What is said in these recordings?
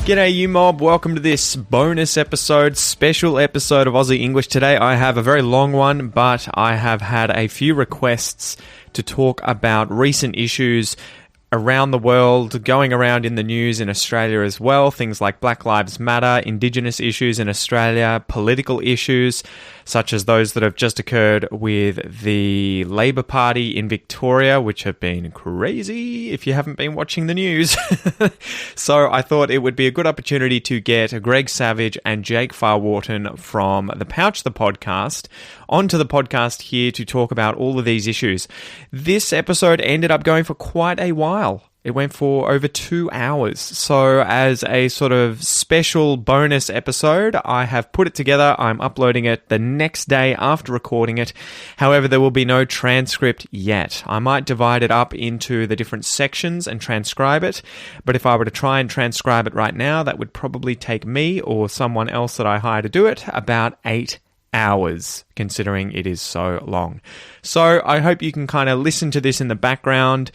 G'day you mob, welcome to this bonus episode, special episode of Aussie English. Today I have a very long one, but I have had a few requests to talk about recent issues around the world, going around in the news in Australia as well. Things like Black Lives Matter, Indigenous issues in Australia, political issues such as those that have just occurred with the Labor Party in Victoria, which have been crazy if you haven't been watching the news. So I thought it would be a good opportunity to get Gregg Savage and Jake Farr-Wharton from The Pouch, the podcast, onto the podcast here to talk about all of these issues. This episode ended up going for quite a while. It went for over 2 hours. So as a sort of special bonus episode, I have put it together. I'm uploading it the next day after recording it. However, there will be no transcript yet. I might divide it up into the different sections and transcribe it. But if I were to try and transcribe it right now, that would probably take me or someone else that I hire to do it about 8 hours, considering it is so long. So I hope you can kind of listen to this in the background.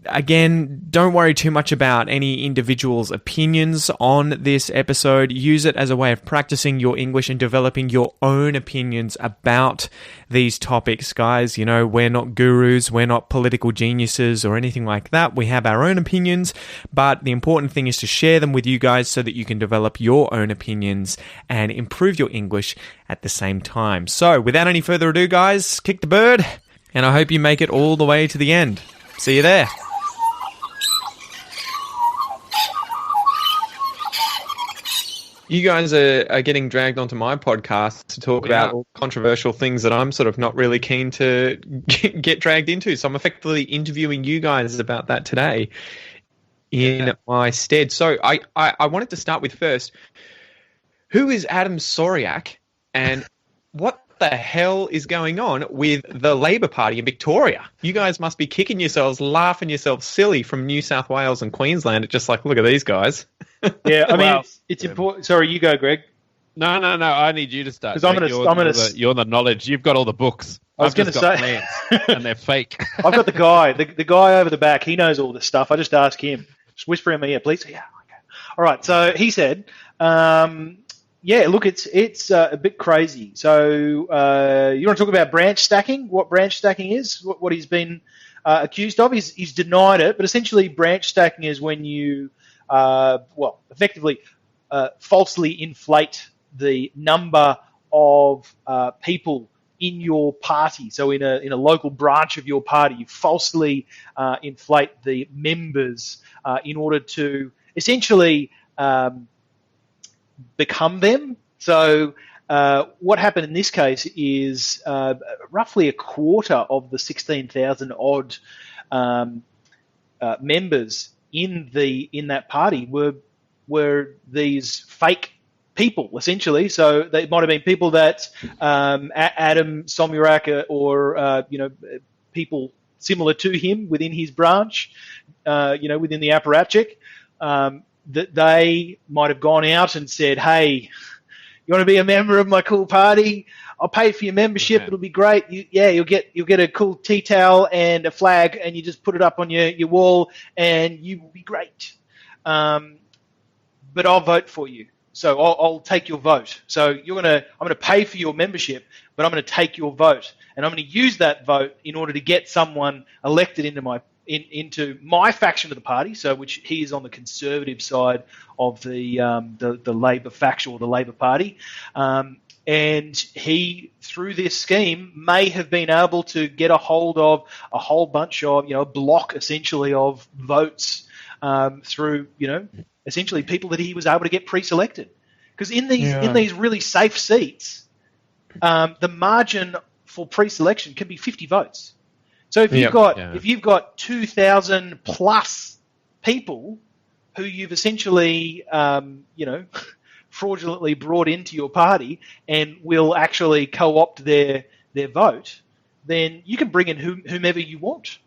Again, don't worry too much about any individual's opinions on this episode. Use it as a way of practicing your English and developing your own opinions about these topics, guys. You know, we're not gurus, we're not political geniuses or anything like that. We have our own opinions, but the important thing is to share them with you guys so that you can develop your own opinions and improve your English at the same time. So, without any further ado, guys, kick the bird, and I hope you make it all the way to the end. See you there. You guys are getting dragged onto my podcast to talk about all controversial things that I'm sort of not really keen to get dragged into. So I'm effectively interviewing you guys about that today in my stead. So I wanted to start with first, who is Adam Soriak and what the hell is going on with the Labor Party in Victoria? You guys must be kicking yourselves, laughing yourselves silly from New South Wales and Queensland. It's just like, look at these guys. Yeah, I mean, it's important. Sorry, you go, Greg. No. I need you to start. Because you're the knowledge. You've got all the books. I was going to say, plans, and they're fake. I've got the guy, the guy over the back. He knows all this stuff. I just ask him. Just whisper in my ear, please. Yeah. Okay. All right. So he said, yeah. Look, it's a bit crazy. So you want to talk about branch stacking? What branch stacking is? What he's been accused of? He's denied it, but essentially, branch stacking is when you effectively falsely inflate the number of people in your party. So in a local branch of your party, you falsely inflate the members in order to essentially become them. So what happened in this case is roughly a quarter of the 16,000 odd members in that party were these fake people, essentially. So they might have been people that Adam Soriak or people similar to him within his branch, within the apparatchik, that they might have gone out and said, "Hey, you want to be a member of my cool party? I'll pay for your membership. Okay. It'll be great. You'll get a cool tea towel and a flag, and you just put it up on your wall, and you will be great. But I'll vote for you. So I'll take your vote. So I'm going to pay for your membership, but I'm going to take your vote, and I'm going to use that vote in order to get someone elected into my faction of the party. So which he is on the conservative side of the Labor faction or the Labor Party." And he, through this scheme, may have been able to get a hold of a whole bunch of, a block essentially of votes through, essentially people that he was able to get pre-selected. Because in these really safe seats, the margin for pre-selection can be 50 votes. So if you've got 2,000 plus people who you've essentially, fraudulently brought into your party and will actually co-opt their vote, then you can bring in whomever you want.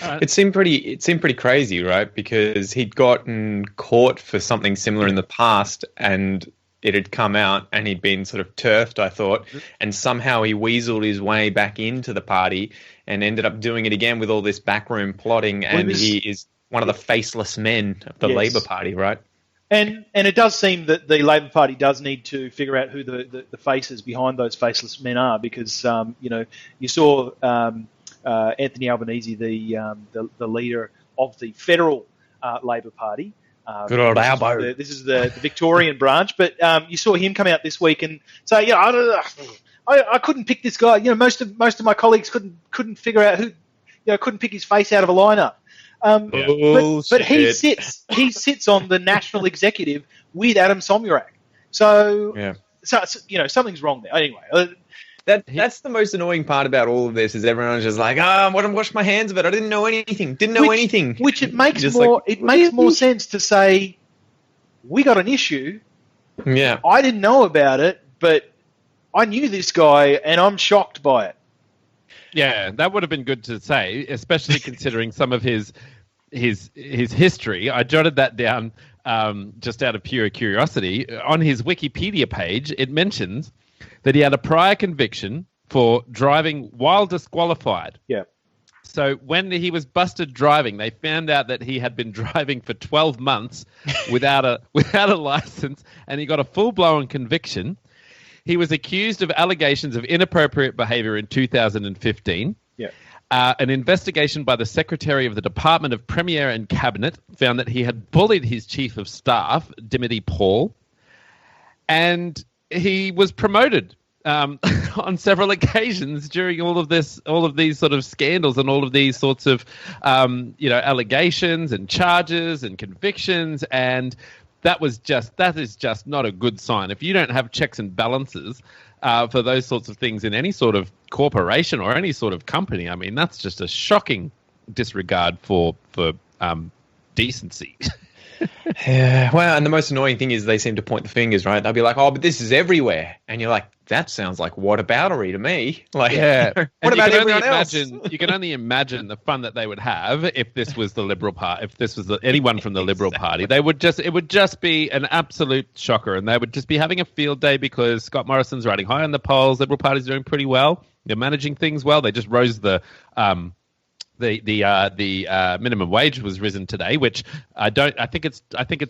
It seemed pretty crazy, right? Because he'd gotten caught for something similar in the past, and it had come out, and he'd been sort of turfed, I thought, and somehow he weaseled his way back into the party and ended up doing it again with all this backroom plotting. And he is one of the faceless men of the Yes. Labor Party, right? And it does seem that the Labor Party does need to figure out who the faces behind those faceless men are, because you saw Anthony Albanese, the leader of the federal Labor Party. Good old Albo. This is the Victorian branch, but you saw him come out this week and say, I couldn't pick this guy. Most of my colleagues couldn't figure out who, couldn't pick his face out of a lineup. But he sits on the national executive with Adam Somyurek. So something's wrong there. Anyway, that's the most annoying part about all of this is everyone's just like, I want to wash my hands of it. I didn't know anything. Which it makes makes more sense to say, we got an issue. Yeah. I didn't know about it, but I knew this guy and I'm shocked by it. Yeah, that would have been good to say, especially considering some of his history. I jotted that down just out of pure curiosity. On his Wikipedia page, it mentions that he had a prior conviction for driving while disqualified. Yeah. So when he was busted driving, they found out that he had been driving for 12 months without a license, and he got a full-blown conviction. He was accused of allegations of inappropriate behavior in 2015. Yeah. An investigation by the Secretary of the Department of Premier and Cabinet found that he had bullied his chief of staff, Dimity Paul, and he was promoted on several occasions during all of these sort of scandals and all of these sorts of allegations and charges and convictions, and that is just not a good sign. If you don't have checks and balances for those sorts of things in any sort of corporation or any sort of company, I mean, that's just a shocking disregard for decency. Yeah, well, and the most annoying thing is they seem to point the fingers, right? They'll be like, "Oh, but this is everywhere," and you're like, "That sounds like whataboutery to me." Like, yeah, what about everyone else? You can only imagine the fun that they would have if this was the Liberal Party. If this was anyone from the Liberal Party, it would just be an absolute shocker, and they would just be having a field day because Scott Morrison's riding high on the polls. Liberal Party's doing pretty well. They're managing things well. They just rose the minimum wage was risen today, which I think it's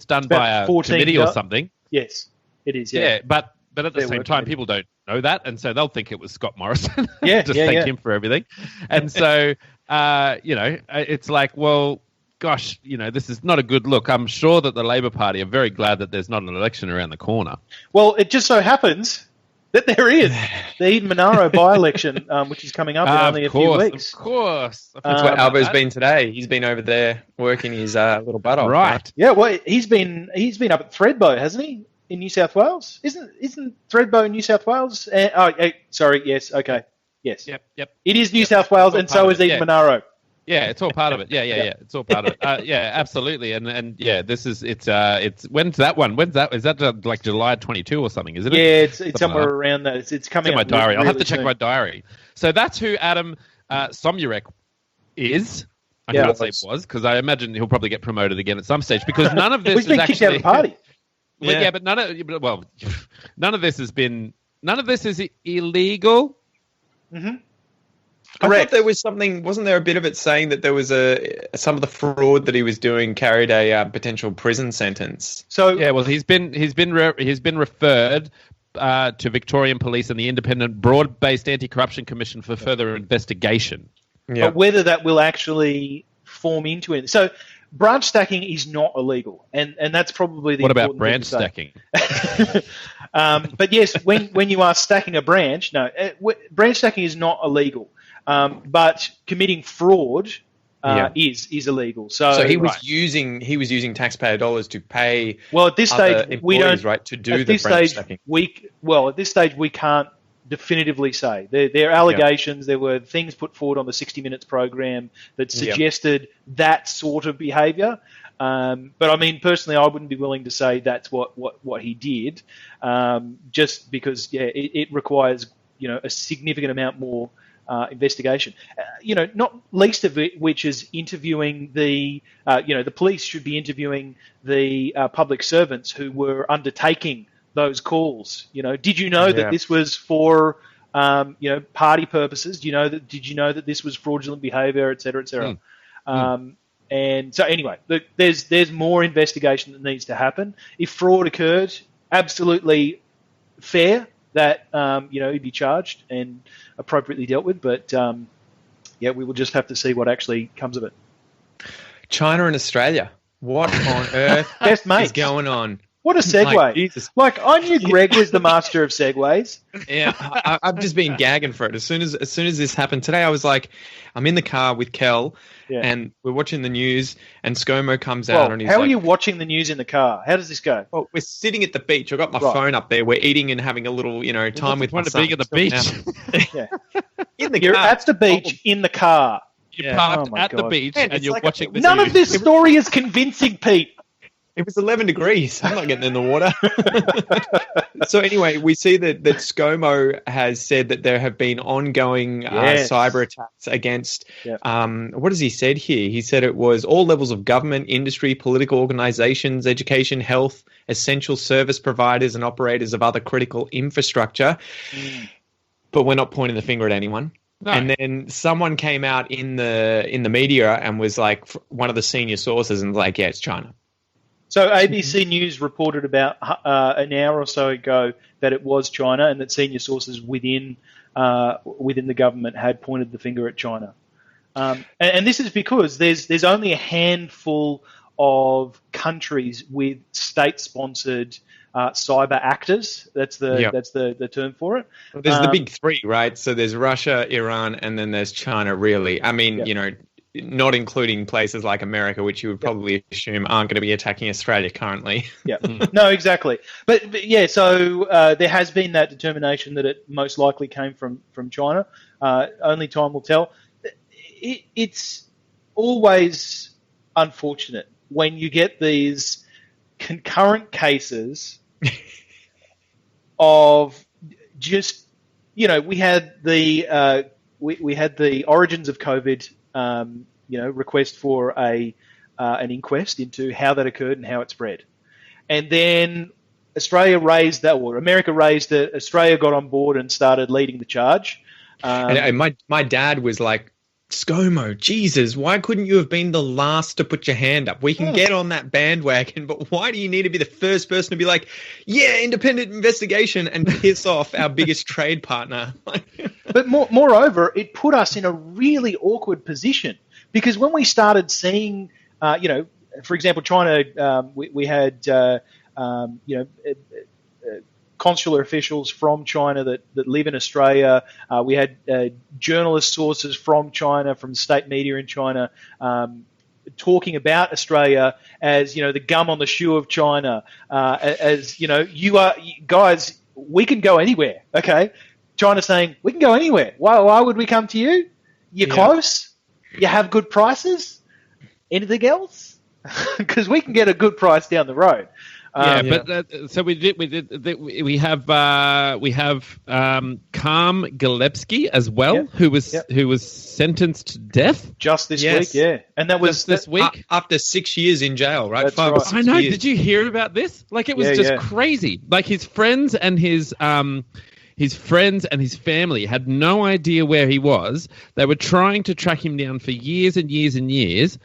done by a committee or something. Yes, it is. Yeah, but at the same time, people don't know that, and so they'll think it was Scott Morrison. Thank him for everything. And so, it's like, well, gosh, this is not a good look. I'm sure that the Labor Party are very glad that there's not an election around the corner. Well, it just so happens that there is the Eden Monaro by-election, which is coming up in only a few weeks. Of course. That's where Albo's been today. He's been over there working his little butt off. Right. Yeah, well, he's been up at Thredbo, hasn't he, in New South Wales? Isn't Thredbo in New South Wales? Sorry, yes, okay. Yes. Yep. It is New South Wales, and so is Eden Monaro. Yeah, it's all part of it. Yeah. It's all part of it. Yeah, absolutely. And yeah, it's when's that one? When's that? Is that like July 22 or something? Isn't it? Yeah, it's somewhere around that. It's coming. It's in my diary. Really I'll have to soon. check my diary. So that's who Adam Somyurek is. I can't say was because I imagine he'll probably get promoted again at some stage because none of this He's been kicked out of the party. But none of this is illegal. Mm-hmm. I thought there was something. Wasn't there a bit of it saying that there was some of the fraud that he was doing carried a potential prison sentence? So yeah, well, he's been referred to Victorian Police and the Independent Broad-Based Anti-Corruption Commission for further investigation. But whether that will actually form into it. So branch stacking is not illegal, and that's probably the. What about important branch stacking? But yes, when you are stacking a branch, branch stacking is not illegal. But committing fraud is illegal. So he was using taxpayer dollars to pay. Well, at this stage, we don't. Right, to do at the this branch stage, stacking. At this stage, we can't definitively say. There are allegations. There were things put forward on the 60 Minutes program that suggested that sort of behaviour. But I mean, personally, I wouldn't be willing to say that's what he did, just because it requires a significant amount more. Investigation, not least of which is interviewing the police should be interviewing the public servants who were undertaking those calls. Did you know that this was for party purposes? Did you know that this was fraudulent behaviour, et cetera, et cetera? And so anyway, look, there's more investigation that needs to happen. If fraud occurred, absolutely fair that he'd be charged and appropriately dealt with. But we will just have to see what actually comes of it. China and Australia. What on earth Best mates. is going on? What a segue. Jesus. Like, I knew Gregg was the master of segues. Yeah, I've just been gagging for it. As soon as this happened today, I was like, I'm in the car with Kel, and we're watching the news, and ScoMo comes out, and he's how are you watching the news in the car? How does this go? Well, we're sitting at the beach. I've got my phone up there. We're eating and having a little, time with my son. Being at the beach. Yeah. In the You're car. at the beach in the car. You're parked at the God. beach, Man, and you're like watching the None news. of this story is convincing, Pete. It was 11 degrees. I'm not getting in the water. So anyway, we see that ScoMo has said that there have been ongoing cyber attacks against, what has he said here? He said it was all levels of government, industry, political organizations, education, health, essential service providers and operators of other critical infrastructure. But we're not pointing the finger at anyone. No. And then someone came out in the media and was like, one of the senior sources, and like, yeah, it's China. So ABC News reported about an hour or so ago that it was China, and that senior sources within the government had pointed the finger at China. And this is because there's only a handful of countries with state-sponsored cyber actors. That's the term for it. Well, there's the big three, right? So there's Russia, Iran, and then there's China. Really, I mean, not including places like America, which you would probably assume aren't going to be attacking Australia currently. Yeah, no, exactly. But yeah, so there has been that determination that it most likely came from China. Only time will tell. It's always unfortunate when you get these concurrent cases of just, we had the origins of COVID. Request for an inquest into how that occurred and how it spread. And then America raised it, Australia got on board and started leading the charge. And my dad was like, ScoMo, Jesus, why couldn't you have been the last to put your hand up? We can get on that bandwagon, but why do you need to be the first person to be like, yeah, independent investigation, and piss off our biggest trade partner? But moreover, it put us in a really awkward position, because when we started seeing, for example, China, we had, consular officials from China that live in Australia. We had journalist sources from China, from state media in China, talking about Australia as, the gum on the shoe of China, guys, we can go anywhere, okay? China saying, we can go anywhere. Why would we come to you? You're close. You have good prices. Anything else? Because we can get a good price down the road. So we have Karm Galebski as well, who was sentenced to death just this week. Yeah, and that was this week after 6 years in jail, right? That's right. I know. Did you hear about this? Like, it was just crazy. Like, his friends and his family had no idea where he was. They were trying to track him down for years and years and years.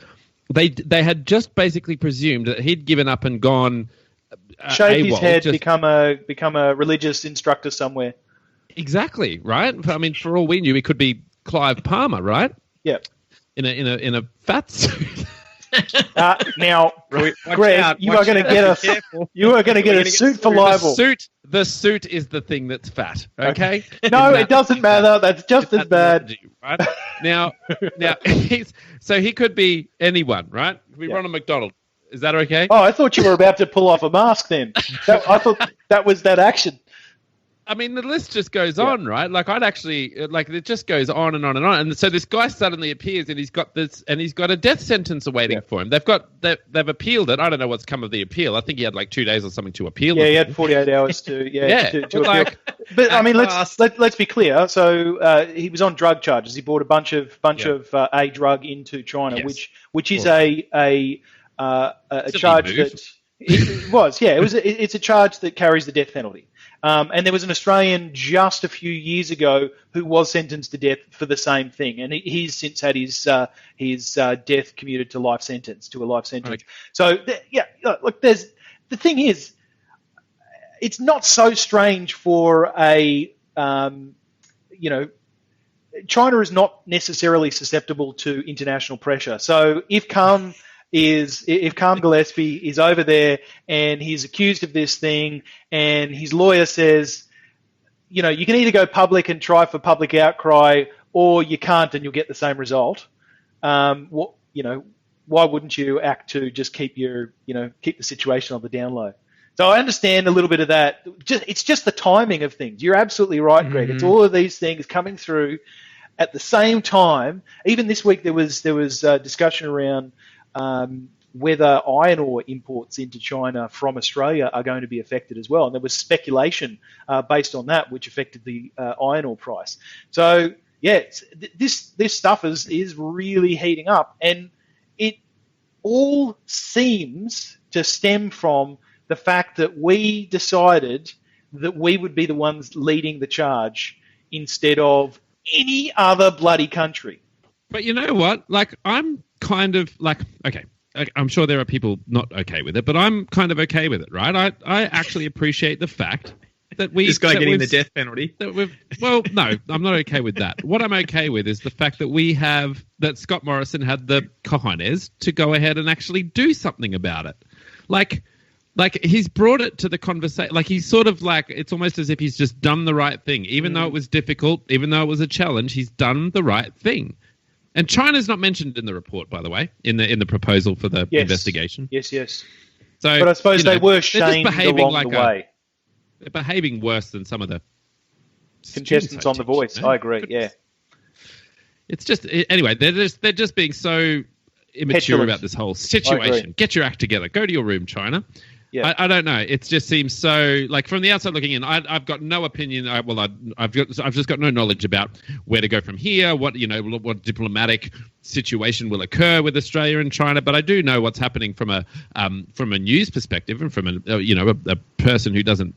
They had just basically presumed that he'd given up and gone. Shave his head, become a religious instructor somewhere. Exactly, right? I mean, for all we knew, it could be Clive Palmer, right? Yeah. In a fat suit. Now, Greg, you are going to get a suit for libel. The suit is the thing that's fat. Okay. No, it doesn't matter. That's just as bad. Right? Now, he could be anyone, right? Could be Ronald McDonald. Is that okay? Oh, I thought you were about to pull off a mask then. I thought that was that action. I mean, the list just goes on, right? Like, it just goes on and on and on. And so this guy suddenly appears, and he's got a death sentence awaiting for him. They've appealed it. I don't know what's come of the appeal. I think he had like 2 days or something to appeal. Yeah, he had 48 hours to to appeal. But I mean, let's be clear. So he was on drug charges. He brought a bunch of a drug into China, which is a charge that it was. Yeah, it's a charge that carries the death penalty. And there was an Australian just a few years ago who was sentenced to death for the same thing, and he's since had his death commuted to a life sentence. Okay. So look, the thing is, it's not so strange for China is not necessarily susceptible to international pressure. So if Khan Gillespie is over there and he's accused of this thing, and his lawyer says, you can either go public and try for public outcry, or you can't and you'll get the same result. Why wouldn't you act to just keep the situation on the down low? So I understand a little bit of that. It's just the timing of things. You're absolutely right, Greg. It's all of these things coming through at the same time. Even this week there was discussion around whether iron ore imports into China from Australia are going to be affected as well. And there was speculation based on that, which affected the iron ore price. So, yeah, this stuff is really heating up. And it all seems to stem from the fact that we decided that we would be the ones leading the charge instead of any other bloody country. But you know what? Like, I'm kind of like, okay, I'm sure there are people not okay with it, but I'm kind of okay with it, right? I actually appreciate the fact that this guy getting the death penalty. Well, no, I'm not okay with that. What I'm okay with is the fact that Scott Morrison had the cojones to go ahead and actually do something about it. Like he's brought it to the conversation. Like, he's sort of like, it's almost as if he's just done the right thing. Even though it was difficult, even though it was a challenge, he's done the right thing. And China's not mentioned in the report, by the way, in the proposal for the investigation. Yes. So, but I suppose they were shamed along the way. They're behaving worse than some of the contestants on The Voice. I agree. Yeah. It's just, anyway, they're just being so immature about this whole situation. Get your act together. Go to your room, China. Yeah. I don't know. It just seems so, like, from the outside looking in, I've got no opinion. I've just got no knowledge about where to go from here. What diplomatic situation will occur with Australia and China. But I do know what's happening from a news perspective and from a person who doesn't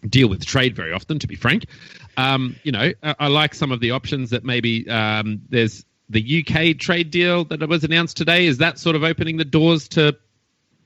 deal with trade very often. To be frank, I like some of the options that maybe there's the UK trade deal that was announced today. Is that sort of opening the doors to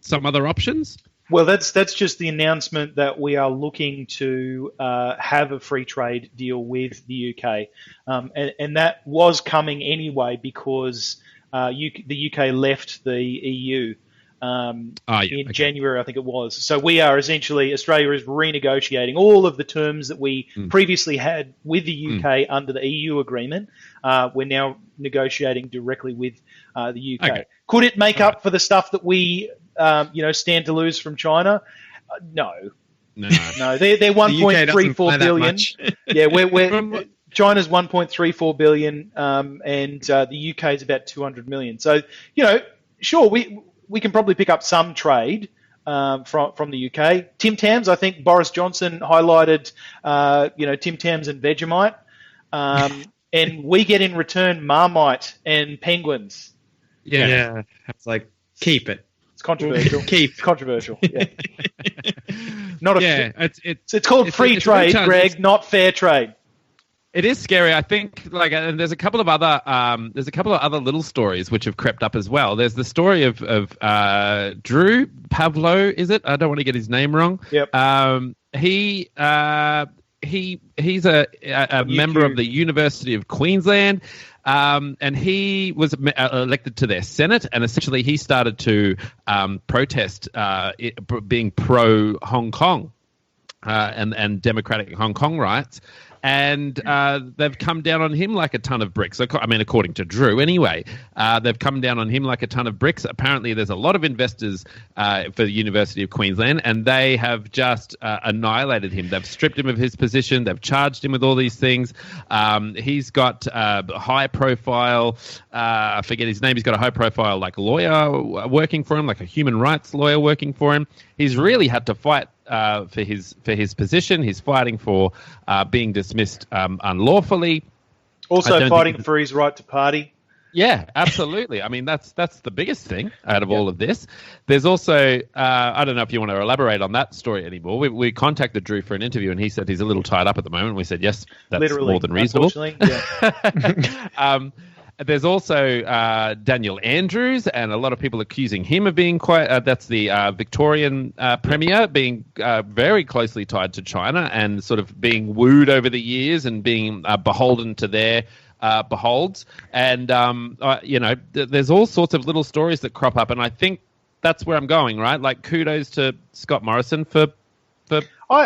some other options? Well, that's just the announcement that we are looking to have a free trade deal with the UK, and that was coming anyway because the UK left the EU in January, I think it was. So we are essentially, Australia is renegotiating all of the terms that we previously had with the UK under the EU agreement. We're now negotiating directly with the UK. Okay. Could it make up for the stuff that we stand to lose from China? No. They're 1.34 billion. Yeah, we're China's 1.34 billion, and the UK is about 200 million. So sure, we can probably pick up some trade from the UK. Tim Tams, I think Boris Johnson highlighted, Tim Tams and Vegemite, and we get in return Marmite and penguins. Yeah. It's like, keep it. Controversial. It's controversial. Yeah. It's called free trade, Greg, not fair trade. It is scary. I think, and there's a couple of other little stories which have crept up as well. There's the story of Drew Pavlo. Is it? I don't want to get his name wrong. Yep. He's a member of the University of Queensland. And he was elected to their Senate, and essentially he started to protest being pro-Hong Kong and democratic Hong Kong rights. And they've come down on him like a ton of bricks. I mean, according to Drew, anyway, they've come down on him like a ton of bricks. Apparently, there's a lot of investors for the University of Queensland, and they have just annihilated him. They've stripped him of his position. They've charged him with all these things. He's got a high-profile, I forget his name. He's got a high-profile lawyer working for him, like a human rights lawyer working for him. He's really had to fight for his position. He's fighting for being dismissed unlawfully. Also fighting for his right to party. Yeah, absolutely. I mean, that's the biggest thing out of all of this. There's also, I don't know if you want to elaborate on that story anymore. We contacted Drew for an interview, and he said he's a little tied up at the moment. We said, yes, that's Literally, more than reasonable. Yeah. There's also Daniel Andrews, and a lot of people accusing him of being that's the Victorian Premier, being very closely tied to China and sort of being wooed over the years and being beholden to their beholds. And, there's all sorts of little stories that crop up, and I think that's where I'm going, right? Like, kudos to Scott Morrison for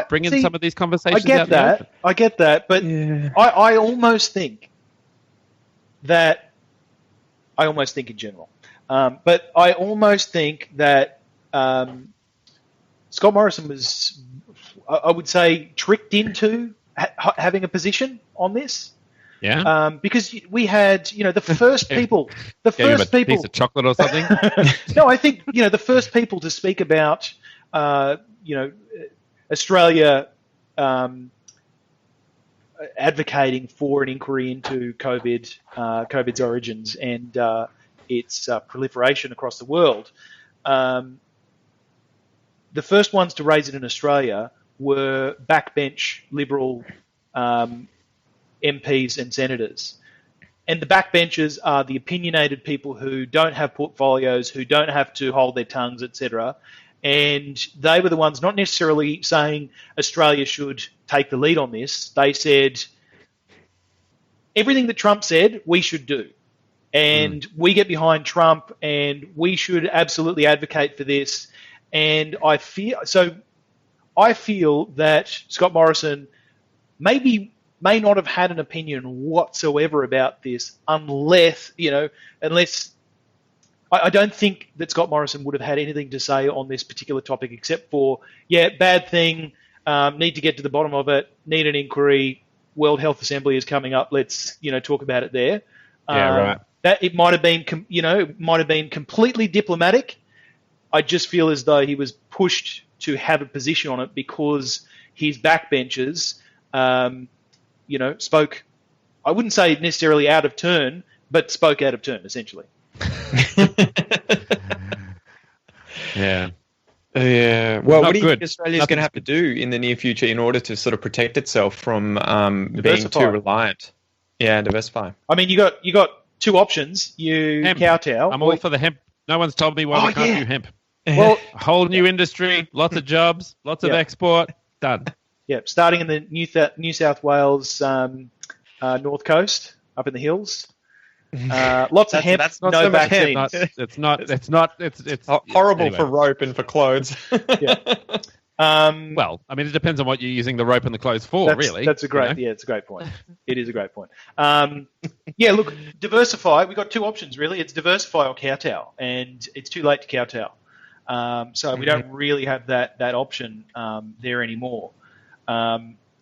bringing some of these conversations out. I get that, but I almost think that I almost think in general, but I almost think that Scott Morrison was, I would say, tricked into having a position on this. Yeah. Because we had, the first people, piece of chocolate or something. No, I think the first people to speak about, Australia. Advocating for an inquiry into COVID's origins and its proliferation across the world. The first ones to raise it in Australia were backbench Liberal MPs and senators. And the backbenchers are the opinionated people who don't have portfolios, who don't have to hold their tongues, etc. And they were the ones not necessarily saying Australia should take the lead on this. They said everything that Trump said we should do. And we get behind Trump and we should absolutely advocate for this. And I feel that Scott Morrison may not have had an opinion whatsoever about this unless I don't think that Scott Morrison would have had anything to say on this particular topic except for, bad thing, need to get to the bottom of it, need an inquiry, World Health Assembly is coming up, let's, talk about it there. Right. That it might have been, completely diplomatic. I just feel as though he was pushed to have a position on it because his backbenchers, spoke, I wouldn't say necessarily out of turn, but spoke out of turn, essentially. Yeah. Well, what do you think Australia's going to have to do in the near future in order to sort of protect itself from being too reliant? Yeah, diversify. I mean, you got two options. You kowtow. I'm all for the hemp. No one's told me why we can't do hemp. Well, a whole new industry, lots of jobs, lots of export. Done. Yeah, starting in the New South Wales north coast, up in the hills. Lots of hemp, that's not no so much vaccines. It's horrible anyway. for rope and for clothes. Yeah. Well, I mean, it depends on what you're using the rope and the clothes for, really. That's a great, it's a great point. It is a great point. Look, diversify. We've got two options, really. It's diversify or kowtow, and it's too late to kowtow. So we don't really have that option there anymore.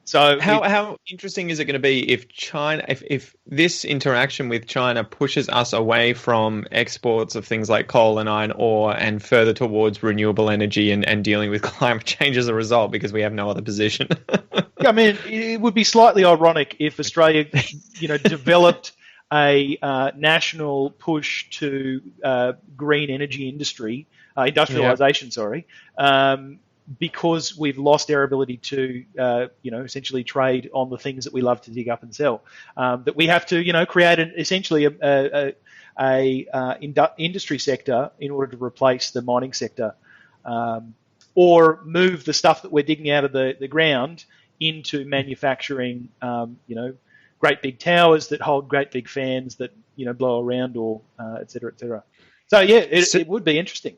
So how interesting is it going to be if China, if this interaction with China pushes us away from exports of things like coal and iron ore and further towards renewable energy and dealing with climate change as a result because we have no other position? Yeah, I mean, it would be slightly ironic if Australia, developed a national push to green energy industry, industrialization, because we've lost our ability to, essentially trade on the things that we love to dig up and sell. That we have to, create essentially a industry sector in order to replace the mining sector, or move the stuff that we're digging out of the ground into manufacturing, great big towers that hold great big fans that, blow around or et cetera, et cetera. So, it would be interesting.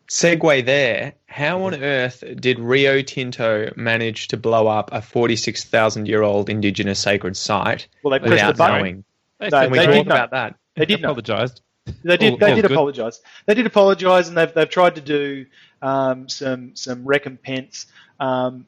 Segue there. How on earth did Rio Tinto manage to blow up a 46,000-year-old Indigenous sacred site without knowing? They did about that. They did apologise. They did apologise. They did apologise, and they've tried to do some recompense. Then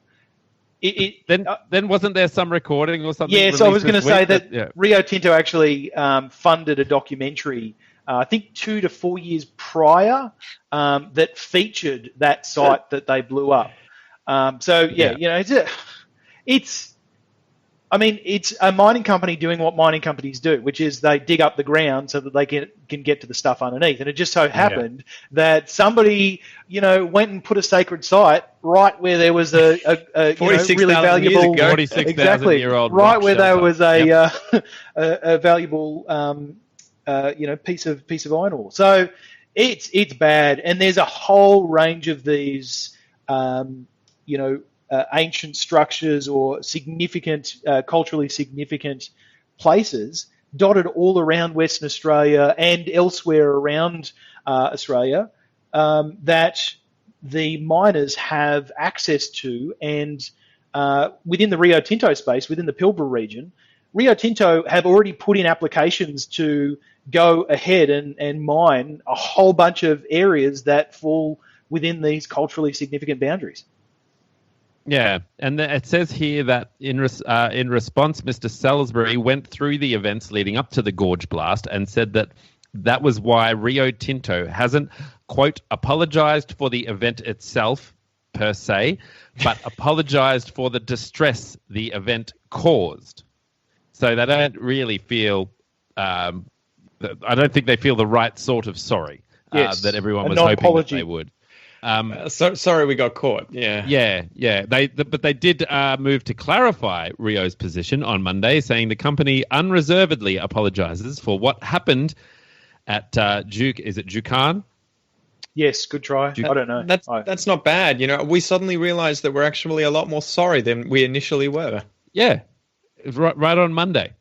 wasn't there some recording or something? Yeah, so I was going to say that Rio Tinto actually funded a documentary, I think 2 to 4 years prior, that featured that site that they blew up. It's I mean, it's a mining company doing what mining companies do, which is they dig up the ground so that they can get to the stuff underneath. And it just so happened that somebody, went and put a sacred site right where there was a really valuable, 46,000-year-old right where there was a valuable, piece of iron ore. So it's bad, and there's a whole range of these, ancient structures or significant, culturally significant places dotted all around Western Australia and elsewhere around Australia that the miners have access to. And within the Rio Tinto space, within the Pilbara region, Rio Tinto have already put in applications to go ahead and mine a whole bunch of areas that fall within these culturally significant boundaries. Yeah, and it says here that in response, Mr. Salisbury went through the events leading up to the gorge blast and said that was why Rio Tinto hasn't, quote, apologized for the event itself per se, but apologized for the distress the event caused. So they don't really feel, I don't think they feel the right sort of sorry that everyone was hoping that they would. Sorry we got caught. Yeah. But they did move to clarify Rio's position on Monday, saying the company unreservedly apologizes for what happened at Is it Jukan? Yes, good try. I don't know. That's not bad. We suddenly realized that we're actually a lot more sorry than we initially were. Yeah, right on Monday.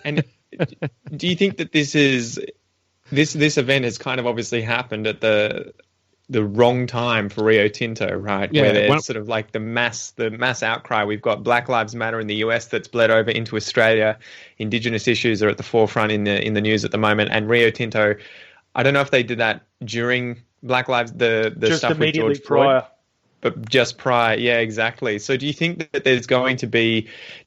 And do you think that this event has kind of obviously happened at the wrong time for Rio Tinto, right? Yeah, where there's sort of like the mass outcry. We've got Black Lives Matter in the US that's bled over into Australia. Indigenous issues are at the forefront in the news at the moment. And Rio Tinto, I don't know if they did that during Black Lives, the just stuff with George prior. Floyd, but just prior. Yeah, exactly. So do you think that do you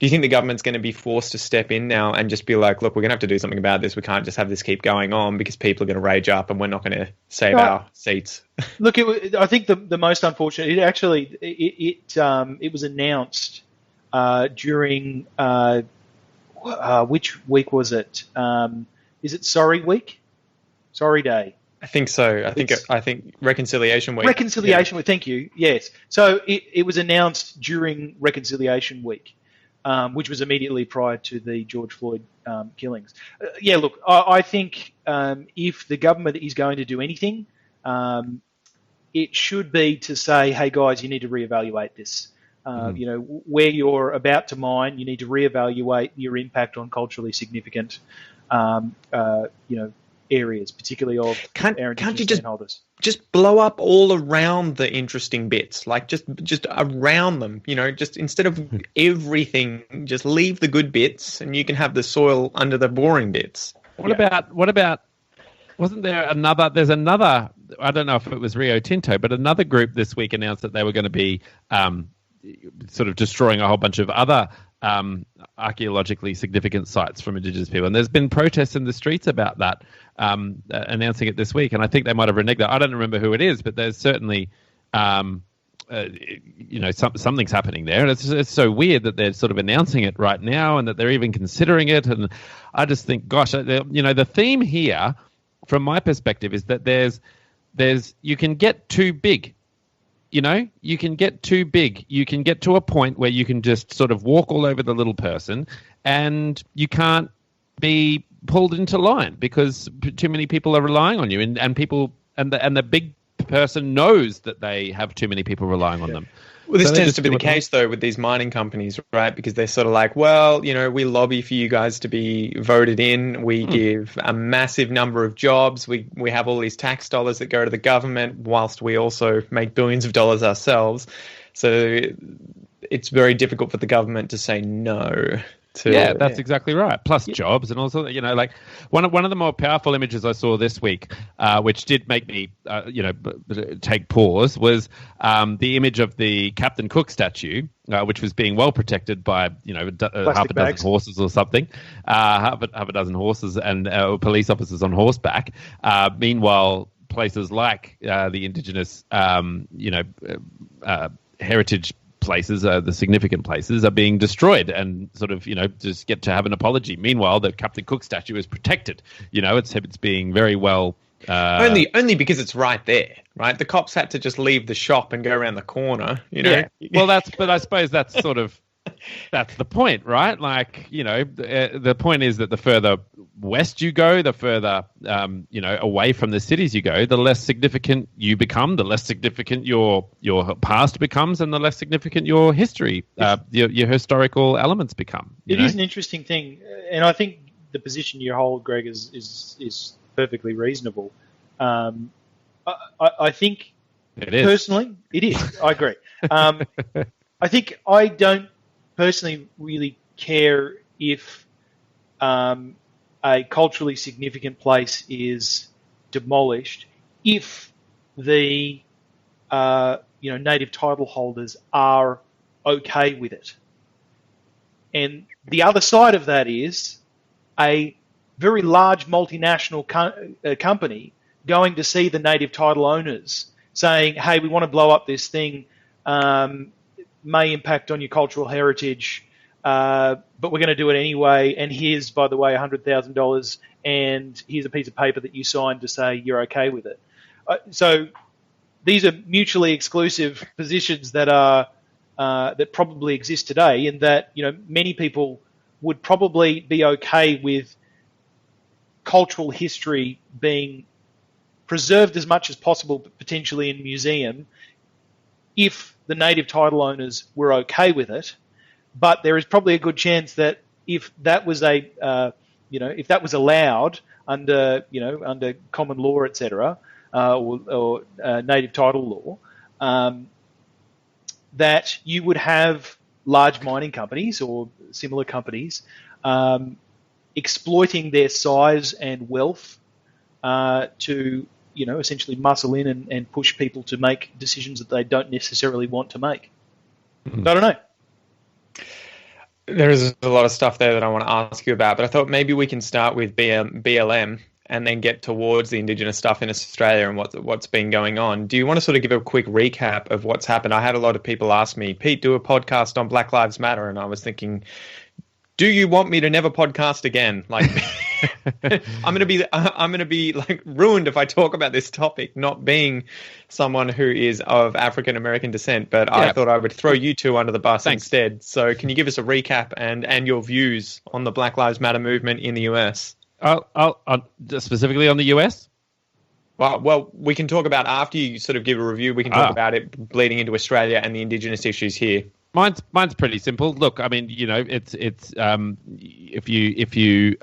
think the government's going to be forced to step in now and just be like, look, we're going to have to do something about this. We can't just have this keep going on because people are going to rage up and we're not going to save our seats. Look, I think the most unfortunate, it was announced during, which week was it? Is it Sorry Week? Sorry Day? I think so. I think Reconciliation Week. Reconciliation Week. Thank you. Yes. So it was announced during Reconciliation Week, which was immediately prior to the George Floyd killings. Look, I think if the government is going to do anything, it should be to say, hey guys, you need to reevaluate this. Where you're about to mine, you need to reevaluate your impact on culturally significant, areas, particularly of our Indigenous landholders. Just blow up all around the interesting bits, like just around them. Just instead of everything, just leave the good bits, and you can have the soil under the boring bits. What about? Wasn't there another? There's another. I don't know if it was Rio Tinto, but another group this week announced that they were going to be sort of destroying a whole bunch of other archaeologically significant sites from Indigenous people. And there's been protests in the streets about that, announcing it this week. And I think they might have reneged that. I don't remember who it is, but there's certainly, something's happening there. And it's so weird that they're sort of announcing it right now and that they're even considering it. And I just think, gosh, the theme here, from my perspective, is that you can get too big. You can get too big. You can get to a point where you can just sort of walk all over the little person and you can't be pulled into line because too many people are relying on you and people and the big person knows that they have too many people relying on them. Well, this tends to be the case, though, with these mining companies, right? Because they're sort of like, well, we lobby for you guys to be voted in. We give a massive number of jobs. We have all these tax dollars that go to the government, whilst we also make billions of dollars ourselves. So it's very difficult for the government to say no. That's exactly right. Plus jobs and also, like one of the more powerful images I saw this week, which did make me, take pause, was the image of the Captain Cook statue, which was being well protected by, half a dozen horses or something, half a dozen horses and police officers on horseback. Meanwhile, places like the Indigenous, heritage places, the significant places, are being destroyed and sort of, just get to have an apology. Meanwhile, the Captain Cook statue is protected. It's being very well. Only because it's right there, right? The cops had to just leave the shop and go around the corner. Yeah. Well, but I suppose that's sort of. That's the point, right? Like, the point is that the further west you go, the further, away from the cities you go, the less significant you become, the less significant your past becomes, and the less significant your history, your historical elements become. It is an interesting thing, and I think the position you hold, Greg, is perfectly reasonable. I think it is. Personally, it is. I agree. I think I don't personally really care if a culturally significant place is demolished if the native title holders are okay with it. And the other side of that is a very large multinational company going to see the native title owners saying, hey, we want to blow up this thing, may impact on your cultural heritage, but we're going to do it anyway, and here's, by the way, $100,000, and here's a piece of paper that you signed to say you're okay with it. So these are mutually exclusive positions that that probably exist today, and that many people would probably be okay with cultural history being preserved as much as possible, but potentially in a museum, if the native title owners were okay with it. But there is probably a good chance that if that was if that was allowed under common law, etc., or native title law, that you would have large mining companies or similar companies exploiting their size and wealth to essentially muscle in and push people to make decisions that they don't necessarily want to make. Mm-hmm. So I don't know. There is a lot of stuff there that I want to ask you about, but I thought maybe we can start with BLM and then get towards the Indigenous stuff in Australia and what's been going on. Do you want to sort of give a quick recap of what's happened? I had a lot of people ask me, Pete, do a podcast on Black Lives Matter, and I was thinking, do you want me to never podcast again? Like, I'm gonna be like ruined if I talk about this topic, not being someone who is of African American descent. But yeah. I thought I would throw you two under the bus instead. So, can you give us a recap and your views on the Black Lives Matter movement in the US? I'll specifically on the US. Well, we can talk about after you sort of give a review. We can talk about it bleeding into Australia and the Indigenous issues here. Mine's pretty simple. Look, I mean, it's if you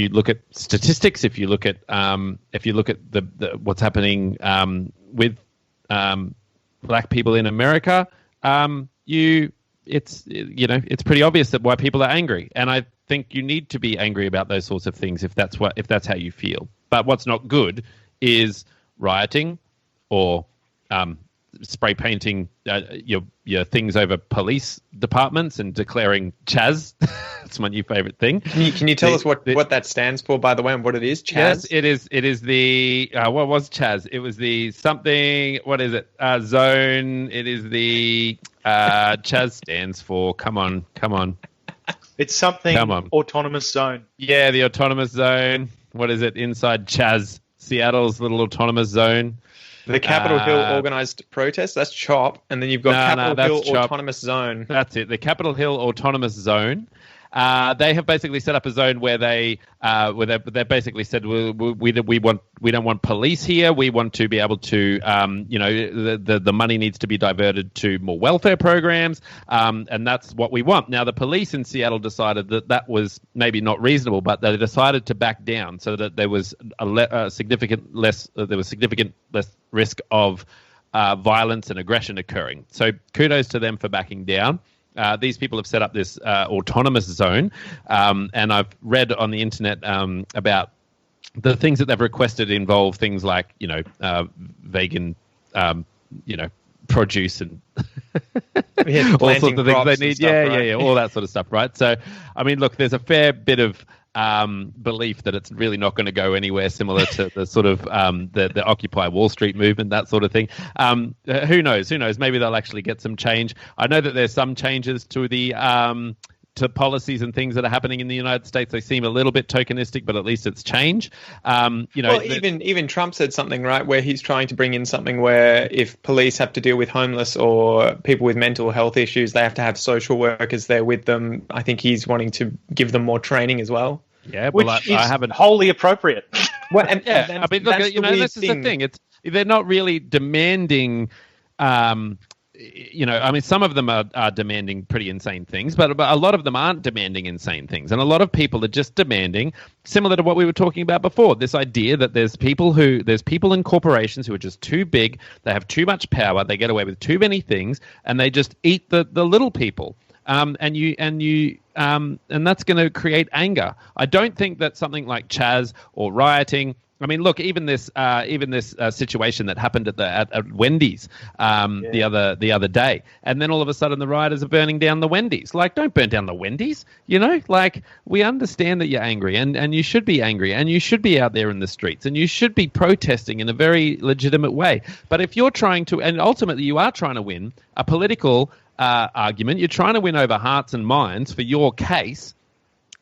look at statistics, if you look at the what's happening with black people in America, it's pretty obvious that why people are angry, and I think you need to be angry about those sorts of things if that's how you feel. But what's not good is rioting or spray painting your things over police departments and declaring Chaz. It's my new favorite thing. Can you tell us what that stands for, by the way, and what it is? Chaz? Yes, it is the what was Chaz? It was the something. What is it? Zone. It is the Chaz stands for. Come on. It's something. Autonomous zone. Yeah, the autonomous zone. What is it? Inside Chaz, Seattle's little autonomous zone. The Capitol Hill organised protest, that's CHOP, and then you've got Capitol Hill Autonomous Zone. That's it, the Capitol Hill Autonomous Zone. They have basically set up a zone where they basically said we don't want police here. We want to be able to the money needs to be diverted to more welfare programs, and that's what we want. Now the police in Seattle decided that was maybe not reasonable, but they decided to back down so that there was significant less risk of violence and aggression occurring. So kudos to them for backing down. These people have set up this autonomous zone, and I've read on the internet about the things that they've requested involve things like, vegan, produce and all sorts of things they need. Yeah, all that sort of stuff, right? So, I mean, look, there's a fair bit of belief that it's really not going to go anywhere similar to the sort of the Occupy Wall Street movement, that sort of thing. Who knows? Maybe they'll actually get some change. I know that there's some changes to the to policies and things that are happening in the United States. They seem a little bit tokenistic, but at least it's change. Even Trump said something, right, where he's trying to bring in something where if police have to deal with homeless or people with mental health issues, they have to have social workers there with them. I think he's wanting to give them more training as well. Yeah, well, which I is haven't wholly appropriate. Well, I mean, look, this is the thing. They're not really demanding. I mean, some of them are demanding pretty insane things, but a lot of them aren't demanding insane things. And a lot of people are just demanding, similar to what we were talking about before, this idea that there's people in corporations who are just too big, they have too much power, they get away with too many things, and they just eat the little people. And that's going to create anger. I don't think that something like Chaz or rioting. I mean, look, even this situation that happened at Wendy's the other day, and then all of a sudden the rioters are burning down the Wendy's. Like, don't burn down the Wendy's, Like, we understand that you're angry, and you should be angry, and you should be out there in the streets, and you should be protesting in a very legitimate way. But if you're trying to, and ultimately you are trying to win a political argument, you're trying to win over hearts and minds for your case.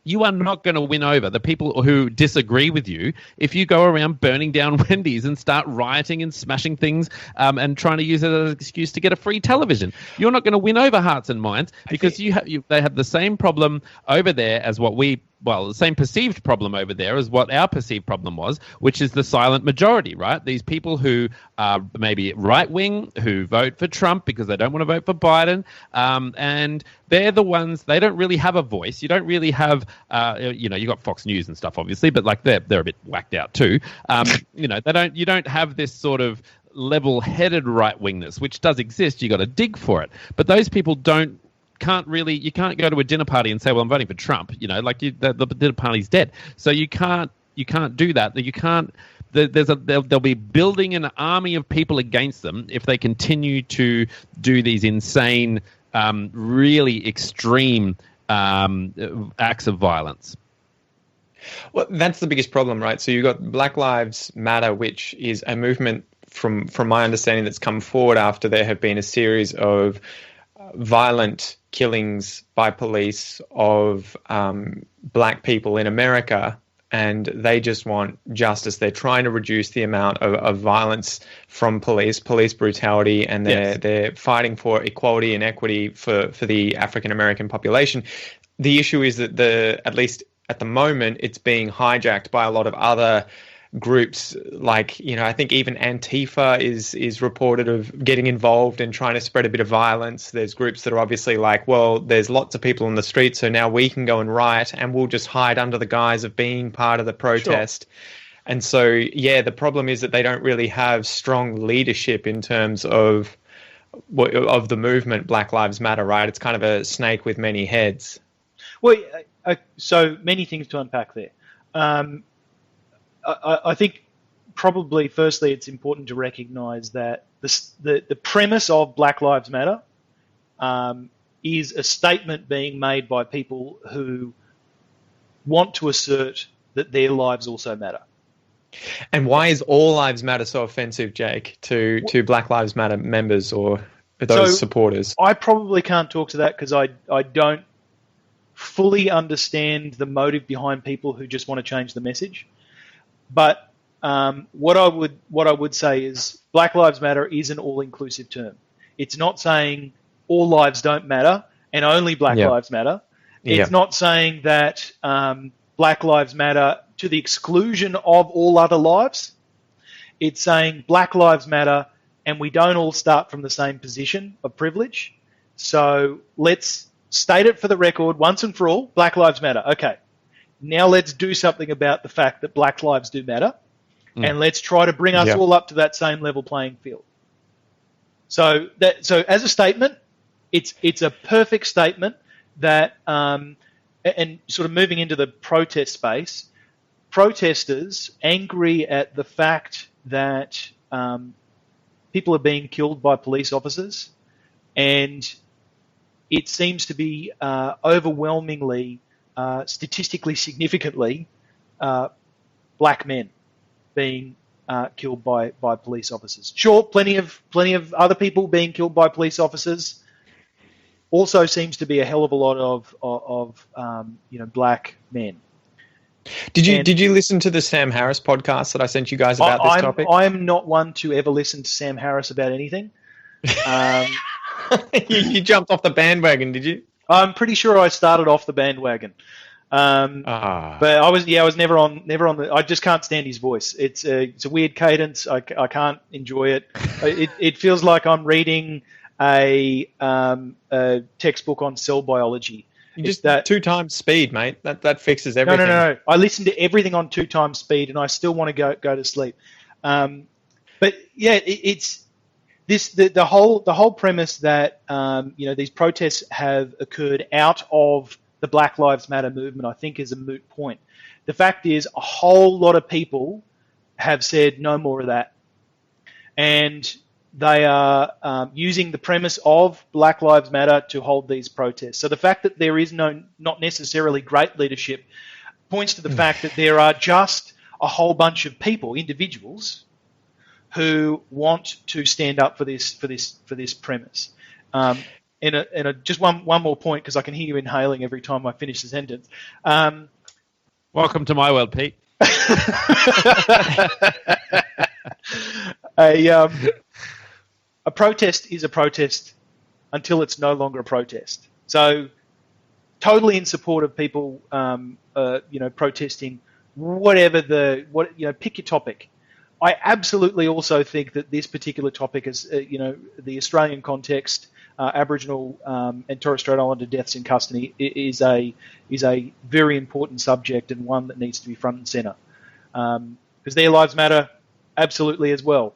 You are not going to win over the people who disagree with you if you go around burning down Wendy's and start rioting and smashing things and trying to use it as an excuse to get a free television. You're not going to win over hearts and minds because they have the same problem over there as the same perceived problem over there as what our perceived problem was, which is the silent majority, right? These people who are maybe right-wing, who vote for Trump because they don't want to vote for Biden, and they're the ones, they don't really have a voice. You don't really have, you got Fox News and stuff, obviously, but like they're a bit whacked out too. You don't have this sort of level-headed right-wingness, which does exist. You got to dig for it. But those people you can't go to a dinner party and say, well, I'm voting for Trump, the dinner party's dead. So you can't do that. You can't, they'll be building an army of people against them if they continue to do these insane, really extreme acts of violence. Well, that's the biggest problem, right? So you've got Black Lives Matter, which is a movement from my understanding that's come forward after there have been a series of violent killings by police of black people in America, and they just want justice. They're trying to reduce the amount of violence from police brutality, and they're fighting for equality and equity for the African American population. The issue is that at least at the moment, it's being hijacked by a lot of other groups, like, I think even Antifa is reported of getting involved and trying to spread a bit of violence. There's groups that are obviously like, well, there's lots of people on the street, so now we can go and riot and we'll just hide under the guise of being part of the protest. Sure. And so, the problem is that they don't really have strong leadership in terms of the movement Black Lives Matter, right? It's kind of a snake with many heads. Well, so many things to unpack there. I think probably firstly it's important to recognise that the premise of Black Lives Matter is a statement being made by people who want to assert that their lives also matter. And why is all lives matter so offensive, Jake, to Black Lives Matter members or those supporters? I probably can't talk to that because I don't fully understand the motive behind people who just want to change the message. But what I would say is Black Lives Matter is an all-inclusive term. It's not saying all lives don't matter and only Black lives matter. It's not saying that Black Lives Matter to the exclusion of all other lives. It's saying Black Lives Matter and we don't all start from the same position of privilege. So let's state it for the record once and for all, Black Lives Matter. Okay. Now let's do something about the fact that Black lives do matter, and let's try to bring us all up to that same level playing field. So as a statement, it's a perfect statement that, and sort of moving into the protest space, protesters angry at the fact that people are being killed by police officers, and it seems to be overwhelmingly statistically significantly black men being killed by police officers. Sure, plenty of other people being killed by police officers. Also seems to be a hell of a lot of black men. Did you listen to the Sam Harris podcast that I sent you guys about this topic? I'm not one to ever listen to Sam Harris about anything. You jumped off the bandwagon, did you? I'm pretty sure I started off the bandwagon. But I was never on the. I just can't stand his voice. It's a weird cadence. I can't enjoy it. It feels like I'm reading a textbook on cell biology. You just that 2 times speed, mate. That fixes everything. No. I listen to everything on 2 times speed, and I still want to go to sleep. But yeah, it's this the whole premise that these protests have occurred out of the Black Lives Matter movement, I think, is a moot point. The fact is, a whole lot of people have said no more of that, and they are using the premise of Black Lives Matter to hold these protests. So the fact that there is not necessarily great leadership points to the fact that there are just a whole bunch of people, individuals, who want to stand up for this premise. Just one more point, because I can hear you inhaling every time I finish the sentence. Welcome to my world, Pete. A protest is a protest until it's no longer a protest. So, totally in support of people, protesting pick your topic. I absolutely also think that this particular topic is, the Australian context, Aboriginal and Torres Strait Islander deaths in custody is a very important subject, and one that needs to be front and centre, because their lives matter absolutely as well.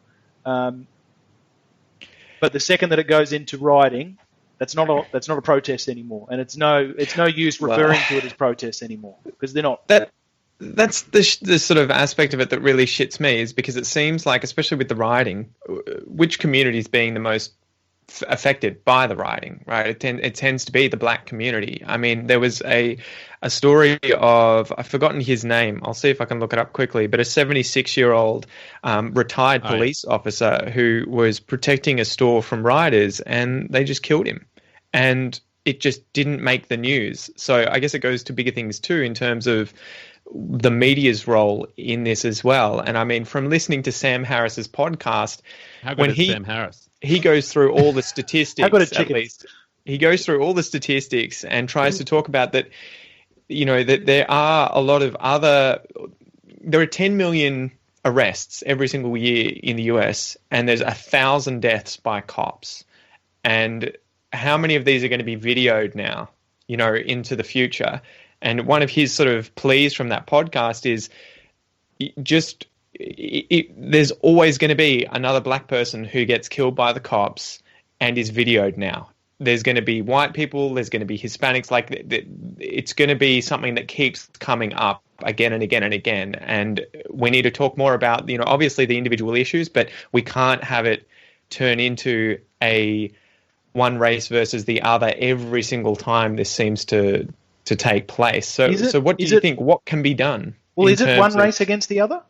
But the second that it goes into rioting, that's not a protest anymore, and it's no use referring to it as protest anymore, because they're not. That's the sort of aspect of it that really shits me, is because it seems like, especially with the rioting, which community is being the most affected by the rioting, right? It tends to be the black community. I mean, there was a story of, I've forgotten his name, I'll see if I can look it up quickly, but a 76-year-old retired police officer who was protecting a store from rioters, and they just killed him. And it just didn't make the news. So I guess it goes to bigger things too, in terms of the media's role in this as well. And I mean, from listening to Sam Harris's podcast, Sam Harris? He goes through all the statistics. How good a chicken? At least he goes through all the statistics and tries to talk about that. That there are a lot of there are 10 million arrests every single year in the US, and there's 1,000 deaths by cops. And how many of these are going to be videoed now, into the future? And one of his sort of pleas from that podcast is there's always going to be another black person who gets killed by the cops and is videoed now. There's going to be white people, there's going to be Hispanics, it's going to be something that keeps coming up again and again and again. And we need to talk more about, obviously the individual issues, but we can't have it turn into a one race versus the other every single time this seems to take place. So what do you think? What can be done? Well, is it one race against the other?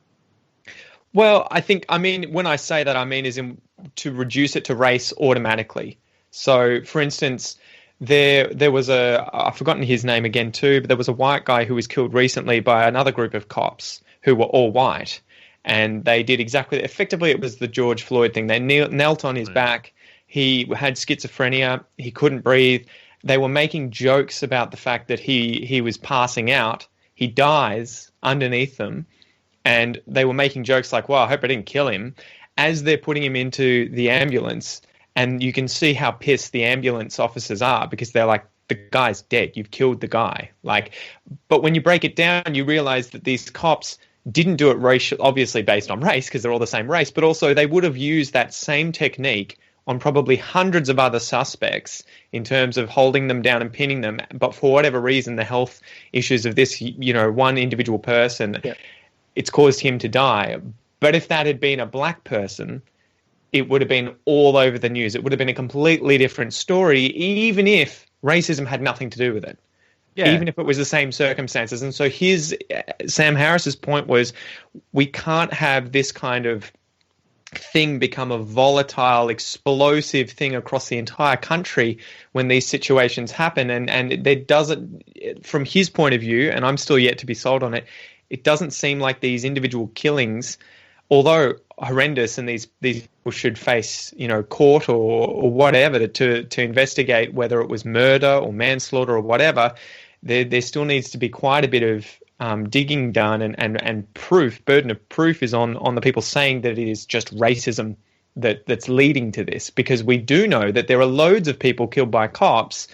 Well, when I say that, I mean to reduce it to race automatically. So, for instance, there was I've forgotten his name again too, but there was a white guy who was killed recently by another group of cops who were all white. And they did effectively it was the George Floyd thing. They knelt on his back. He had schizophrenia. He couldn't breathe. They were making jokes about the fact that he was passing out. He dies underneath them. And they were making jokes like, well, I hope I didn't kill him, as they're putting him into the ambulance. And you can see how pissed the ambulance officers are, because they're like, the guy's dead. You've killed the guy. But when you break it down, you realize that these cops didn't do it obviously based on race, because they're all the same race, but also they would have used that same technique on probably hundreds of other suspects in terms of holding them down and pinning them. But for whatever reason, the health issues of this, one individual person, it's caused him to die. But if that had been a black person, it would have been all over the news. It would have been a completely different story, even if racism had nothing to do with it. Yeah. even if it was the same circumstances. And so Sam Harris's point was, we can't have this kind of thing become a volatile, explosive thing across the entire country when these situations happen. And there doesn't, from his point of view, and I'm still yet to be sold on it, it doesn't seem like these individual killings, although horrendous, and these people should face, court or whatever to investigate whether it was murder or manslaughter or whatever. There still needs to be quite a bit of digging done, and burden of proof is on the people saying that it is just racism that's leading to this, because we do know that there are loads of people killed by cops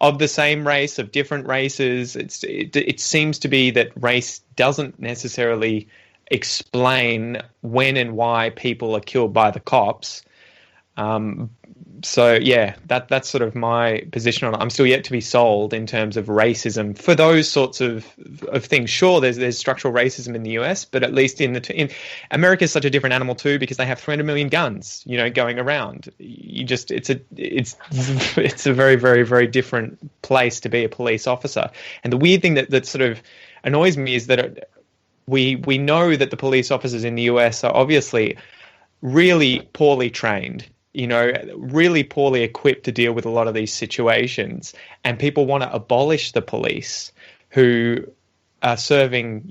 of the same race, of different races. It seems to be that race doesn't necessarily explain when and why people are killed by the cops. So yeah, that's sort of my position on it. I'm still yet to be sold in terms of racism for those sorts of things. Sure, there's structural racism in the US, but at least in America is such a different animal too, because they have 300 million guns, going around. It's a very, very, very different place to be a police officer. And the weird thing that sort of annoys me is that we know that the police officers in the US are obviously really poorly trained, really poorly equipped to deal with a lot of these situations. And people want to abolish the police who are serving,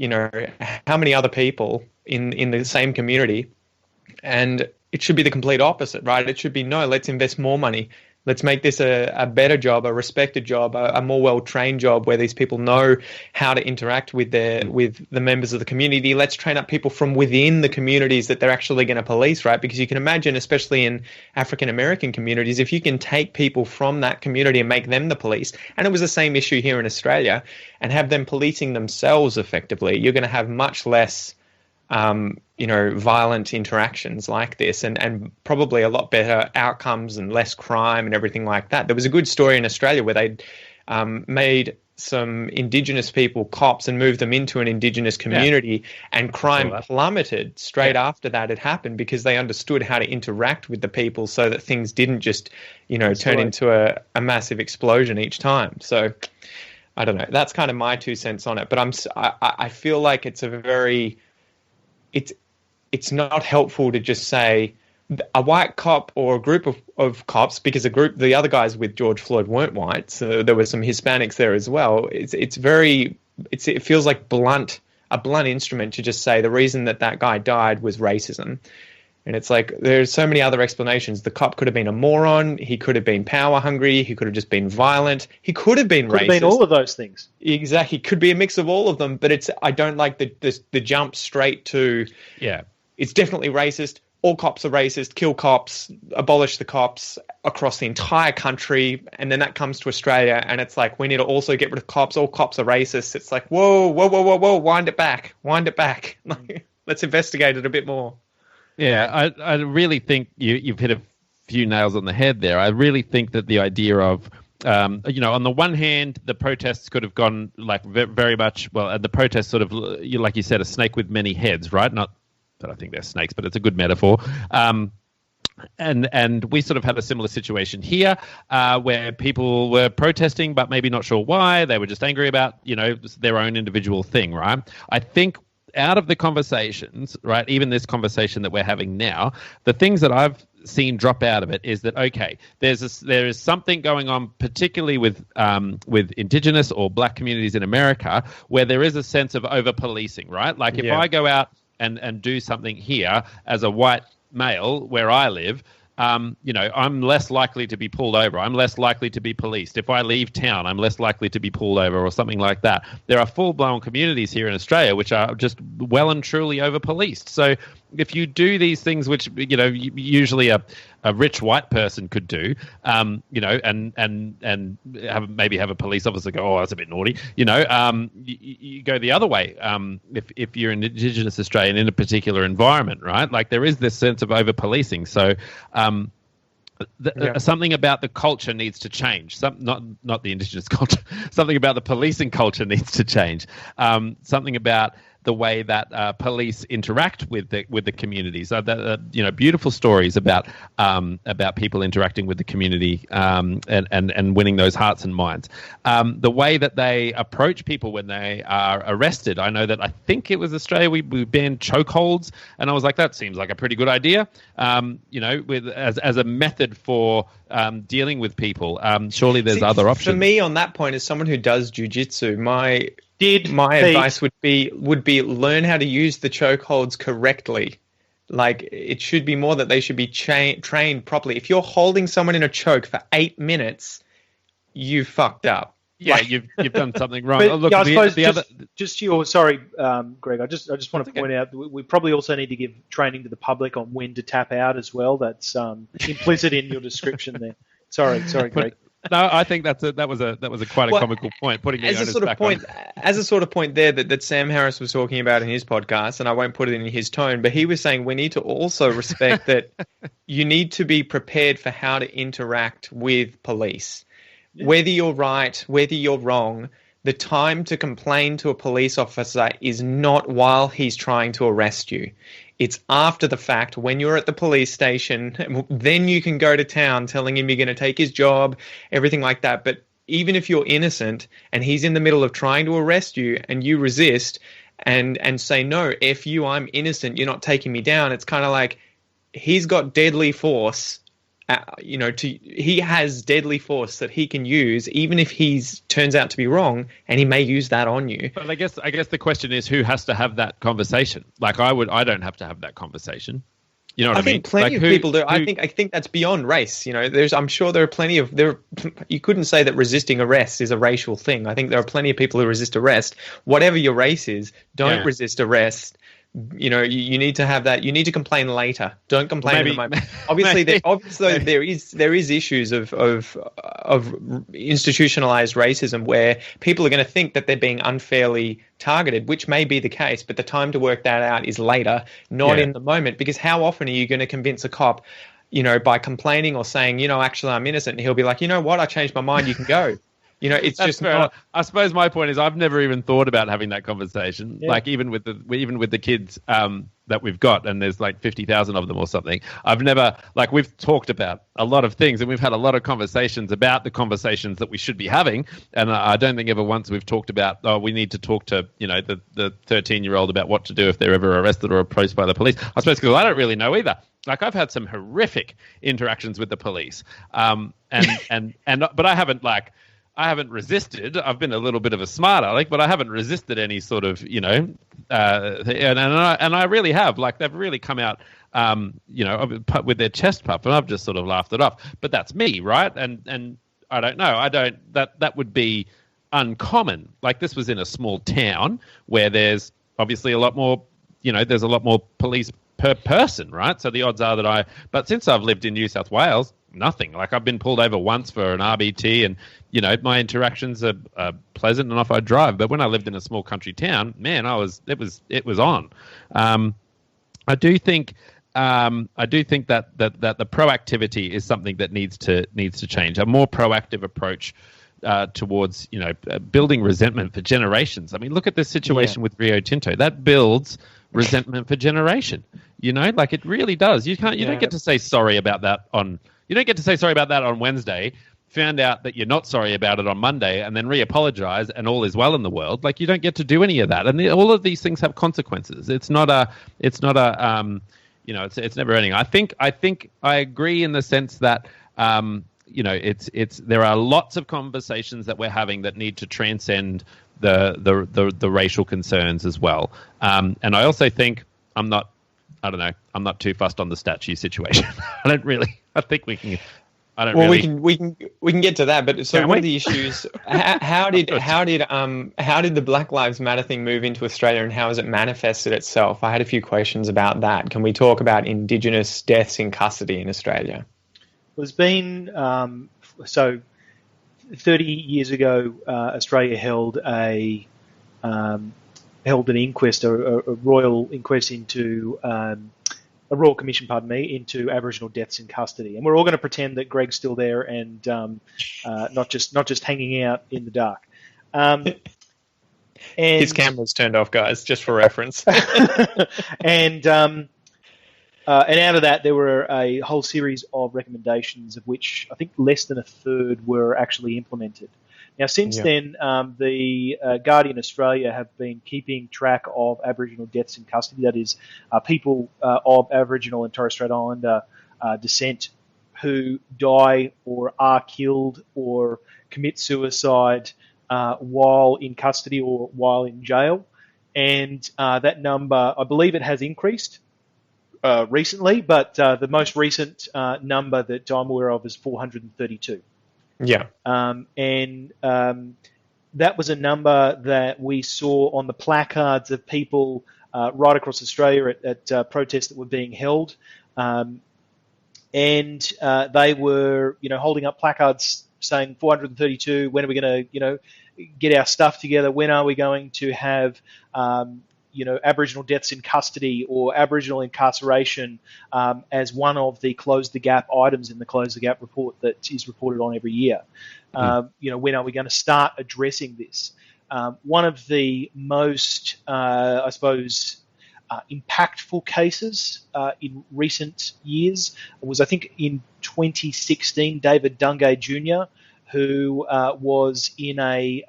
how many other people in the same community. And it should be the complete opposite, right? It should be, no, let's invest more money. Let's make this a better job, a respected job, a more well-trained job where these people know how to interact with the members of the community. Let's train up people from within the communities that they're actually going to police, right? Because you can imagine, especially in African-American communities, if you can take people from that community and make them the police, and it was the same issue here in Australia, and have them policing themselves effectively, you're going to have much less violent interactions like this, and probably a lot better outcomes and less crime and everything like that. There was a good story in Australia where they made some Indigenous people cops and moved them into an Indigenous community, and crime plummeted straight after that had happened, because they understood how to interact with the people so that things didn't just, turn into a massive explosion each time. So I don't know. That's kind of my 2 cents on it. But I feel like it's it's not helpful to just say a white cop or a group of cops, because the other guys with George Floyd weren't white, so there were some Hispanics there as well. It feels like a blunt instrument to just say the reason that guy died was racism. And it's like, there's so many other explanations. The cop could have been a moron. He could have been power hungry. He could have just been violent. He could have been racist. Could have been all of those things. Exactly. Could be a mix of all of them. But I don't like the jump straight to, it's definitely racist. All cops are racist. Kill cops. Abolish the cops across the entire country. And then that comes to Australia, and it's like, we need to also get rid of cops. All cops are racist. It's like, whoa. Wind it back. Let's investigate it a bit more. Yeah, I really think you've hit a few nails on the head there. I really think that the idea of, on the one hand, the protests could have gone like very much, the protests sort of, like you said, a snake with many heads, right? Not that I think they're snakes, but it's a good metaphor. And we sort of had a similar situation here where people were protesting, but maybe not sure why. They were just angry about, their own individual thing, right? I think out of the conversations, right, even this conversation that we're having now, the things that I've seen drop out of it is that, okay, there is something going on, particularly with Indigenous or Black communities in America, where there is a sense of over-policing, right? Like if I go out and do something here as a white male where I live, I'm less likely to be pulled over. I'm less likely to be policed. If I leave town, I'm less likely to be pulled over or something like that. There are full-blown communities here in Australia which are just well and truly over-policed. So if you do these things which, usually a rich white person could do, and maybe have a police officer go, oh, that's a bit naughty, you go the other way. If you're an Indigenous Australian in a particular environment, right? Like there is this sense of over-policing. So something about the culture needs to change. Not the Indigenous culture. Something about the policing culture needs to change. Something about the way that police interact with the community. So beautiful stories about people interacting with the community and winning those hearts and minds. The way that they approach people when they are arrested. I know that I think it was Australia we banned chokeholds, and I was like, that seems like a pretty good idea. As a method for dealing with people. Surely there's other options. For me, on that point, as someone who does jiu-jitsu, my advice would be learn how to use the chokeholds correctly. Like, it should be more that they should be trained properly. If you're holding someone in a choke for 8 minutes, you fucked up. Yeah, you've done something wrong. But, look, I suppose other... Greg. I just want to point out we probably also need to give training to the public on when to tap out as well. That's implicit in your description there. Sorry, Greg. No, I think that was quite a comical point. Putting the onus back on. As a sort of point there that Sam Harris was talking about in his podcast, and I won't put it in his tone, but he was saying we need to also respect that you need to be prepared for how to interact with police. Yeah. Whether you're right, whether you're wrong, the time to complain to a police officer is not while he's trying to arrest you. It's after the fact, when you're at the police station, then you can go to town telling him you're going to take his job, everything like that. But even if you're innocent and he's in the middle of trying to arrest you and you resist and say, no, F you, I'm innocent, you're not taking me down. It's kind of like he's got deadly force. He has deadly force that he can use, even if he's turns out to be wrong, and he may use that on you. But I guess the question is, who has to have that conversation? Like I don't have to have that conversation. You know what I mean? I think plenty of people do. I think that's beyond race. I'm sure there are plenty of you couldn't say that resisting arrest is a racial thing. I think there are plenty of people who resist arrest. Whatever your race is, don't resist arrest. You need to have that. You need to complain later. Don't complain at the moment. Obviously, there is issues of institutionalized racism where people are going to think that they're being unfairly targeted, which may be the case, but the time to work that out is later, not in the moment. Because how often are you going to convince a cop, by complaining or saying, actually I'm innocent, and he'll be like, you know what, I changed my mind, you can go. It's That's just fair not. I suppose my point is I've never even thought about having that conversation. Yeah. Like even with the kids that we've got, and there's like 50,000 of them or something. I've never we've talked about a lot of things, and we've had a lot of conversations about the conversations that we should be having. And I don't think ever once we've talked about we need to talk to the 13-year-old about what to do if they're ever arrested or approached by the police. I suppose because I don't really know either. Like I've had some horrific interactions with the police, but I haven't resisted. I've been a little bit of a smart aleck, but I haven't resisted any sort of, and I really have. Like they've really come out, with their chest puffed, and I've just sort of laughed it off. But that's me, right? And I don't know. That would be uncommon. Like this was in a small town where there's obviously a lot more, there's a lot more police per person, right? So the odds are but since I've lived in New South Wales, nothing. Like I've been pulled over once for an RBT, and my interactions are pleasant enough. I drive, but when I lived in a small country town, man, it was on. I do think that the proactivity is something that needs to change. A more proactive approach towards building resentment for generations. I mean, look at this situation with Rio Tinto. That builds resentment for generation. It really does. You don't get to say sorry about that on. You don't get to say sorry about that on Wednesday, found out that you're not sorry about it on Monday, and then re-apologize, and all is well in the world. Like you don't get to do any of that, and all of these things have consequences. It's never ending. I think I agree in the sense that there are lots of conversations that we're having that need to transcend the racial concerns as well. And I also think I'm not too fussed on the statue situation. I think we can. We can get to that. But so one of the issues, how did the Black Lives Matter thing move into Australia, and how has it manifested itself? I had a few questions about that. Can we talk about Indigenous deaths in custody in Australia? There's been 30 years ago, Australia held an inquest, a royal inquest into. A royal commission, into Aboriginal deaths in custody, and we're all going to pretend that Gregg's still there and not just hanging out in the dark. And His camera's turned off, guys, just for reference. and out of that, there were a whole series of recommendations, of which I think less than a third were actually implemented. Now, since then, the Guardian Australia have been keeping track of Aboriginal deaths in custody. That is, people of Aboriginal and Torres Strait Islander descent who die or are killed or commit suicide while in custody or while in jail. And that number, I believe it has increased recently, but the most recent number that I'm aware of is 432. Yeah. That was a number that we saw on the placards of people right across Australia at protests that were being held. They were, holding up placards saying 432, when are we going to, get our stuff together? When are we going to have, Aboriginal deaths in custody or Aboriginal incarceration as one of the Close the Gap items in the Close the Gap report that is reported on every year? When are we going to start addressing this? One of the most, impactful cases in recent years was, I think, in 2016, David Dungay Jr., who was in a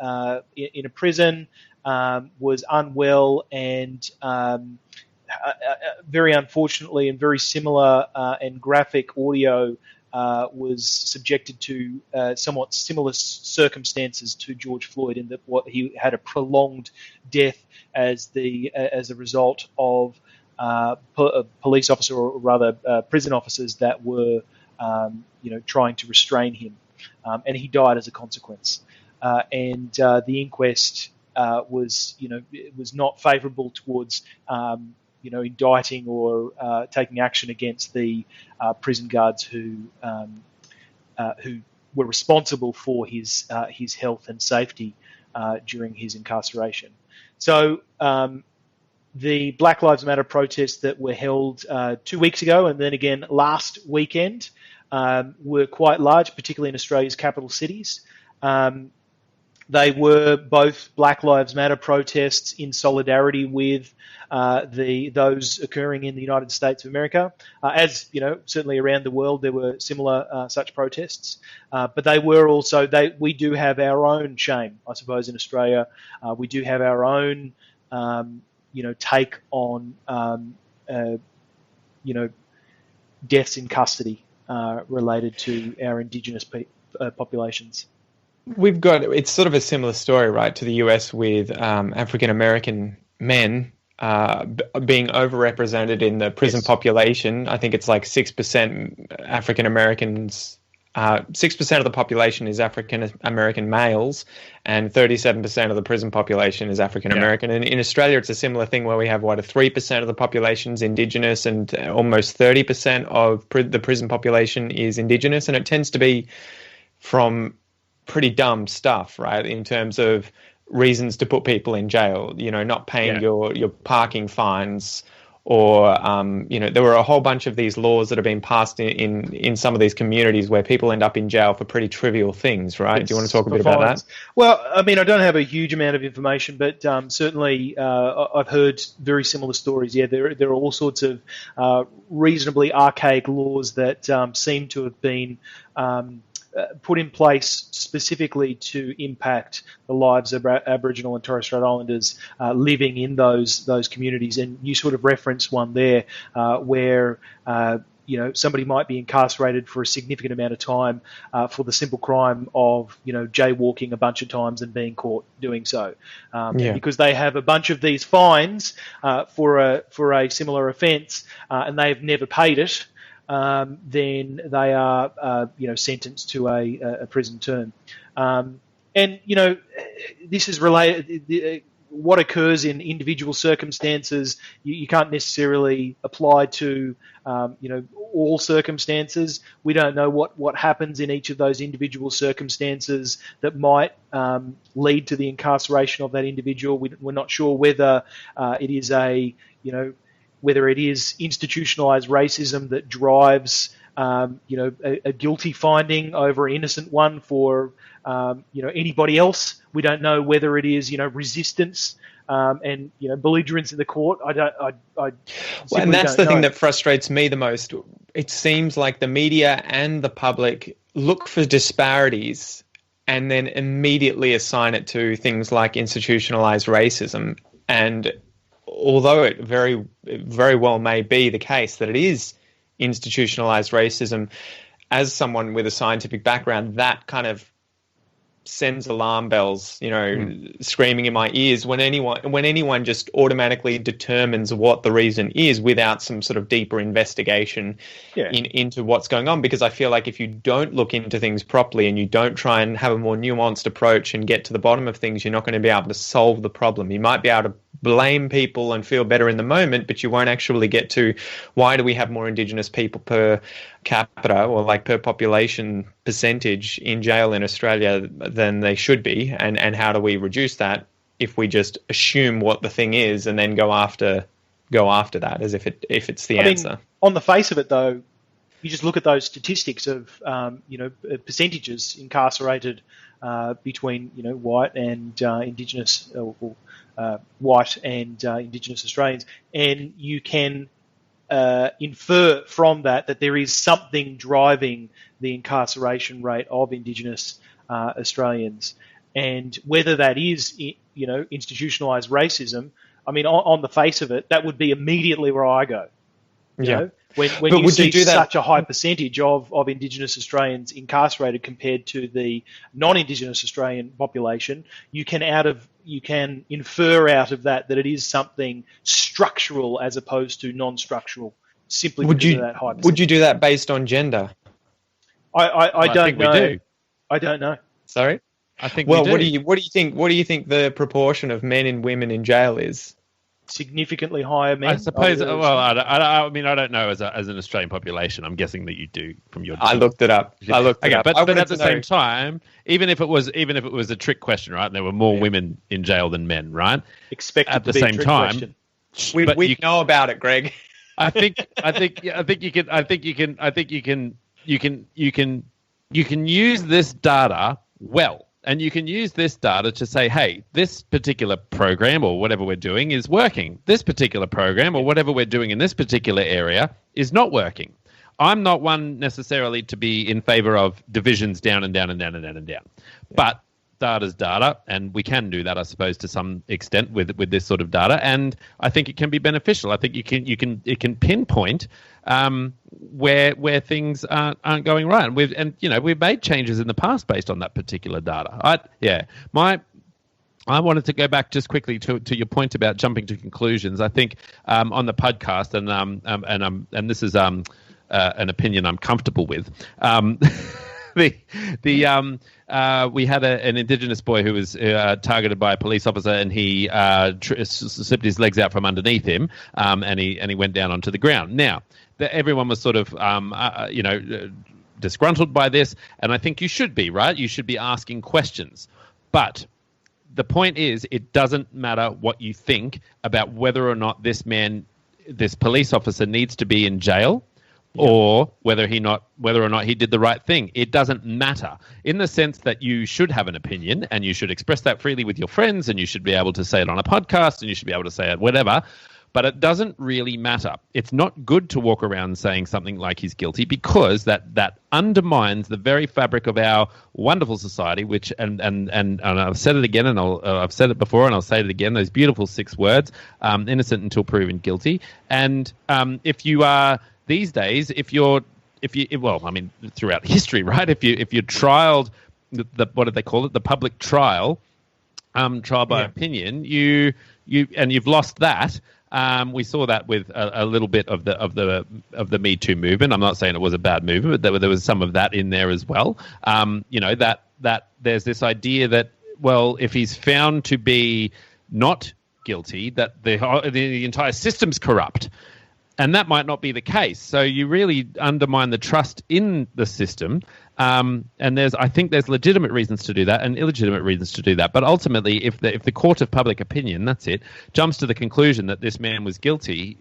prison, was unwell, and very unfortunately, and very similar and graphic audio was subjected to somewhat similar circumstances to George Floyd, in that he had a prolonged death as a result of police officer, or rather prison officers that were trying to restrain him, and he died as a consequence. The inquest was not favourable towards indicting or taking action against the prison guards who were responsible for his health and safety during his incarceration. So the Black Lives Matter protests that were held 2 weeks ago, and then again last weekend, were quite large, particularly in Australia's capital cities. They were both Black Lives Matter protests in solidarity with those occurring in the United States of America. As certainly around the world, there were similar such protests. But they were also, we do have our own shame, I suppose, in Australia. We do have our own, take on, deaths in custody related to our Indigenous populations. It's sort of a similar story, right, to the US, with African American men being overrepresented in the prison population. I think it's like 6% African Americans. 6% of the population is African American males, and 37% of the prison population is African American. And in Australia, it's a similar thing where we have 3% of the population is Indigenous, and almost 30% of the prison population is Indigenous, and it tends to be from pretty dumb stuff, right? In terms of reasons to put people in jail, not paying your parking fines, or there were a whole bunch of these laws that have been passed in some of these communities where people end up in jail for pretty trivial things, right? Yes, do you want to talk a bit about that? Well, I mean, I don't have a huge amount of information, but certainly I've heard very similar stories. Yeah, there are all sorts of reasonably archaic laws that seem to have been put in place specifically to impact the lives of Aboriginal and Torres Strait Islanders living in those communities. And you sort of referenced one there where somebody might be incarcerated for a significant amount of time for the simple crime of jaywalking a bunch of times and being caught doing so, because they have a bunch of these fines for a similar offence, and they've never paid it. Then they are, sentenced to a prison term. This is related. What occurs in individual circumstances, you can't necessarily apply to, all circumstances. We don't know what happens in each of those individual circumstances that might lead to the incarceration of that individual. We're not sure whether it is whether it is institutionalized racism that drives a guilty finding over an innocent one for anybody else. We don't know whether it is resistance and belligerence in the court. And that's the thing that frustrates me the most. It seems like the media and the public look for disparities and then immediately assign it to things like institutionalized racism. And although it very, very well may be the case that it is institutionalized racism, as someone with a scientific background, that kind of sends alarm bells, screaming in my ears when anyone just automatically determines what the reason is without some sort of deeper investigation into what's going on. Because I feel like if you don't look into things properly and you don't try and have a more nuanced approach and get to the bottom of things, you're not going to be able to solve the problem. You might be able to blame people and feel better in the moment, but you won't actually get to why do we have more Indigenous people per capita or like per population percentage in jail in Australia than they should be, and how do we reduce that if we just assume what the thing is and then go after that as if it's the answer. Mean, on the face of it, though, you just look at those statistics of percentages incarcerated between white and Indigenous white and Indigenous Australians, and you can infer from that there is something driving the incarceration rate of Indigenous Australians, and whether that is institutionalized racism. I mean, on the face of it, that would be immediately where I go. When you see such a high percentage of Indigenous Australians incarcerated compared to the non-Indigenous Australian population, you can infer out of that it is something structural as opposed to non-structural, simply because of that high percentage. Would you do that based on gender? I don't know. We do. I don't know. Sorry? I think well, we do. what do you think the proportion of men and women in jail is? Significantly higher men. I suppose. Well, I mean, I don't know as an Australian population. I'm guessing that you do from your. I looked it up. But at the same time, even if it was a trick question, right? And there were more women in jail than men, right? Expected at to the be a same trick time. Question. We know about it, Greg. I think you can use this data well. And you can use this data to say, hey, this particular program or whatever we're doing is working. This particular program or whatever we're doing in this particular area is not working. I'm not one necessarily to be in favor of divisions down and down and down and down and down. But data's data, and we can do that, I suppose, to some extent with this sort of data. And I think it can be beneficial. I think it can pinpoint where things aren't going right. And we've made changes in the past based on that particular data. I wanted to go back just quickly to your point about jumping to conclusions. I think on the podcast, and this is an opinion I'm comfortable with. We had an Indigenous boy who was targeted by a police officer, and he slipped his legs out from underneath him, and he went down onto the ground. Now, everyone was sort of disgruntled by this, and I think you should be, right? You should be asking questions, but the point is, it doesn't matter what you think about whether or not this police officer needs to be in jail. Or whether or not he did the right thing. It doesn't matter, in the sense that you should have an opinion and you should express that freely with your friends, and you should be able to say it on a podcast, and you should be able to say it whatever. But it doesn't really matter. It's not good to walk around saying something like he's guilty, because that undermines the very fabric of our wonderful society. Which and I've said it again, and I've said it before, and I'll say it again. Those beautiful 6 words: innocent until proven guilty. And if you are these days, throughout history, right? If you're trialed, what do they call it? The public trial, trial by opinion. You've lost that. We saw that with a little bit of the Me Too movement. I'm not saying it was a bad movement, but there was some of that in there as well. That there's this idea that, well, if he's found to be not guilty, that the entire system's corrupt. And that might not be the case. So you really undermine the trust in the system. And I think there's legitimate reasons to do that and illegitimate reasons to do that. But ultimately, if the court of public opinion, that's it, jumps to the conclusion that this man was guilty,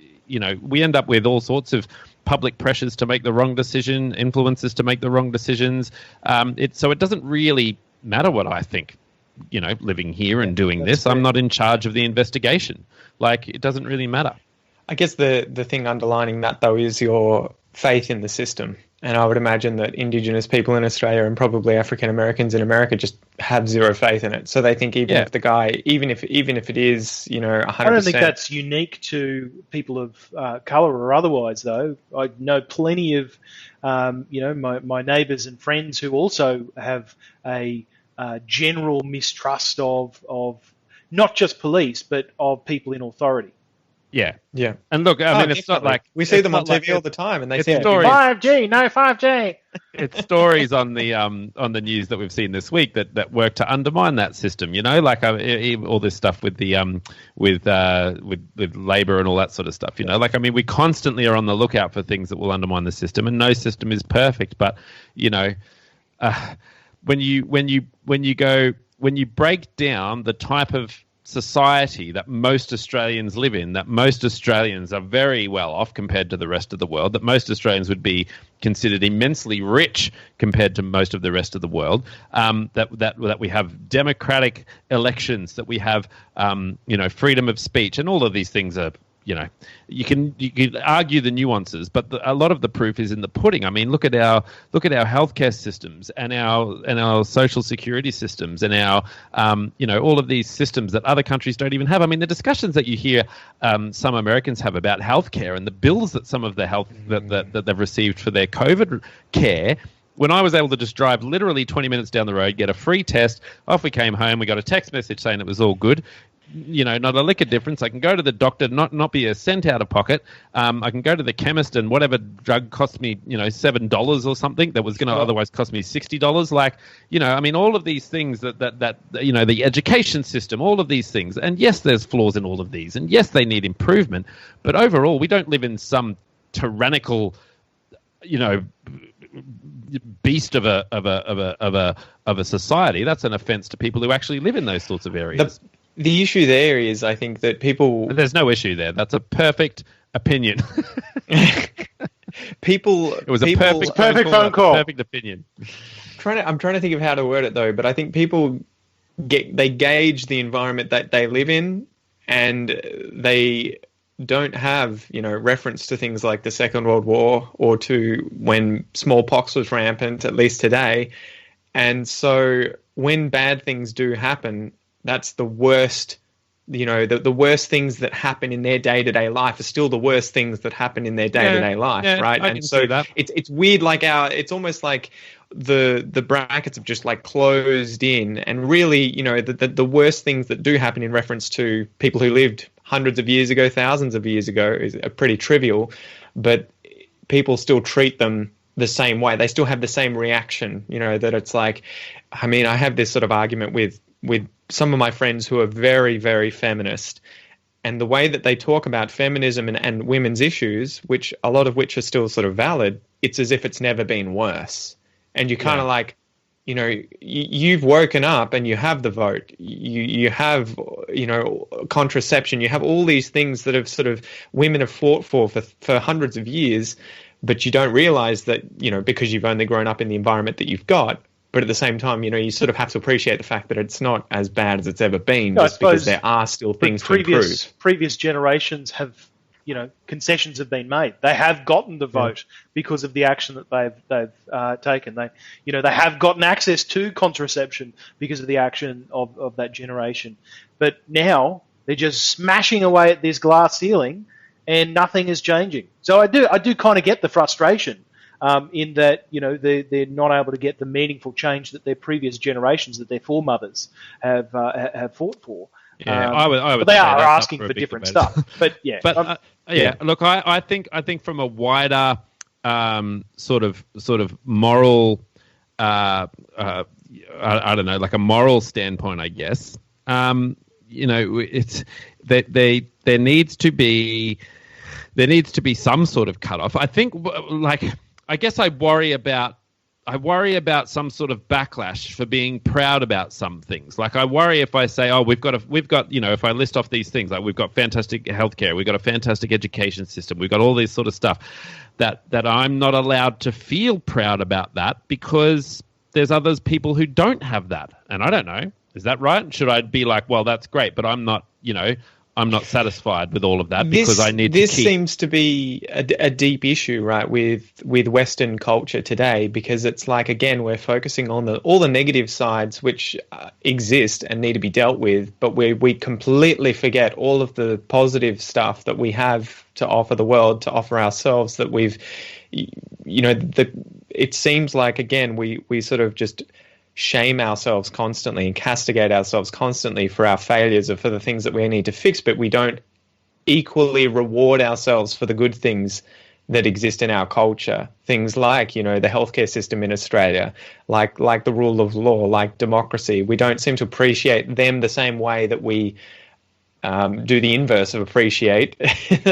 we end up with all sorts of public pressures to make the wrong decision, influences to make the wrong decisions. So it doesn't really matter what I think, living here and doing this. I'm not in charge of the investigation. Like, it doesn't really matter. I guess the thing underlining that, though, is your faith in the system. And I would imagine that Indigenous people in Australia and probably African Americans in America just have zero faith in it. So they think even if the guy, even if it is, 100%. I don't think that's unique to people of colour or otherwise, though. I know plenty of, my neighbours and friends who also have a general mistrust of not just police, but of people in authority. Yeah. Yeah. And look, I mean, it's not like... We see them on TV all the time, and they say, stories. 5G, no 5G. It's stories on the news that we've seen this week that work to undermine that system, like all this stuff with the with Labor and all that sort of stuff, Like, I mean, we constantly are on the lookout for things that will undermine the system, and no system is perfect, but, when you break down the type of society that most Australians live in, that most Australians are very well off compared to the rest of the world, that most Australians would be considered immensely rich compared to most of the rest of the world, that we have democratic elections, that we have freedom of speech, and all of these things are, you can argue the nuances, but a lot of the proof is in the pudding. I mean, look at our healthcare systems and our social security systems and our all of these systems that other countries don't even have. I mean, the discussions that you hear some Americans have about healthcare and the bills that some of the health that they've received for their COVID care. When I was able to just drive literally 20 minutes down the road, get a free test, off we came home, we got a text message saying it was all good. Not a lick of difference. I can go to the doctor, not be a cent out of pocket. I can go to the chemist, and whatever drug cost me, $7 or something that was going to otherwise cost me $60. Like, I mean, all of these things that the education system, all of these things. And yes, there's flaws in all of these, and yes, they need improvement. But overall, we don't live in some tyrannical, beast of a society. That's an offense to people who actually live in those sorts of areas. The issue there is, I think, that people... There's no issue there. That's a perfect opinion. It was a perfect phone call. Perfect opinion. I'm trying to think of how to word it, though, but I think people they gauge the environment that they live in, and they don't have, reference to things like the Second World War or to when smallpox was rampant, at least today. And so when bad things do happen, that's the worst, the worst things that happen in their day-to-day life are still the worst things that happen in their day-to-day life, right? And so it's weird, like it's almost like the brackets have just like closed in, and really, the worst things that do happen in reference to people who lived hundreds of years ago, thousands of years ago are pretty trivial, but people still treat them the same way. They still have the same reaction, that it's like, I mean, I have this sort of argument with some of my friends who are very, very feminist, and the way that they talk about feminism and women's issues, which a lot of which are still sort of valid, it's as if it's never been worse. And you kind of like, you've woken up and you have the vote, you have, contraception, you have all these things that have sort of women have fought for hundreds of years, but you don't realize that, because you've only grown up in the environment that you've got. But at the same time, you sort of have to appreciate the fact that it's not as bad as it's ever been, just because there are still things to improve. Previous generations have, concessions have been made. They have gotten the vote because of the action that they've taken. They have gotten access to contraception because of the action of that generation. But now they're just smashing away at this glass ceiling, and nothing is changing. So I do kind of get the frustration. In that, they're not able to get the meaningful change that their previous generations, that their foremothers have fought for. Yeah, I would. But they are asking for different stuff. But yeah, Look, I think from a wider sort of moral, I don't know, like a moral standpoint, I guess. It's that there needs to be some sort of cutoff. I think, I guess I worry about I worry about some sort of backlash for being proud about some things. Like I worry if I say, we've got, if I list off these things, like we've got fantastic healthcare, we've got a fantastic education system, we've got all this sort of stuff, that I'm not allowed to feel proud about that because there's others people who don't have that. And I don't know, is that right? Should I be like, well, that's great, but I'm not, I'm not satisfied with all of that because I need to keep... This seems to be a deep issue, right, with Western culture today, because it's like, again, we're focusing on all the negative sides which exist and need to be dealt with, but we completely forget all of the positive stuff that we have to offer the world, to offer ourselves, that we've, it seems like, again, we sort of just shame ourselves constantly and castigate ourselves constantly for our failures or for the things that we need to fix, but we don't equally reward ourselves for the good things that exist in our culture. Things like, the healthcare system in Australia, like the rule of law, like democracy. We don't seem to appreciate them the same way that we do the inverse of appreciate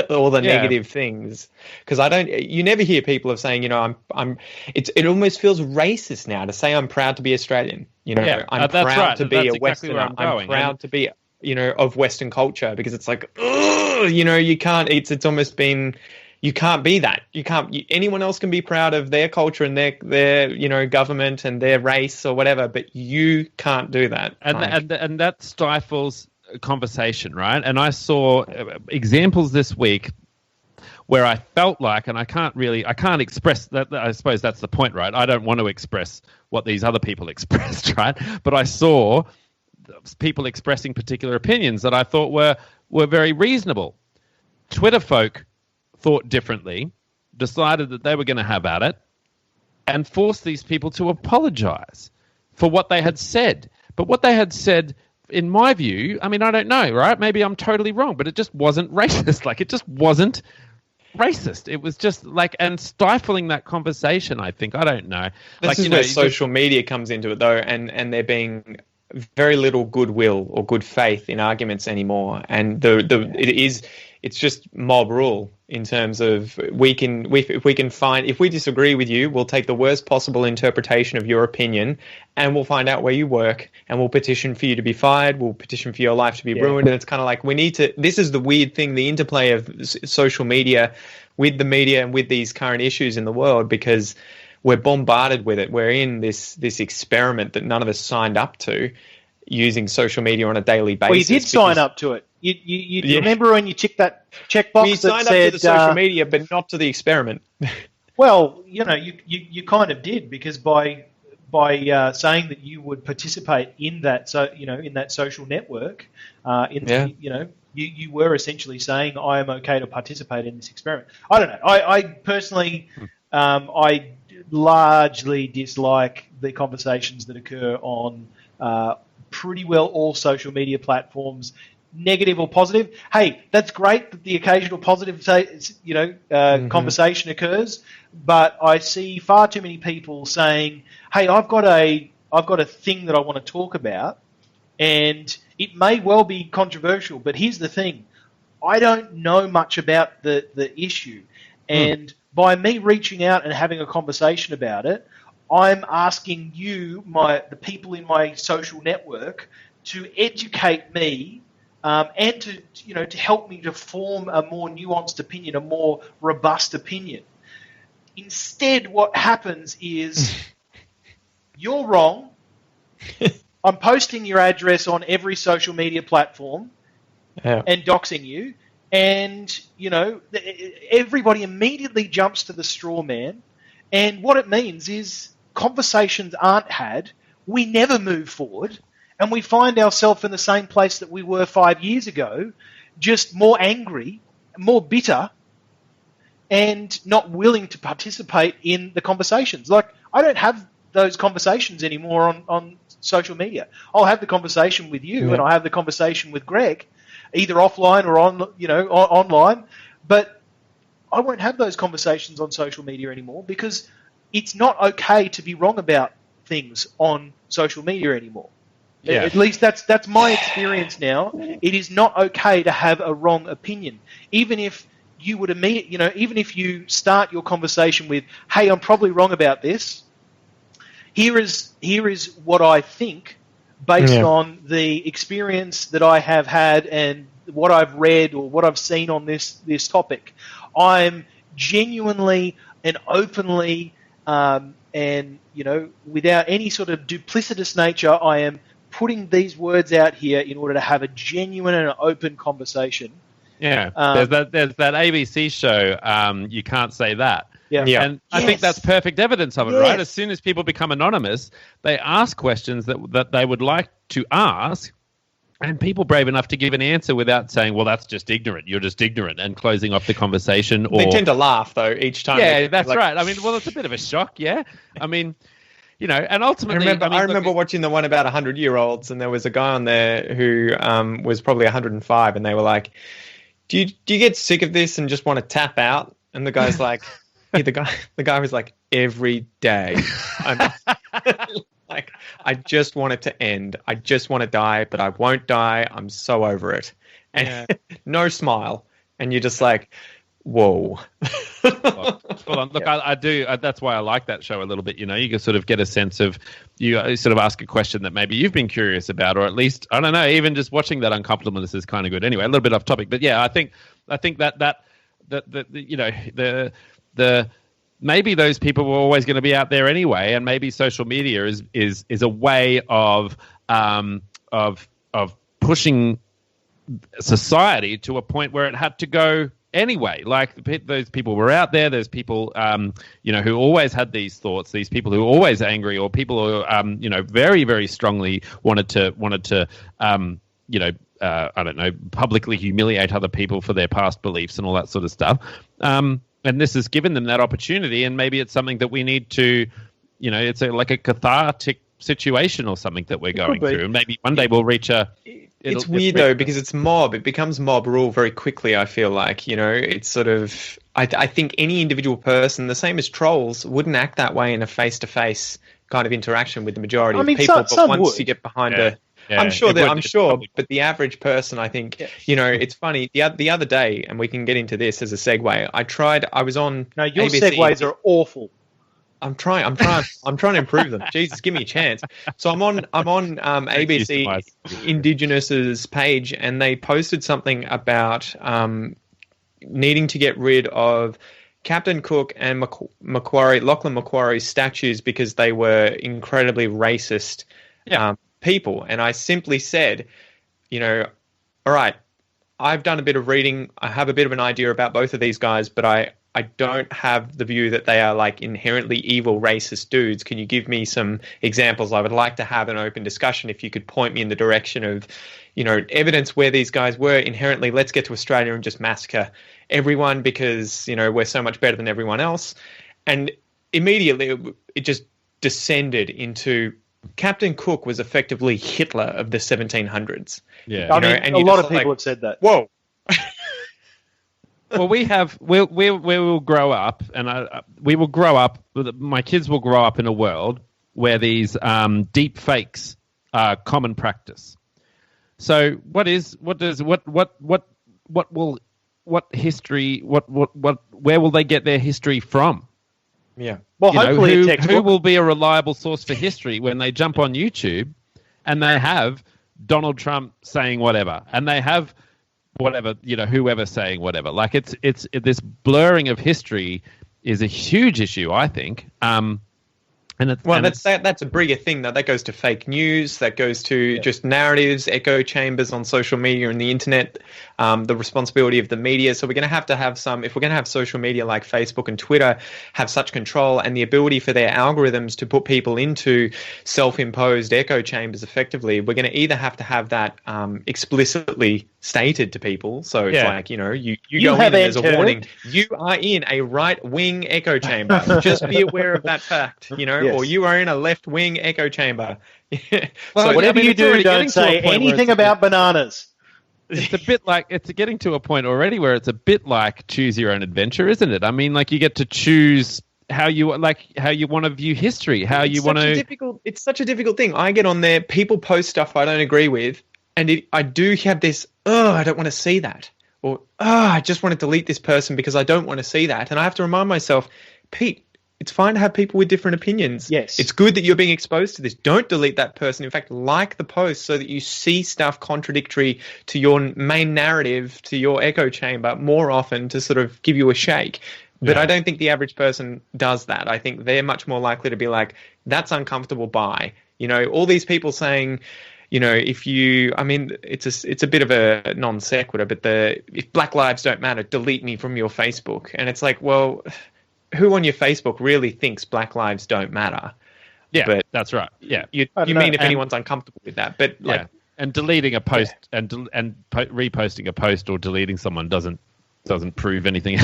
all the negative things. Because you never hear people of saying, it almost feels racist now to say I'm proud to be Australian. I'm proud to be a Westerner. I'm proud to be, of Western culture, because it's like, you can't, it's almost been, you can't be that. You can't, anyone else can be proud of their culture and their government and their race or whatever, but you can't do that. And that stifles conversation, right? And I saw examples this week where I felt like, and I can't express that. I suppose that's the point, right? I don't want to express what these other people expressed, right? But I saw people expressing particular opinions that I thought were very reasonable. Twitter folk thought differently, decided that they were going to have at it, and forced these people to apologize for what they had said. But what they had said, in my view, I mean, I don't know, right? Maybe I'm totally wrong, but it just wasn't racist. Like, it just wasn't racist. It was just like, and stifling that conversation, I think. I don't know. This is where social media comes into it, though, and there being very little goodwill or good faith in arguments anymore. And it's just mob rule in terms of if we disagree with you, we'll take the worst possible interpretation of your opinion and we'll find out where you work and we'll petition for you to be fired. We'll petition for your life to be ruined. And it's kind of like, this is the weird thing, the interplay of social media with the media and with these current issues in the world, because we're bombarded with it. We're in this experiment that none of us signed up to, using social media on a daily basis. Well, you did sign up to it. You remember when you ticked that checkbox that said... You signed up to the social media, but not to the experiment. Well, you kind of did, because by saying that you would participate in that, in that social network, you were essentially saying, I am okay to participate in this experiment. I don't know. I personally, I largely dislike the conversations that occur on pretty well all social media platforms, negative or positive. Hey, that's great that the occasional positive, conversation occurs, but I see far too many people saying, "Hey, I've got a thing that I want to talk about, and it may well be controversial, but here's the thing: I don't know much about the issue, and by me reaching out and having a conversation about it, I'm asking you, the people in my social network, to educate me and to help me to form a more nuanced opinion, a more robust opinion." Instead, what happens is you're wrong. I'm posting your address on every social media platform and doxing you, and everybody immediately jumps to the straw man, and what it means is conversations aren't had, we never move forward, and we find ourselves in the same place that we were 5 years ago, just more angry, more bitter, and not willing to participate in the conversations. Like, I don't have those conversations anymore on social media. I'll have the conversation with you, and I'll have the conversation with Gregg, either offline or online, but I won't have those conversations on social media anymore, because it's not okay to be wrong about things on social media anymore. Yeah. At least that's my experience now. It is not okay to have a wrong opinion, even if you would even if you start your conversation with, "Hey, I'm probably wrong about this," here is what I think based on the experience that I have had and what I've read or what I've seen on this topic. I'm genuinely and openly and without any sort of duplicitous nature, I am putting these words out here in order to have a genuine and open conversation. Yeah, there's that ABC show, You Can't Say That. Yeah. And I think that's perfect evidence of it, right? As soon as people become anonymous, they ask questions that they would like to ask, and people brave enough to give an answer without saying, well, that's just ignorant. You're just ignorant, and closing off the conversation. Or... They tend to laugh, though, each time. Yeah, that's right. I mean, well, it's a bit of a shock, yeah? I mean... and ultimately... I remember watching the one about 100-year-olds, and there was a guy on there who was probably 105, and they were like, do you get sick of this and just want to tap out? And the guy's like, the guy was like, every day. I'm like, I just want it to end. I just want to die, but I won't die. I'm so over it. And no smile. And you're just like, whoa. Hold on. Look, I do. That's why I like that show a little bit. You can sort of get a sense of, you sort of ask a question that maybe you've been curious about, or at least, I don't know, even just watching that uncomfortableness is kind of good. Anyway, a little bit off topic, but yeah, I think that maybe those people were always going to be out there anyway, and maybe social media is a way of pushing society to a point where it had to go anyway. Like those people were out there. There's people, who always had these thoughts. These people who were always angry, or people who, very, very strongly wanted to, I don't know, publicly humiliate other people for their past beliefs and all that sort of stuff. And this has given them that opportunity, and maybe it's something that we need to, it's like a cathartic situation or something that we're going through. And maybe one day we'll reach It's weird though, because it's mob. It becomes mob rule very quickly, I feel like. It's sort of... I think any individual person, the same as trolls, wouldn't act that way in a face-to-face kind of interaction with the majority of people. But once you get behind I'm sure, but the average person, I think, it's funny. The other day, and we can get into this as a segue, I was on... No, your ABC. segues are awful. I'm trying to improve them. Jesus, give me a chance. So I'm on ABC Indigenous's page, and they posted something about needing to get rid of Captain Cook and Lachlan Macquarie's statues because they were incredibly racist people. And I simply said, all right, I've done a bit of reading. I have a bit of an idea about both of these guys, but I don't have the view that they are like inherently evil, racist dudes. Can you give me some examples? I would like to have an open discussion. If you could point me in the direction of, evidence where these guys were inherently, let's get to Australia and just massacre everyone because, we're so much better than everyone else. And immediately it just descended into Captain Cook was effectively Hitler of the 1700s. Yeah. A lot of people have said that. Whoa. Well, we will grow up, and we will grow up. My kids will grow up in a world where these deep fakes are common practice. So, where will they get their history from? Yeah. Well, hopefully, a textbook. Who will be a reliable source for history when they jump on YouTube and they have Donald Trump saying whatever, and they have whatever, whoever saying whatever. Like it's this blurring of history is a huge issue, I think. That's a bigger thing that goes to fake news, that goes to just narratives, echo chambers on social media and the internet, the responsibility of the media. So we're going to have some, if we're going to have social media like Facebook and Twitter have such control and the ability for their algorithms to put people into self-imposed echo chambers effectively, we're going to either have to have that explicitly stated to people. So it's like, you go in and there's a warning. You are in a right-wing echo chamber. Just be aware of that fact, or you are in a left-wing echo chamber. Well, so whatever you do, don't say anything about bananas. It's a bit like, it's getting to a point already where it's a bit like choose your own adventure, isn't it? I mean, like you get to choose how you want to view history, It's such a difficult thing. I get on there, people post stuff I don't agree with, and I do have this, I don't want to see that. Or, I just want to delete this person because I don't want to see that. And I have to remind myself, Pete, It's fine to have people with different opinions. Yes. It's good that you're being exposed to this. Don't delete that person. In fact, like the post so that you see stuff contradictory to your main narrative, to your echo chamber more often to sort of give you a shake. But I don't think the average person does that. I think they're much more likely to be like, that's uncomfortable, bye. You know, all these people saying, you know, it's a bit of a non sequitur, but if Black Lives don't matter, delete me from your Facebook. And it's like, well, who on your Facebook really thinks Black Lives don't matter? Yeah, but that's right. Yeah, you mean if anyone's uncomfortable with that? But like, and deleting a post and reposting a post or deleting someone doesn't prove anything.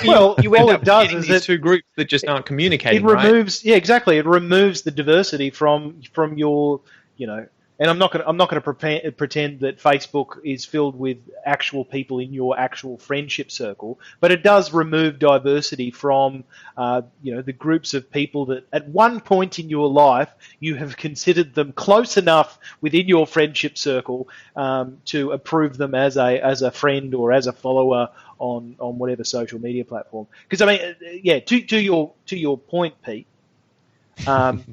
Well, all it does is these two groups that just aren't communicating. It removes, exactly. It removes the diversity from your, you know. And I'm not going to pretend that Facebook is filled with actual people in your actual friendship circle, but it does remove diversity from, the groups of people that at one point in your life you have considered them close enough within your friendship circle to approve them as a friend or as a follower on whatever social media platform. Because I mean, to your point, Pete, and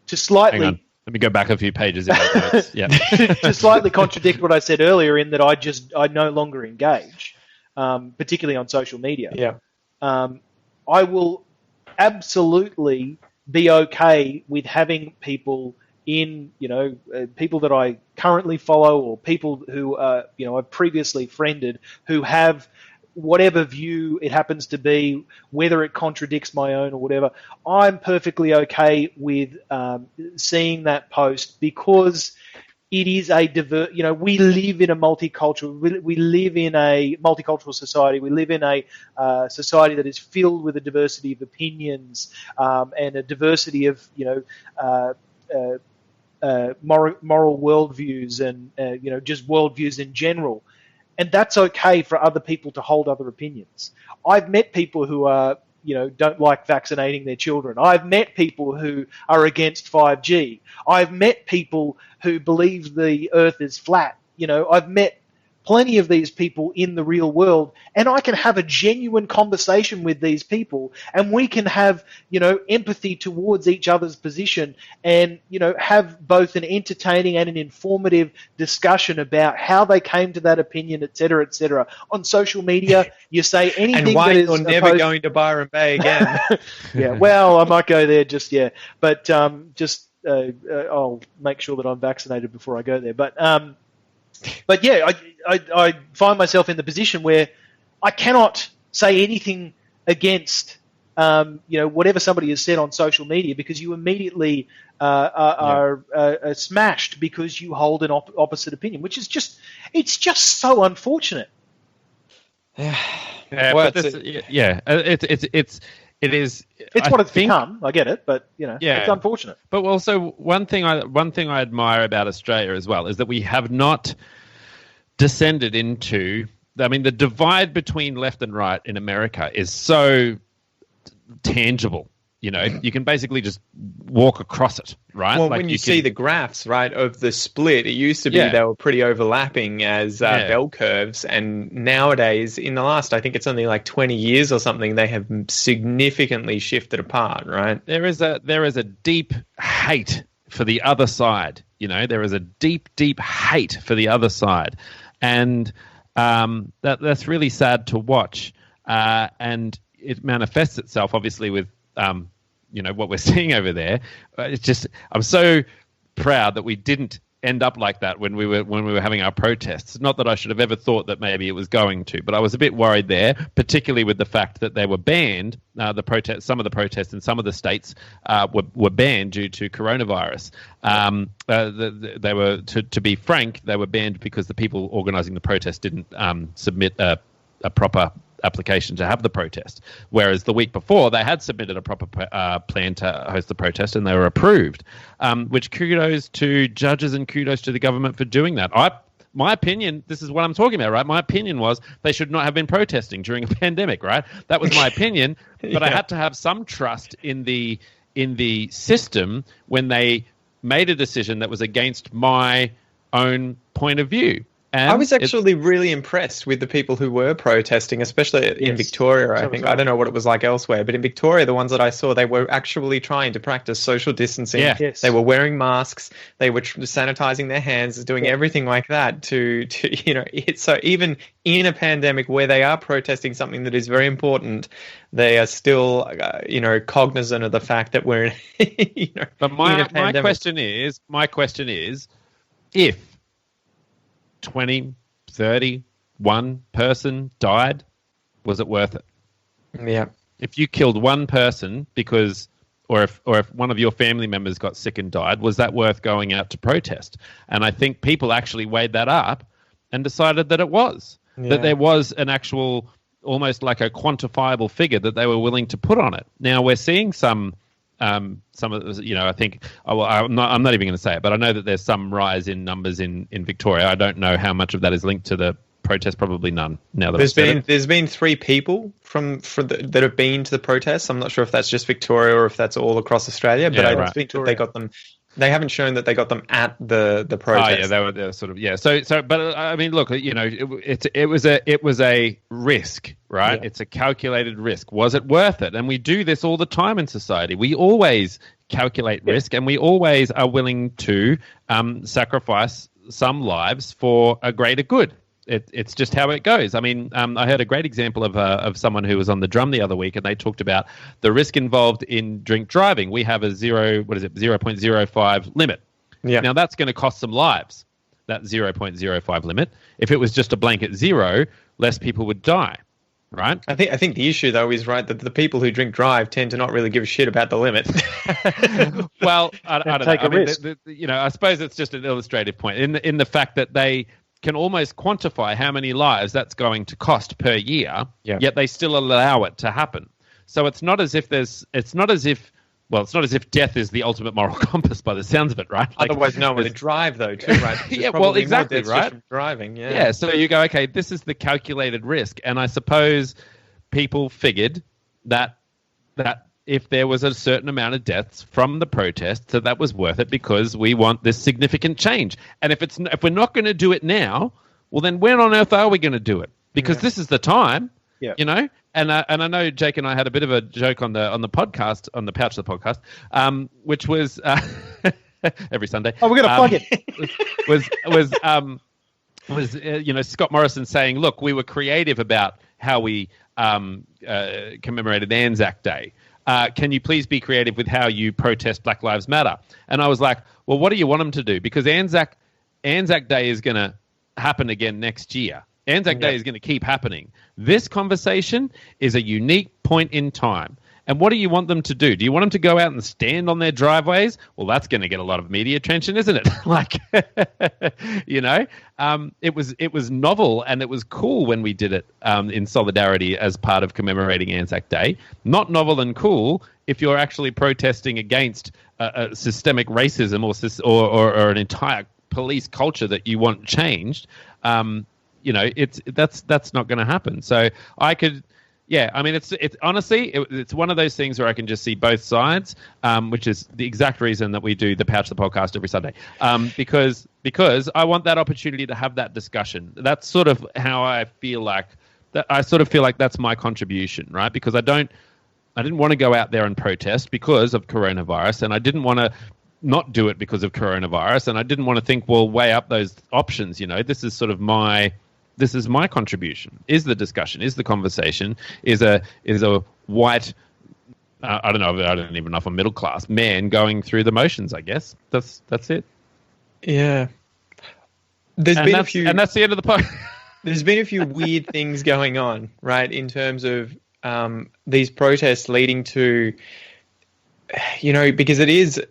to slightly. Hang on. Let me go back a few pages in my notes. Yeah. to slightly contradict what I said earlier, in that I no longer engage, particularly on social media. Yeah. I will absolutely be okay with having people people that I currently follow or people who I've previously friended who have whatever view it happens to be, whether it contradicts my own or whatever. I'm perfectly okay with seeing that post, because it is we live in a multicultural society. We live in a society that is filled with a diversity of opinions and a diversity of moral worldviews and just worldviews in general. And that's okay for other people to hold other opinions. I've met people who are, don't like vaccinating their children. I've met people who are against 5G. I've met people who believe the earth is flat. I've met plenty of these people in the real world, and I can have a genuine conversation with these people, and we can have, empathy towards each other's position and, have both an entertaining and an informative discussion about how they came to that opinion, et cetera, et cetera. On social media, you say anything and why that is you're never going to Byron Bay again. Yeah, well, I might go there but I'll make sure that I'm vaccinated before I go there. But yeah, I find myself in the position where I cannot say anything against whatever somebody has said on social media, because you immediately are smashed because you hold an opposite opinion, which is just so unfortunate. Yeah, well, it is. It's what it's become. I get it, but it's unfortunate. But also, one thing I admire about Australia as well is that we have not descended into. I mean, the divide between left and right in America is so tangible. You can basically just walk across it, right? Well, when you see the graphs, right, of the split, it used to be they were pretty overlapping as bell curves, and nowadays, in the last, I think it's only like 20 years or something, they have significantly shifted apart, right? There is a deep hate for the other side. There is a deep, deep hate for the other side, and that's really sad to watch, and it manifests itself obviously with what we're seeing over there. It's just, I'm so proud that we didn't end up like that when we were having our protests. Not that I should have ever thought that maybe it was going to, but I was a bit worried there, particularly with the fact that they were banned. Some of the protests in some of the states were banned due to coronavirus. They were, to be frank, they were banned because the people organising the protest didn't submit a proper application to have the protest, whereas the week before they had submitted a proper plan to host the protest and they were approved, which kudos to judges and kudos to the government for doing that. My opinion, this is what I'm talking about, right? My opinion was they should not have been protesting during a pandemic, right? That was my opinion, but I had to have some trust in the system when they made a decision that was against my own point of view. And I was actually really impressed with the people who were protesting, especially in Victoria, I think. I don't know what it was like elsewhere, but in Victoria, the ones that I saw, they were actually trying to practice social distancing. Yeah. Yes. They were wearing masks. They were sanitizing their hands, doing everything like that to so even in a pandemic where they are protesting something that is very important, they are still, cognizant of the fact that we're, But in a my pandemic. question is, if 20, 30, one person died, was it worth it? Yeah. If you killed one person because, or if one of your family members got sick and died, was that worth going out to protest? And I think people actually weighed that up and decided that it was, that there was an actual, almost like a quantifiable figure that they were willing to put on it. Now we're seeing some of the, I think, I'm not even going to say it, but I know that there's some rise in numbers in Victoria. I don't know how much of that is linked to the protest, probably none. Now that there's been 3 people that have been to the protests. I'm not sure if that's just Victoria or if that's all across Australia, but I think that they got them. They haven't shown that they got them at the protest. Oh yeah, they were sort of So, but I mean, look, it was a risk, right? Yeah. It's a calculated risk. Was it worth it? And we do this all the time in society. We always calculate risk, and we always are willing to sacrifice some lives for a greater good. It's just how it goes. I mean, I heard a great example of someone who was on the drum the other week, and they talked about the risk involved in drink driving. We have a 0.05 limit. Yeah. Now that's going to cost some lives, that 0.05 limit. If it was just a blanket 0, less people would die, right? I think the issue though is that the people who drink drive tend to not really give a shit about the limit. Well, I don't know. Take a risk. I suppose it's just an illustrative point in the fact that they can almost quantify how many lives that's going to cost per year, yet they still allow it to happen. So it's not as if death is the ultimate moral compass by the sounds of it, right? Otherwise, no one would drive though, too, right? Yeah, well, exactly, more deaths right? just from driving, Yeah, so you go, okay, this is the calculated risk, and I suppose people figured that if there was a certain amount of deaths from the protest, so that was worth it because we want this significant change. And if we're not going to do it now, well, then when on earth are we going to do it? Because this is the time, And I know Jake and I had a bit of a joke on the podcast, on the Pouch of the podcast, which was every Sunday. Oh, we're going to plug it. was Scott Morrison saying, look, we were creative about how we commemorated Anzac Day. Can you please be creative with how you protest Black Lives Matter? And I was like, well, what do you want them to do? Because Anzac Day is going to happen again next year. Anzac Day is going to keep happening. This conversation is a unique point in time. And what do you want them to do? Do you want them to go out and stand on their driveways? Well, that's going to get a lot of media attention, isn't it? It was novel and it was cool when we did it in solidarity as part of commemorating Anzac Day. Not novel and cool if you're actually protesting against a systemic racism or an entire police culture that you want changed. That's not going to happen. So I could. Yeah, I mean, it's honestly, it's one of those things where I can just see both sides, which is the exact reason that we do the Pouch the podcast every Sunday, because I want that opportunity to have that discussion. That's sort of how I feel like that. I sort of feel like that's my contribution, right? Because I didn't want to go out there and protest because of coronavirus, and I didn't want to not do it because of coronavirus, and I didn't want to think, well, weigh up those options. This is sort of my contribution, is the discussion, is the conversation, is a white, I don't even know if I'm middle class man going through the motions, I guess. That's it. Yeah. And that's the end of the podcast. There's been a few weird things going on, right, in terms of these protests leading to, because it is,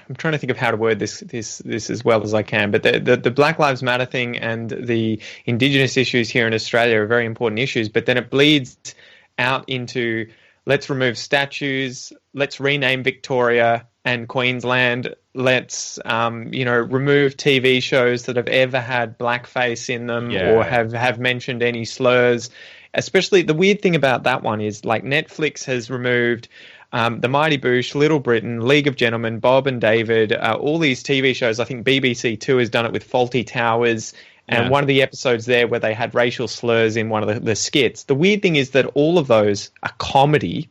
I'm trying to think of how to word this as well as I can, but the Black Lives Matter thing and the Indigenous issues here in Australia are very important issues, but then it bleeds out into let's remove statues, let's rename Victoria and Queensland, let's remove TV shows that have ever had blackface in them or have mentioned any slurs. Especially the weird thing about that one is like Netflix has removed The Mighty Boosh, Little Britain, League of Gentlemen, Bob and David, all these TV shows. I think BBC Two has done it with Faulty Towers, And Yeah. one of the episodes there where they had racial slurs in one of the skits, the weird thing is that all of those are comedy,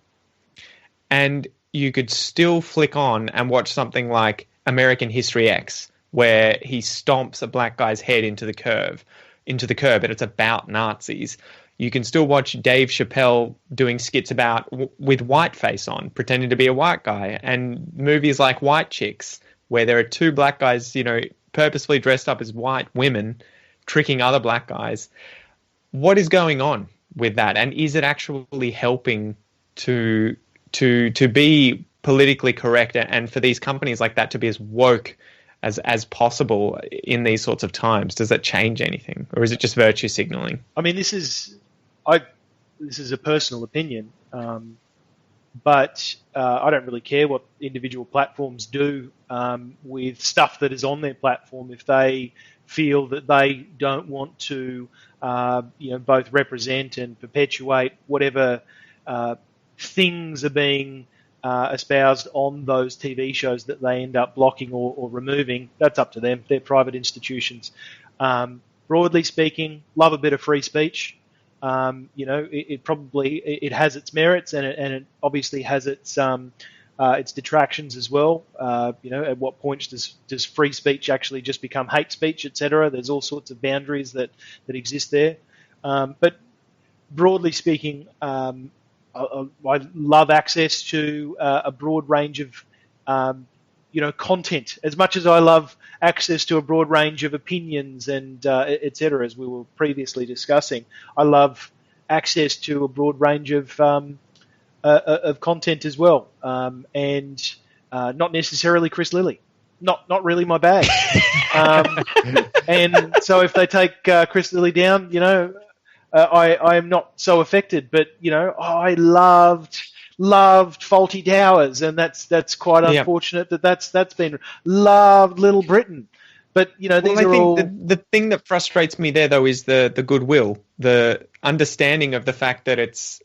and you could still flick on and watch something like American History X, where he stomps a black guy's head into the curb, and it's about Nazis. You can still watch Dave Chappelle doing skits about with whiteface on, pretending to be a white guy, and movies like White Chicks, where there are two black guys, purposefully dressed up as white women, tricking other black guys. What is going on with that? And is it actually helping to be politically correct, and for these companies like that to be as woke as possible in these sorts of times? Does that change anything, or is it just virtue signaling? I mean, this is a personal opinion, but I don't really care what individual platforms do with stuff that is on their platform. If they feel that they don't want to, both represent and perpetuate whatever things are being espoused on those TV shows that they end up blocking or removing, that's up to them. They're private institutions. Broadly speaking, love a bit of free speech. It has its merits, and it obviously has its detractions as well. At what point does free speech actually just become hate speech, etc.? There's all sorts of boundaries that exist there. But broadly speaking, I love access to a broad range of content, as much as I love access to a broad range of opinions and etc. As we were previously discussing, I love access to a broad range of content as well, and not necessarily Chris Lilly, not really my bag. And so if they take Chris Lilly down, I am not so affected. But I loved Faulty Towers, and that's quite unfortunate that's been loved. Little Britain, but these are all. The thing that frustrates me there, though, is the goodwill, the understanding of the fact that it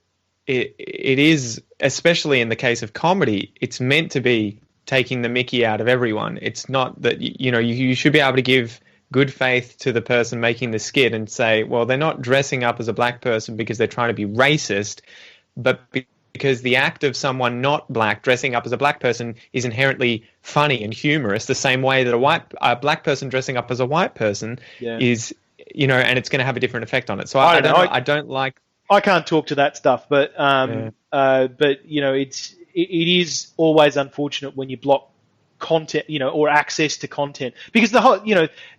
is, especially in the case of comedy, it's meant to be taking the mickey out of everyone. It's not that you should be able to give good faith to the person making the skit and say, well, they're not dressing up as a black person because they're trying to be racist, but because the act of someone not black dressing up as a black person is inherently funny and humorous, the same way that a black person dressing up as a white person is, and it's going to have a different effect on it. So I don't like. I can't talk to that stuff, but it is always unfortunate when you block content, or access to content, because the whole,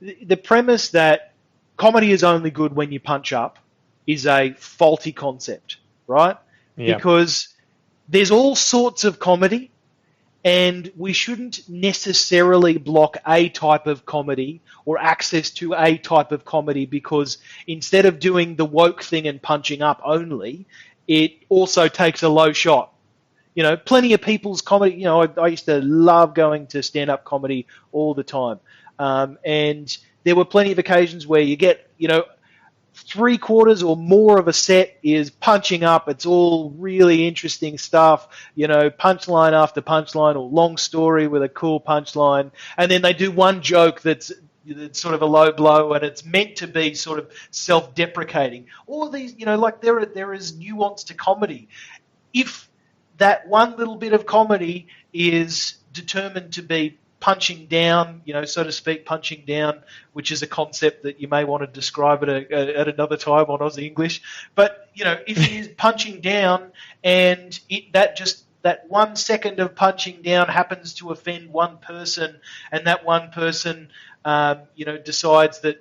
the premise that comedy is only good when you punch up is a faulty concept, right? Yeah. Because there's all sorts of comedy, and we shouldn't necessarily block a type of comedy or access to a type of comedy, because instead of doing the woke thing and punching up only, it also takes a low shot. Plenty of people's comedy, I used to love going to stand-up comedy all the time. And there were plenty of occasions where you get, 3/4 or more of a set is punching up. It's all really interesting stuff, punchline after punchline, or long story with a cool punchline. And then they do one joke that's sort of a low blow, and it's meant to be sort of self-deprecating. All these, there is nuance to comedy. If that one little bit of comedy is determined to be punching down, so to speak, punching down, which is a concept that you may want to describe at another time on Aussie English. But, if it is punching down, and that 1 second of punching down happens to offend one person, and that one person, decides that,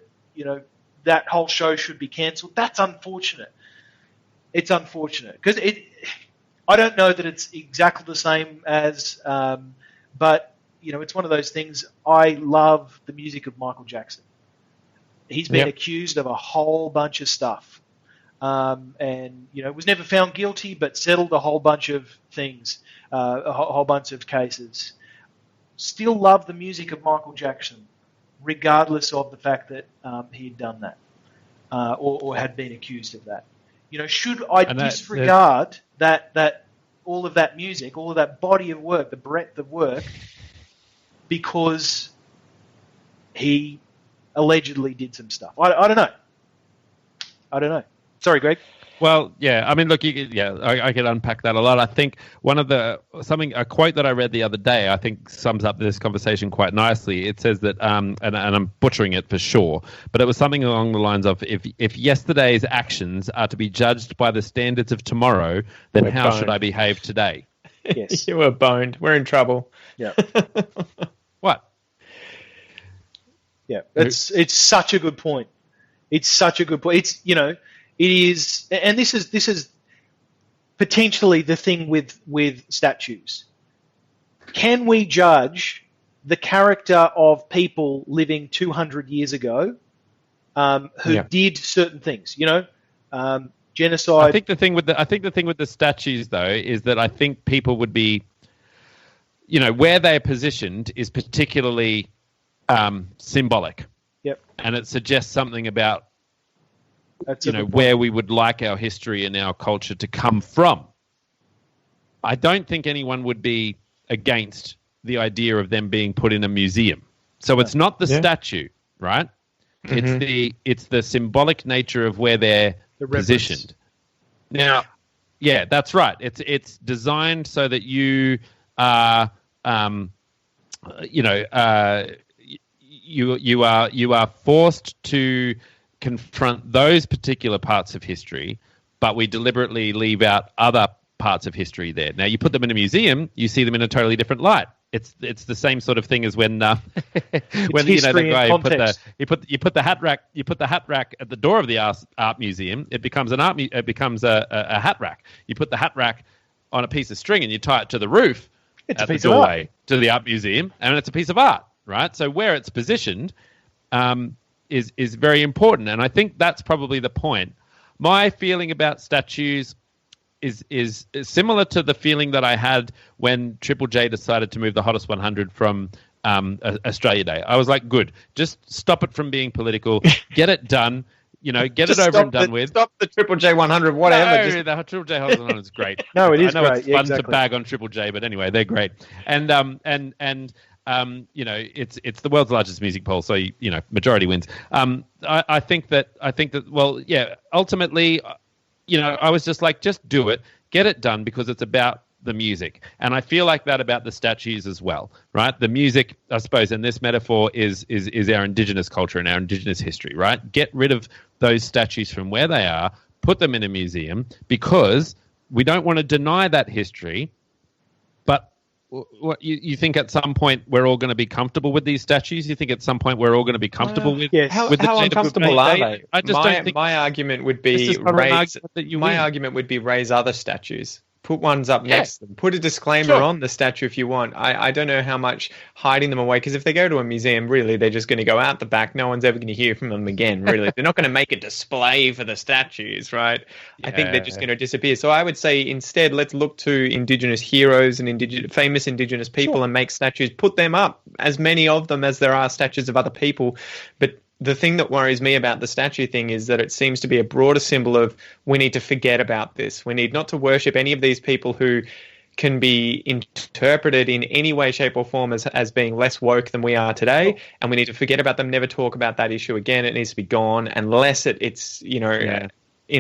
that whole show should be cancelled, that's unfortunate. It's unfortunate, because I don't know that it's exactly the same as, but it's one of those things. I love the music of Michael Jackson. He's been accused of a whole bunch of stuff, and was never found guilty, but settled a whole bunch of things, a whole bunch of cases. Still love the music of Michael Jackson, regardless of the fact that he had done that, or had been accused of that. Should I disregard that all of that music, all of that body of work, the breadth of work, because he allegedly did some stuff. I don't know. I don't know. Sorry, Greg. Well, yeah. I mean, look, I could unpack that a lot. I think a quote that I read the other day, I think sums up this conversation quite nicely. It says that, and I'm butchering it for sure, but it was something along the lines of, if yesterday's actions are to be judged by the standards of tomorrow, then how should I behave today? Yes. You were boned. We're in trouble. Yeah. What? Yeah. It's such a good point. It's such a good point. It's, it is, and this is potentially the thing with statues. Can we judge the character of people living 200 years ago who did certain things? Genocide. I think the thing with the statues though is that I think people would be, where they're positioned is particularly symbolic. Yep. And it suggests something about where we would like our history and our culture to come from. I don't think anyone would be against the idea of them being put in a museum. So it's not the statue, right? Mm-hmm. It's the symbolic nature of where they're positioned. Now, yeah, that's right. It's designed so that you are, you are forced to confront those particular parts of history, but we deliberately leave out other parts of history there. Now, you put them in a museum, you see them in a totally different light. It's the same sort of thing as when the guy you put the hat rack at the door of the art museum. It becomes a hat rack. You put the hat rack on a piece of string and you tie it to the roof at the doorway to the art museum, and it's a piece of art, right? So where it's positioned is very important, and I think that's probably the point. My feeling about statues is similar to the feeling that I had when Triple J decided to move the Hottest 100 from Australia Day. I was like, good, just stop it from being political, get it done, get it over and done with. Stop the Triple J 100, whatever. No, the Triple J Hottest 100 is great. No, it is I know great. It's fun to bag on Triple J, but anyway, they're great. And it's the world's largest music poll, so majority wins. I think that ultimately, I was just like, just do it, get it done, because it's about the music, and I feel like that about the statues as well, right? The music, I suppose, in this metaphor is our Indigenous culture and our Indigenous history, right? Get rid of those statues from where they are, put them in a museum, because we don't want to deny that history, but what you think at some point we're all going to be comfortable with these statues? You think at some point we're all going to be comfortable with how the uncomfortable are they? I just don't think my argument would be raise other statues. Put ones up next to them. Put a disclaimer on the statue if you want. I don't know how much hiding them away, because if they go to a museum, really, they're just going to go out the back. No one's ever going to hear from them again, really. They're not going to make a display for the statues, right? Yeah. I think they're just going to disappear. So I would say instead, let's look to Indigenous heroes and famous Indigenous people and make statues. Put them up, as many of them as there are statues of other people. But the thing that worries me about the statue thing is that it seems to be a broader symbol of we need to forget about this. We need not to worship any of these people who can be interpreted in any way, shape or form as being less woke than we are today. And we need to forget about them, never talk about that issue again. It needs to be gone unless it's in a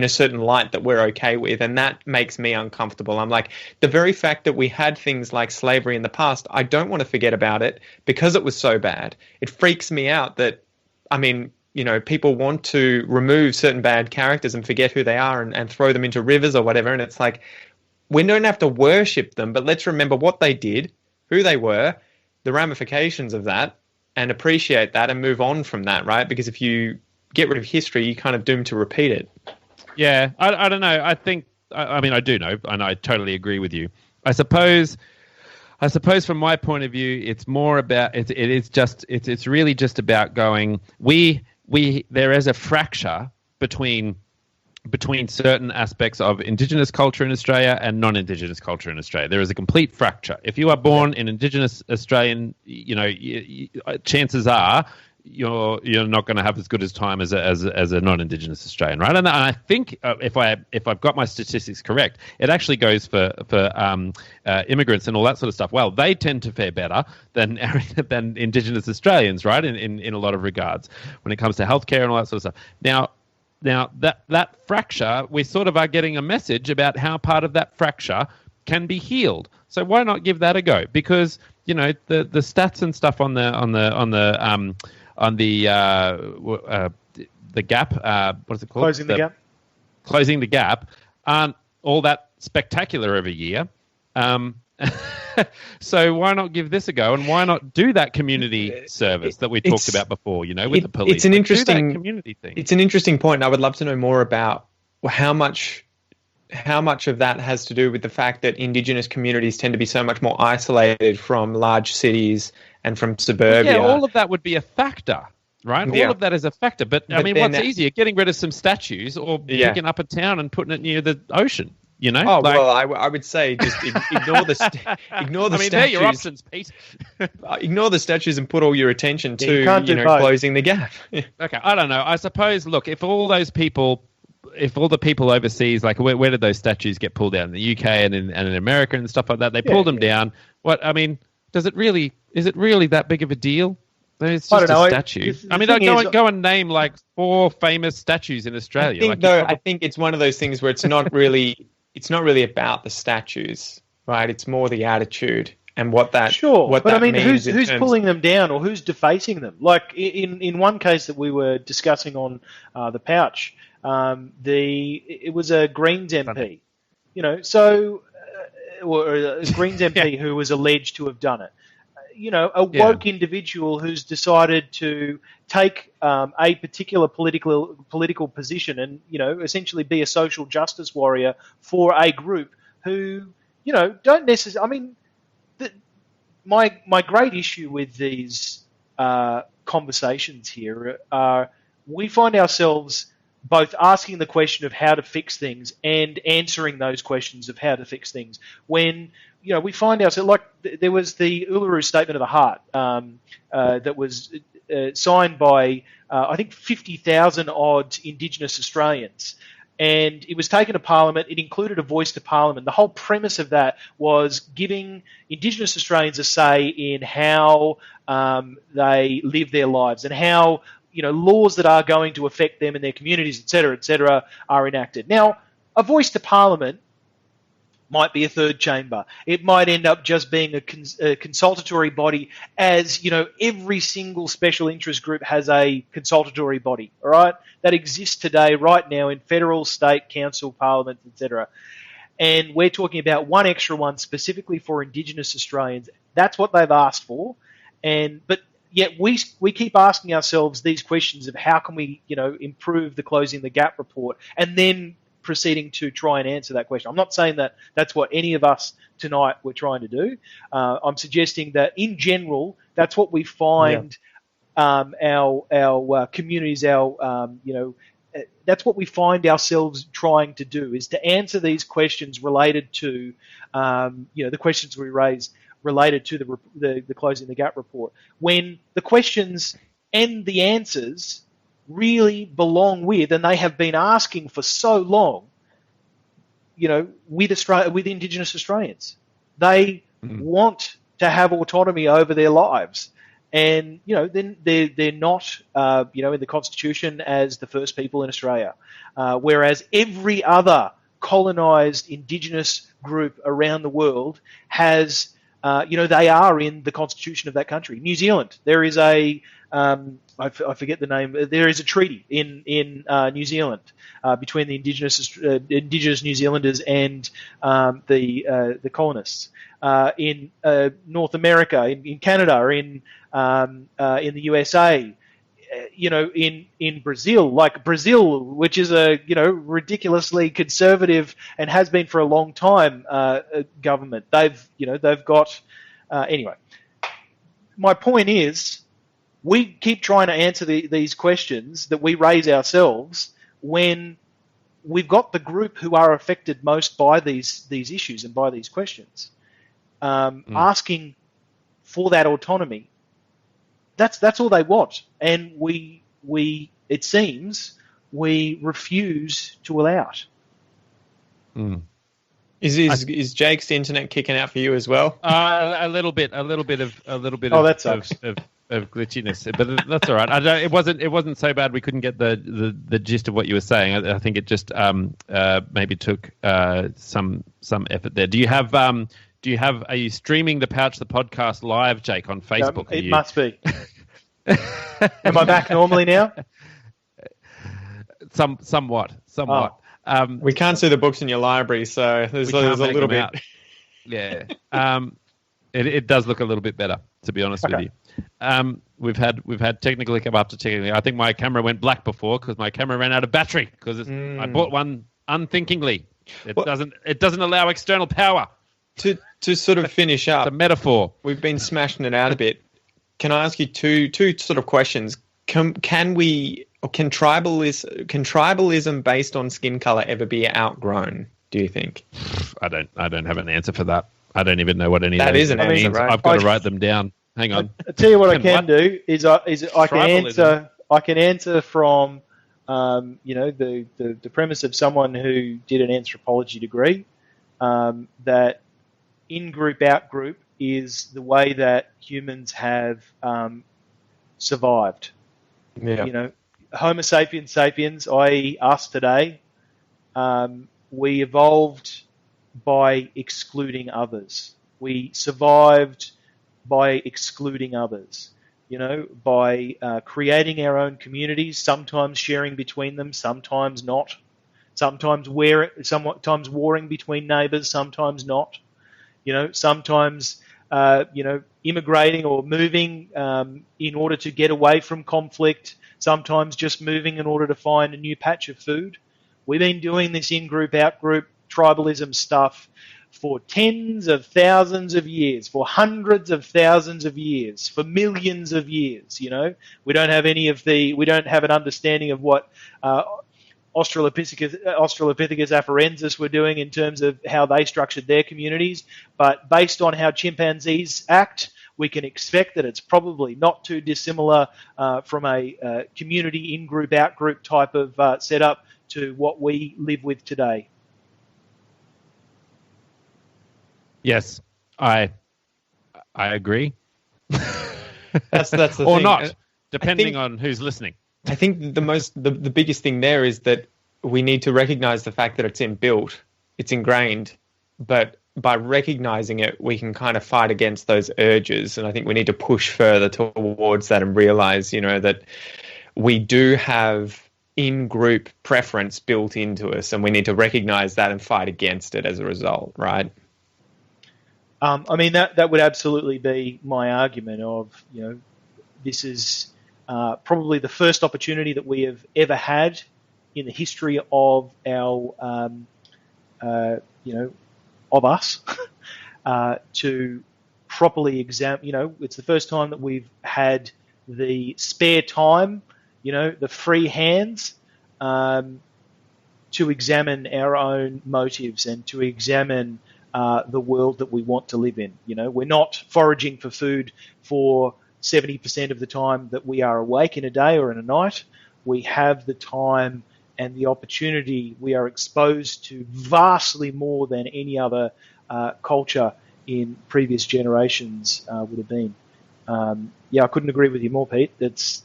certain light that we're okay with. And that makes me uncomfortable. I'm like, the very fact that we had things like slavery in the past, I don't want to forget about it because it was so bad. It freaks me out that, people want to remove certain bad characters and forget who they are and throw them into rivers or whatever. And it's like, we don't have to worship them, but let's remember what they did, who they were, the ramifications of that, and appreciate that and move on from that, right? Because if you get rid of history, you're kind of doomed to repeat it. Yeah, I don't know. I think, I do know, and I totally agree with you. I suppose from my point of view, it's more about it's really just about going. There is a fracture between certain aspects of Indigenous culture in Australia and non-Indigenous culture in Australia. There is a complete fracture. If you are born in Indigenous Australian, chances are you're not going to have as good as time as a non-Indigenous Australian, right? And I think if I've got my statistics correct, it actually goes for immigrants and all that sort of stuff. Well, they tend to fare better than Indigenous Australians, right? In a lot of regards, when it comes to healthcare and all that sort of stuff. Now that fracture, we sort of are getting a message about how part of that fracture can be healed. So why not give that a go? Because the stats and stuff on the gap, what is it called? Closing the gap. Closing the gap aren't all that spectacular every year. So why not give this a go, and why not do that community service that we talked about before? With the police. It's an interesting community thing. It's an interesting point. And I would love to know more about how much of that has to do with the fact that Indigenous communities tend to be so much more isolated from large cities and from suburbia. Yeah, all of that would be a factor, right? Yeah. All of that is a factor. But I mean, what's easier, getting rid of some statues or picking up a town and putting it near the ocean? Oh, well, I would say just ignore the statues. They're your options, Pete. Ignore the statues and put all your attention to closing the gap. Okay, I don't know. I suppose, look, if all the people overseas, like where did those statues get pulled down? In the UK and in America and stuff like that, they pulled them down. Is it really that big of a deal? It's just a statue. Go and name like 4 famous statues in Australia. I think it's one of those things where it's not really about the statues, right? It's more the attitude and what that means. Who's pulling them down or who's defacing them? Like in one case that we were discussing on the pouch, it was a Greens MP, or a Greens MP who was alleged to have done it. A woke individual who's decided to take a particular political position and, essentially be a social justice warrior for a group who, don't necessarily. My great issue with these conversations here are we find ourselves both asking the question of how to fix things and answering those questions of how to fix things when we find ourselves like there was the Uluru Statement of the Heart that was signed by I think 50,000 odd Indigenous Australians, and it was taken to Parliament. It included a voice to Parliament. The whole premise of that was giving Indigenous Australians a say in how they live their lives and how laws that are going to affect them and their communities, et cetera, are enacted. Now, a voice to Parliament might be a third chamber. It might end up just being a consultatory body, as every single special interest group has a consultatory body. All right, that exists today, right now, in federal, state, council, parliament, etc. And we're talking about one extra one specifically for Indigenous Australians. That's what they've asked for, but yet we keep asking ourselves these questions of how can we improve the Closing the Gap report, and then proceeding to try and answer that question. I'm not saying that that's what any of us tonight were trying to do. I'm suggesting that in general, that's what we find our communities, that's what we find ourselves trying to do, is to answer these questions related to, the questions we raise related to the Closing the Gap report, when the questions and the answers really belong with, and they have been asking for so long, with Indigenous Australians. They want to have autonomy over their lives. And, then they're not, in the Constitution as the first people in Australia. Whereas every other colonised Indigenous group around the world has, they are in the Constitution of that country. New Zealand, there is I forget the name. There is a treaty in New Zealand between the Indigenous New Zealanders and the colonists. In North America, in Canada, in the USA, in Brazil, which is a ridiculously conservative and has been for a long time government. They've got anyway. My point is, we keep trying to answer these questions that we raise ourselves when we've got the group who are affected most by these issues and by these questions, asking for that autonomy. that's all they want, and we it seems we refuse to allow it. Mm. Is Jake's internet kicking out for you as well? A little bit of that sucks. of glitchiness, but that's all right. It wasn't so bad. We couldn't get the gist of what you were saying. I think it just maybe took some effort there. Are you streaming the Pouch the podcast live, Jake, on Facebook? It must be. Am I back normally now? Somewhat. We can't see the books in your library, so there's a little bit. Yeah. It does look a little bit better, to be honest with you. We've had technically come up to technically. I think my camera went black before because my camera ran out of battery because I bought one unthinkingly. It doesn't allow external power. To sort of finish up, it's a metaphor. We've been smashing it out a bit. Can I ask you two sort of questions? Can tribalism based on skin color ever be outgrown, do you think? I don't have an answer for that. I don't even know what any that of those is an answer, means. right? I've got to write them down. Hang on. I'll tell you what I can do is I can answer from the premise of someone who did an anthropology degree, that in-group, out-group is the way that humans have survived. Yeah. Homo sapiens sapiens, i.e. us today, we evolved by excluding others. We survived by excluding others, by creating our own communities, sometimes sharing between them, sometimes not, sometimes warring between neighbours, sometimes not, sometimes immigrating or moving in order to get away from conflict, sometimes just moving in order to find a new patch of food. We've been doing this in-group, out-group tribalism stuff for tens of thousands of years, for hundreds of thousands of years, for millions of years. We don't have an understanding of what Australopithecus afarensis were doing in terms of how they structured their communities, but based on how chimpanzees act, we can expect that it's probably not too dissimilar from a community in-group, out-group type of setup to what we live with today. Yes, I agree. That's the thing. Or not, depending on who's listening. I think the biggest thing there is that we need to recognize the fact that it's inbuilt, it's ingrained, but by recognizing it, we can kind of fight against those urges. And I think we need to push further towards that and realize, that we do have in-group preference built into us, and we need to recognize that and fight against it as a result, right? That would absolutely be my argument of, this is probably the first opportunity that we have ever had in the history of our, of us, to properly examine, it's the first time that we've had the spare time, the free hands, to examine our own motives and to examine the world that we want to live in. We're not foraging for food for 70% of the time that we are awake in a day or in a night. We have the time and the opportunity. We are exposed to vastly more than any other culture in previous generations would have been. I couldn't agree with you more, Pete. It's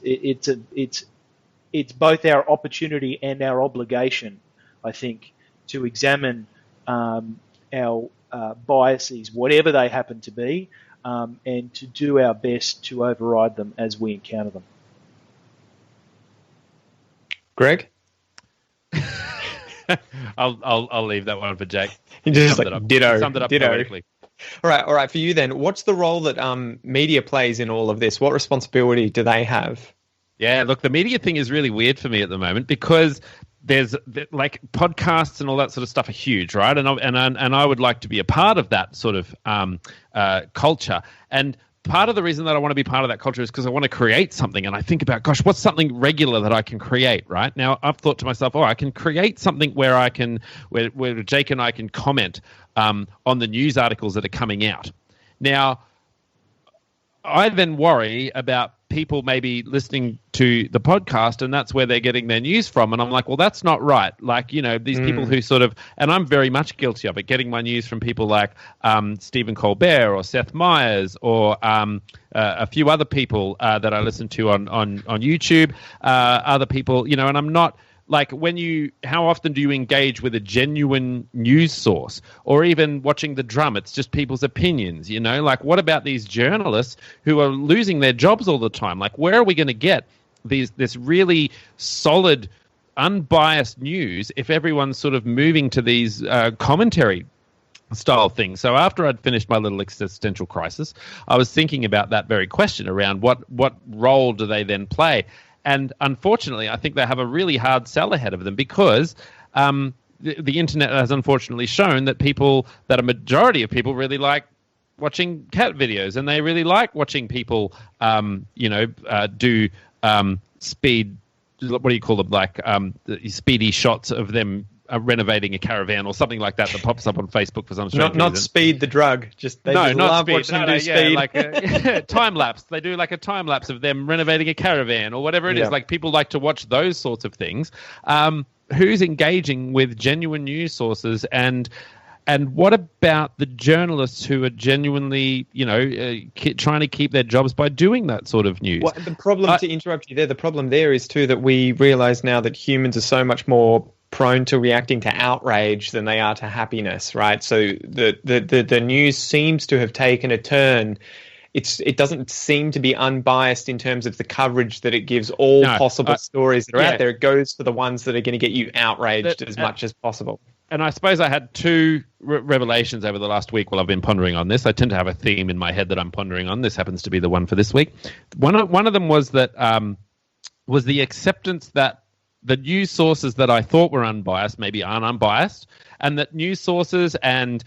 both our opportunity and our obligation, I think, to examine our biases, whatever they happen to be, and to do our best to override them as we encounter them. Greg? I'll leave that one for Jake. You just ditto. Summed it up ditto. correctly. All right. For you then, what's the role that media plays in all of this? What responsibility do they have? Yeah, look, the media thing is really weird for me at the moment because there's like podcasts and all that sort of stuff are huge, right? And I would like to be a part of that sort of culture. And part of the reason that I want to be part of that culture is because I want to create something. And I think about, gosh, what's something regular that I can create, right? Now, I've thought to myself, I can create something where where Jake and I can comment on the news articles that are coming out. Now, I then worry about people may be listening to the podcast and that's where they're getting their news from. And I'm like, well, that's not right. Like, you know, these people who sort of, and I'm very much guilty of it, getting my news from people like Stephen Colbert or Seth Meyers or a few other people that I listen to on YouTube, other people, you know, and I'm not, like how often do you engage with a genuine news source or even watching the drum? It's just people's opinions, you know, like what about these journalists who are losing their jobs all the time? Like where are we going to get this really solid, unbiased news if everyone's sort of moving to these commentary style things? So after I'd finished my little existential crisis, I was thinking about that very question around what role do they then play? And unfortunately, I think they have a really hard sell ahead of them because the internet has unfortunately shown that a majority of people really like watching cat videos, and they really like watching people, do speed. What do you call them? Like speedy shots of them renovating a caravan or something like that pops up on Facebook for some strange reason. Not Speed the drug. They just love watching them do Speed. Like a time lapse. They do like a time lapse of them renovating a caravan or whatever it is. Like people like to watch those sorts of things. Who's engaging with genuine news sources and what about the journalists who are genuinely, trying to keep their jobs by doing that sort of news? Well, the problem, to interrupt you there, the problem there is too that we realise now that humans are so much more prone to reacting to outrage than they are to happiness, right? So the news seems to have taken a turn. It doesn't seem to be unbiased in terms of the coverage that it gives all possible stories that are out there. It goes for the ones that are going to get you outraged as much as possible. And I suppose I had two revelations over the last week while I've been pondering on this. I tend to have a theme in my head that I'm pondering on. This happens to be the one for this week. One of them was that was the acceptance that the news sources that I thought were unbiased maybe aren't unbiased, and that news sources and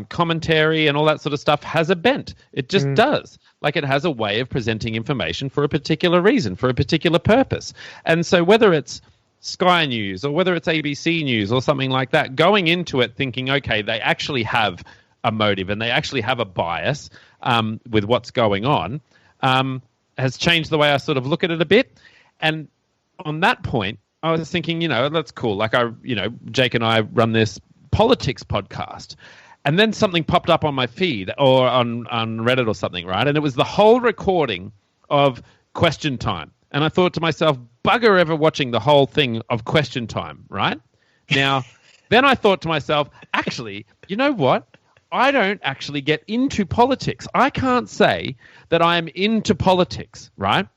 commentary and all that sort of stuff has a bent. It just does. Like it has a way of presenting information for a particular reason, for a particular purpose. And so whether it's Sky News or whether it's ABC News or something like that, going into it thinking, okay, they actually have a motive and they actually have a bias with what's going on, has changed the way I sort of look at it a bit. And on that point, I was thinking, that's cool. Like Jake and I run this politics podcast, and then something popped up on my feed or on Reddit or something, right? And it was the whole recording of Question Time. And I thought to myself, bugger ever watching the whole thing of Question Time, right? Now, then I thought to myself, actually, you know what? I don't actually get into politics. I can't say that I'm into politics, right?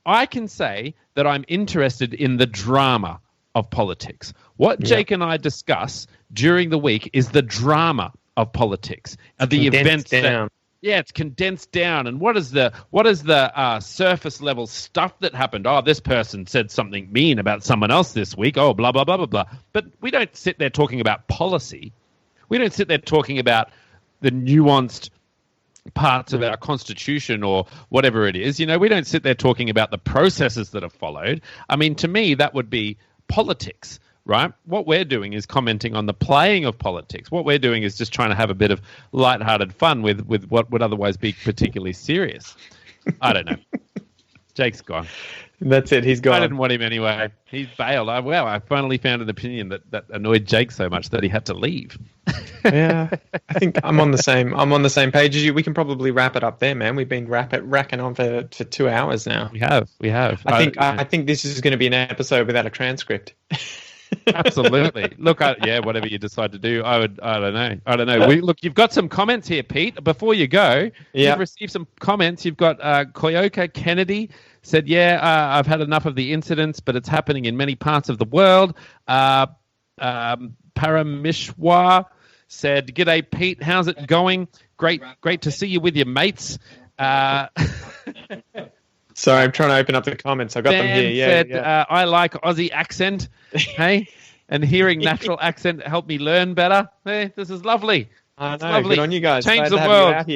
I can say that I'm interested in the drama of politics. What Jake and I discuss during the week is the drama of politics. The events down. It's condensed down. And what is the surface level stuff that happened? Oh, this person said something mean about someone else this week. Oh, blah, blah, blah, blah, blah. But we don't sit there talking about policy. We don't sit there talking about the nuanced parts of our constitution or whatever it is. We don't sit there talking about the processes that are followed. I mean, to me, that would be politics, right? What we're doing is commenting on the playing of politics. What we're doing is just trying to have a bit of lighthearted fun with what would otherwise be particularly serious. I don't know. Jake's gone. That's it. He's gone. I didn't want him anyway. He's bailed. I finally found an opinion that annoyed Jake so much that he had to leave. Yeah, I think I'm on the same page as you. We can probably wrap it up there, man. We've been racking on for 2 hours now. We have. I think this is going to be an episode without a transcript. Absolutely. Look, whatever you decide to do, I don't know. You've got some comments here, Pete. Before you go, you've received some comments. You've got Koyoka Kennedy said, I've had enough of the incidents, but it's happening in many parts of the world. Paramishwa said, "G'day, Pete. How's it going? Great to see you with your mates." Sorry, I'm trying to open up the comments. I got them here. Said, I like Aussie accent. Hey, and hearing natural accent helped me learn better. Hey, this is lovely. I know. Lovely. Good on you guys. Change the world.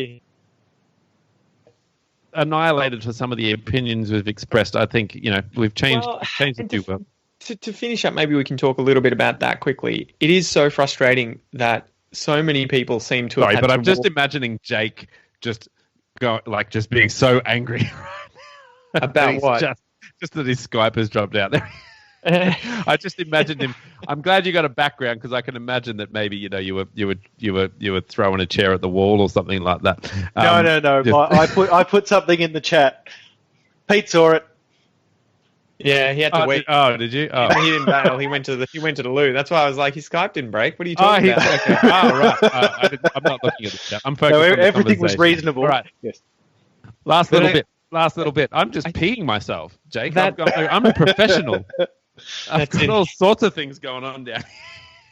Annihilated for some of the opinions we've expressed. I think we've changed the two world. To finish up, maybe we can talk a little bit about that quickly. It is so frustrating that so many people seem to. Sorry, but I'm just imagining Jake just being so angry. About what? Just that his Skype has dropped out there. I just imagined him. I'm glad you got a background because I can imagine that maybe you were throwing a chair at the wall or something like that. No. I put something in the chat. Pete saw it. Yeah, he had to wait. Did you? He didn't bail. He went to the loo. That's why I was like, his Skype didn't break. What are you talking about? Okay. Right. I'm not looking at the chat. I'm focused on the everything was reasonable. All right. Yes. Last little bit. I'm just peeing myself, Jake. I'm a professional. I've got all sorts of things going on down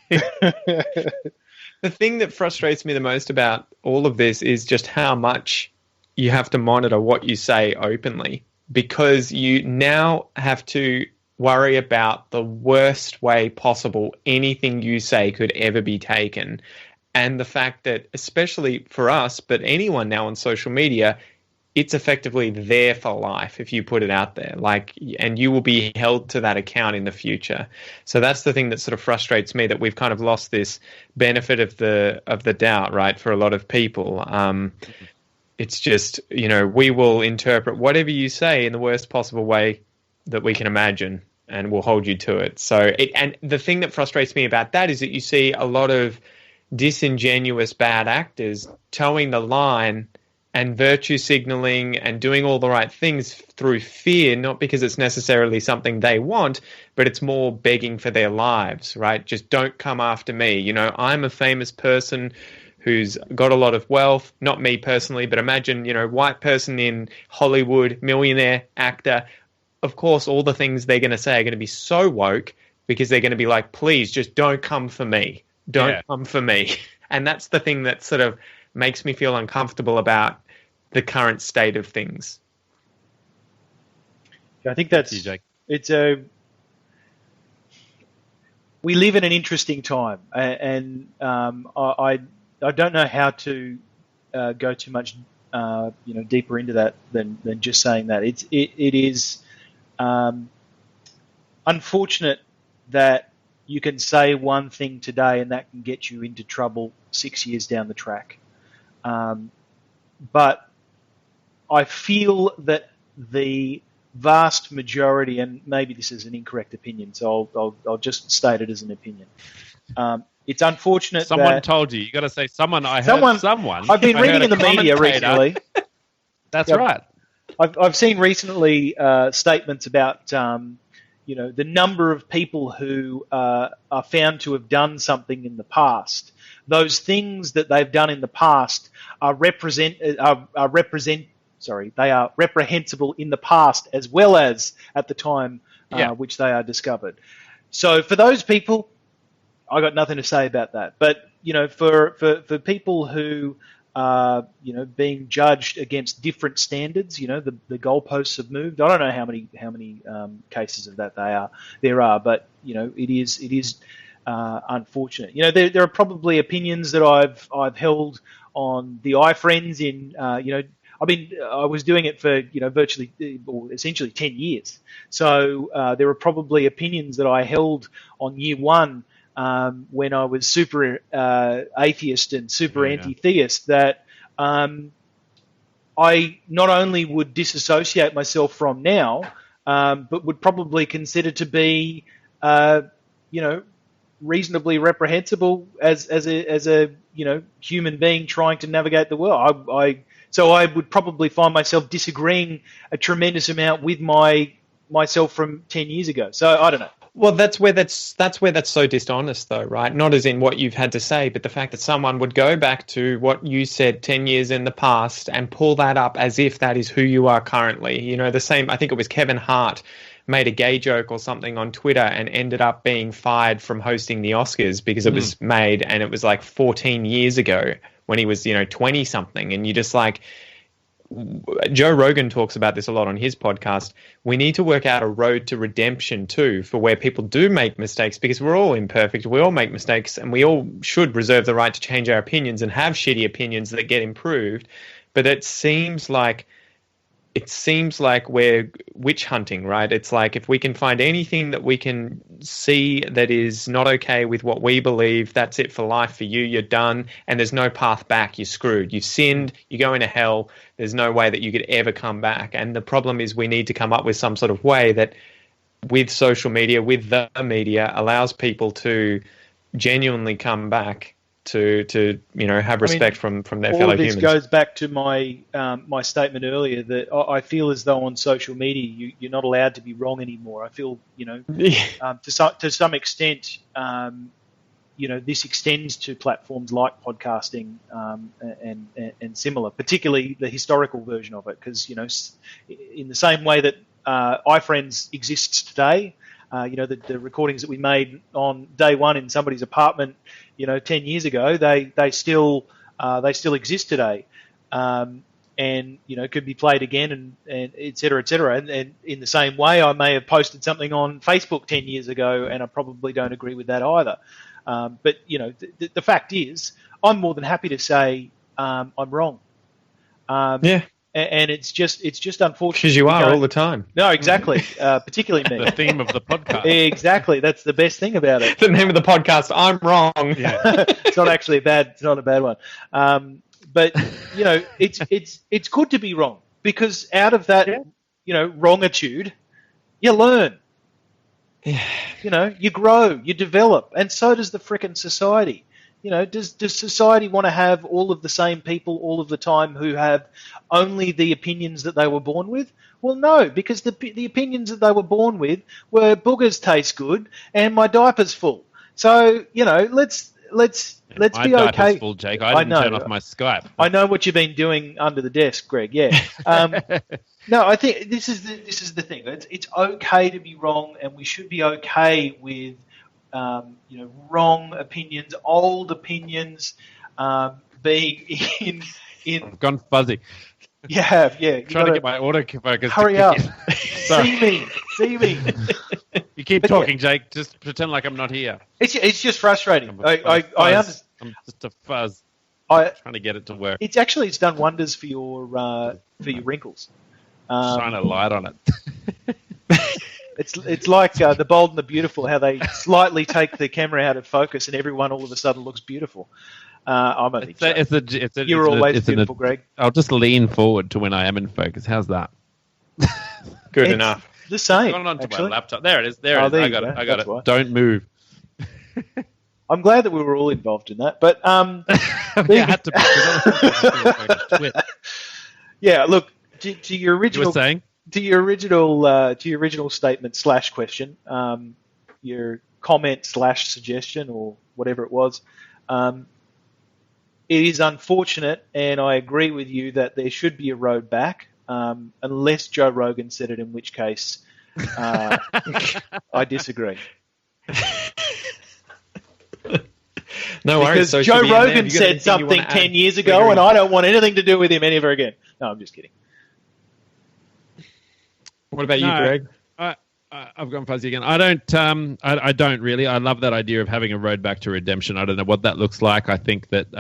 here. The thing that frustrates me the most about all of this is just how much you have to monitor what you say openly, because you now have to worry about the worst way possible anything you say could ever be taken. And the fact that, especially for us, but anyone now on social media, it's effectively there for life if you put it out there, and you will be held to that account in the future. So that's the thing that sort of frustrates me, that we've kind of lost this benefit of the doubt, right? For a lot of people, it's just, we will interpret whatever you say in the worst possible way that we can imagine, and we'll hold you to it. And the thing that frustrates me about that is that you see a lot of disingenuous bad actors towing the line and virtue signaling and doing all the right things through fear, not because it's necessarily something they want, but it's more begging for their lives, right? Just don't come after me. I'm a famous person who's got a lot of wealth, not me personally, but imagine, white person in Hollywood, millionaire, actor. Of course, all the things they're going to say are going to be so woke because they're going to be like, please, just don't come for me. Don't come for me. And that's the thing that sort of makes me feel uncomfortable about the current state of things. I think that's we live in an interesting time, and I don't know how to go too much deeper into that than just saying that. It is unfortunate that you can say one thing today and that can get you into trouble 6 years down the track. But I feel that the vast majority, and maybe this is an incorrect opinion, so I'll just state it as an opinion. It's unfortunate someone that told you. You got to say someone. I've been reading in the media recently. That's right. I've seen recently statements about the number of people who are found to have done something in the past. Those things that they've done in the past are reprehensible in the past as well as at the time which they are discovered. So for those people, I got nothing to say about that. But for people who are being judged against different standards, the goalposts have moved. I don't know how many cases of that there are, but it is unfortunate. There are probably opinions that I've held on the iFriends in I was doing it for virtually or essentially 10 years. So there are probably opinions that I held on year one when I was super atheist and super anti-theist that I not only would disassociate myself from now, but would probably consider to be reasonably reprehensible as a human being trying to navigate the world. So I would probably find myself disagreeing a tremendous amount with myself from 10 years ago. So I don't know. Well, that's where that's so dishonest, though, right? Not as in what you've had to say, but the fact that someone would go back to what you said 10 years in the past and pull that up as if that is who you are currently. The same, I think it was Kevin Hart made a gay joke or something on Twitter and ended up being fired from hosting the Oscars because it was made, and it was like 14 years ago when he was, 20 something. And you just like, Joe Rogan talks about this a lot on his podcast. We need to work out a road to redemption too, for where people do make mistakes, because we're all imperfect. We all make mistakes, and we all should reserve the right to change our opinions and have shitty opinions that get improved. But it seems like it seems like we're witch hunting, right? It's like if we can find anything that we can see that is not okay with what we believe, that's it for life for you. You're done, and there's no path back. You're screwed. You've sinned. You go into hell. There's no way that you could ever come back. And the problem is we need to come up with some sort of way that, with social media, with the media, allows people to genuinely come back to have respect from their fellow humans. All of this goes back to my my statement earlier that I feel as though on social media you're not allowed to be wrong anymore. I feel to some extent this extends to platforms like podcasting and similar, particularly the historical version of it, because in the same way that iFriends exists today. The recordings that we made on day one in somebody's apartment, 10 years ago, they still exist today, and could be played again, and et cetera, et cetera. And in the same way, I may have posted something on Facebook 10 years ago, and I probably don't agree with that either. But the fact is, I'm more than happy to say I'm wrong. And it's just unfortunate. Because you are all the time. No, exactly. Particularly me. The theme of the podcast. Exactly. That's the best thing about it. The name of the podcast, I'm wrong. Yeah. It's not actually it's not a bad one. But it's good to be wrong, because out of that, wrongitude, you learn. Yeah. You grow, you develop, and so does the frickin' society. Does society want to have all of the same people all of the time who have only the opinions that they were born with? Well, no, because the opinions that they were born with were boogers taste good and my diaper's full. So, let's be okay. My diaper's full, Jake. I didn't turn off my Skype. I know what you've been doing under the desk, Greg. Yeah. No, I think this is the thing. It's okay to be wrong, and we should be okay with wrong opinions, old opinions, being in. I've gone fuzzy. You have, yeah. Trying to get my autofocus. Hurry up. See me. You keep talking, Jake. Just pretend like I'm not here. It's just frustrating. I understand. I'm just a fuzz. Trying to get it to work. It's done wonders for your wrinkles. Shine a light on it. It's like The Bold and the Beautiful, how they slightly take the camera out of focus and everyone all of a sudden looks beautiful. I'm only You're always beautiful, Greg. I'll just lean forward to when I am in focus. How's that? Good enough. The same. Going on to actually. my laptop. There it is. There it is. I got it. Why. Don't move. I'm glad that we were all involved in that, but I had to be. Yeah, look, to your original. You were saying? To your original statement / question, your comment / suggestion or whatever it was, it is unfortunate, and I agree with you that there should be a road back, unless Joe Rogan said it, in which case I disagree. No worries. Because Joe Rogan said something 10 years ago, and I don't want anything to do with him ever again. No, I'm just kidding. What about you, Greg? I've gone fuzzy again. I don't really. I love that idea of having a road back to redemption. I don't know what that looks like. I think that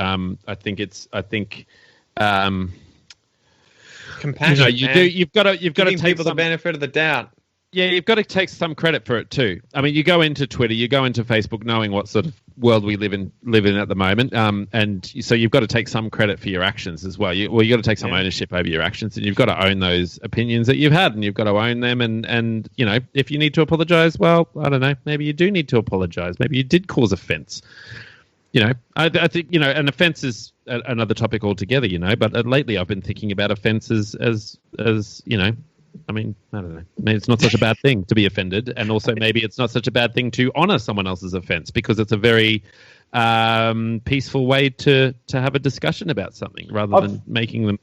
compassion. You've got to take people the benefit of the doubt. Yeah, you've got to take some credit for it too. I mean, you go into Twitter, you go into Facebook, knowing what sort of world we live in at the moment, and so you've got to take some credit for your actions as well. You've got to take some ownership over your actions, and you've got to own those opinions that you've had, and you've got to own them. And if you need to apologize, well, I don't know, maybe you do need to apologize. Maybe you did cause offense. I think an offense is another topic altogether. But lately I've been thinking about offenses as I mean, I don't know. Maybe it's not such a bad thing to be offended, and also maybe it's not such a bad thing to honor someone else's offense, because it's a very peaceful way to have a discussion about something rather than making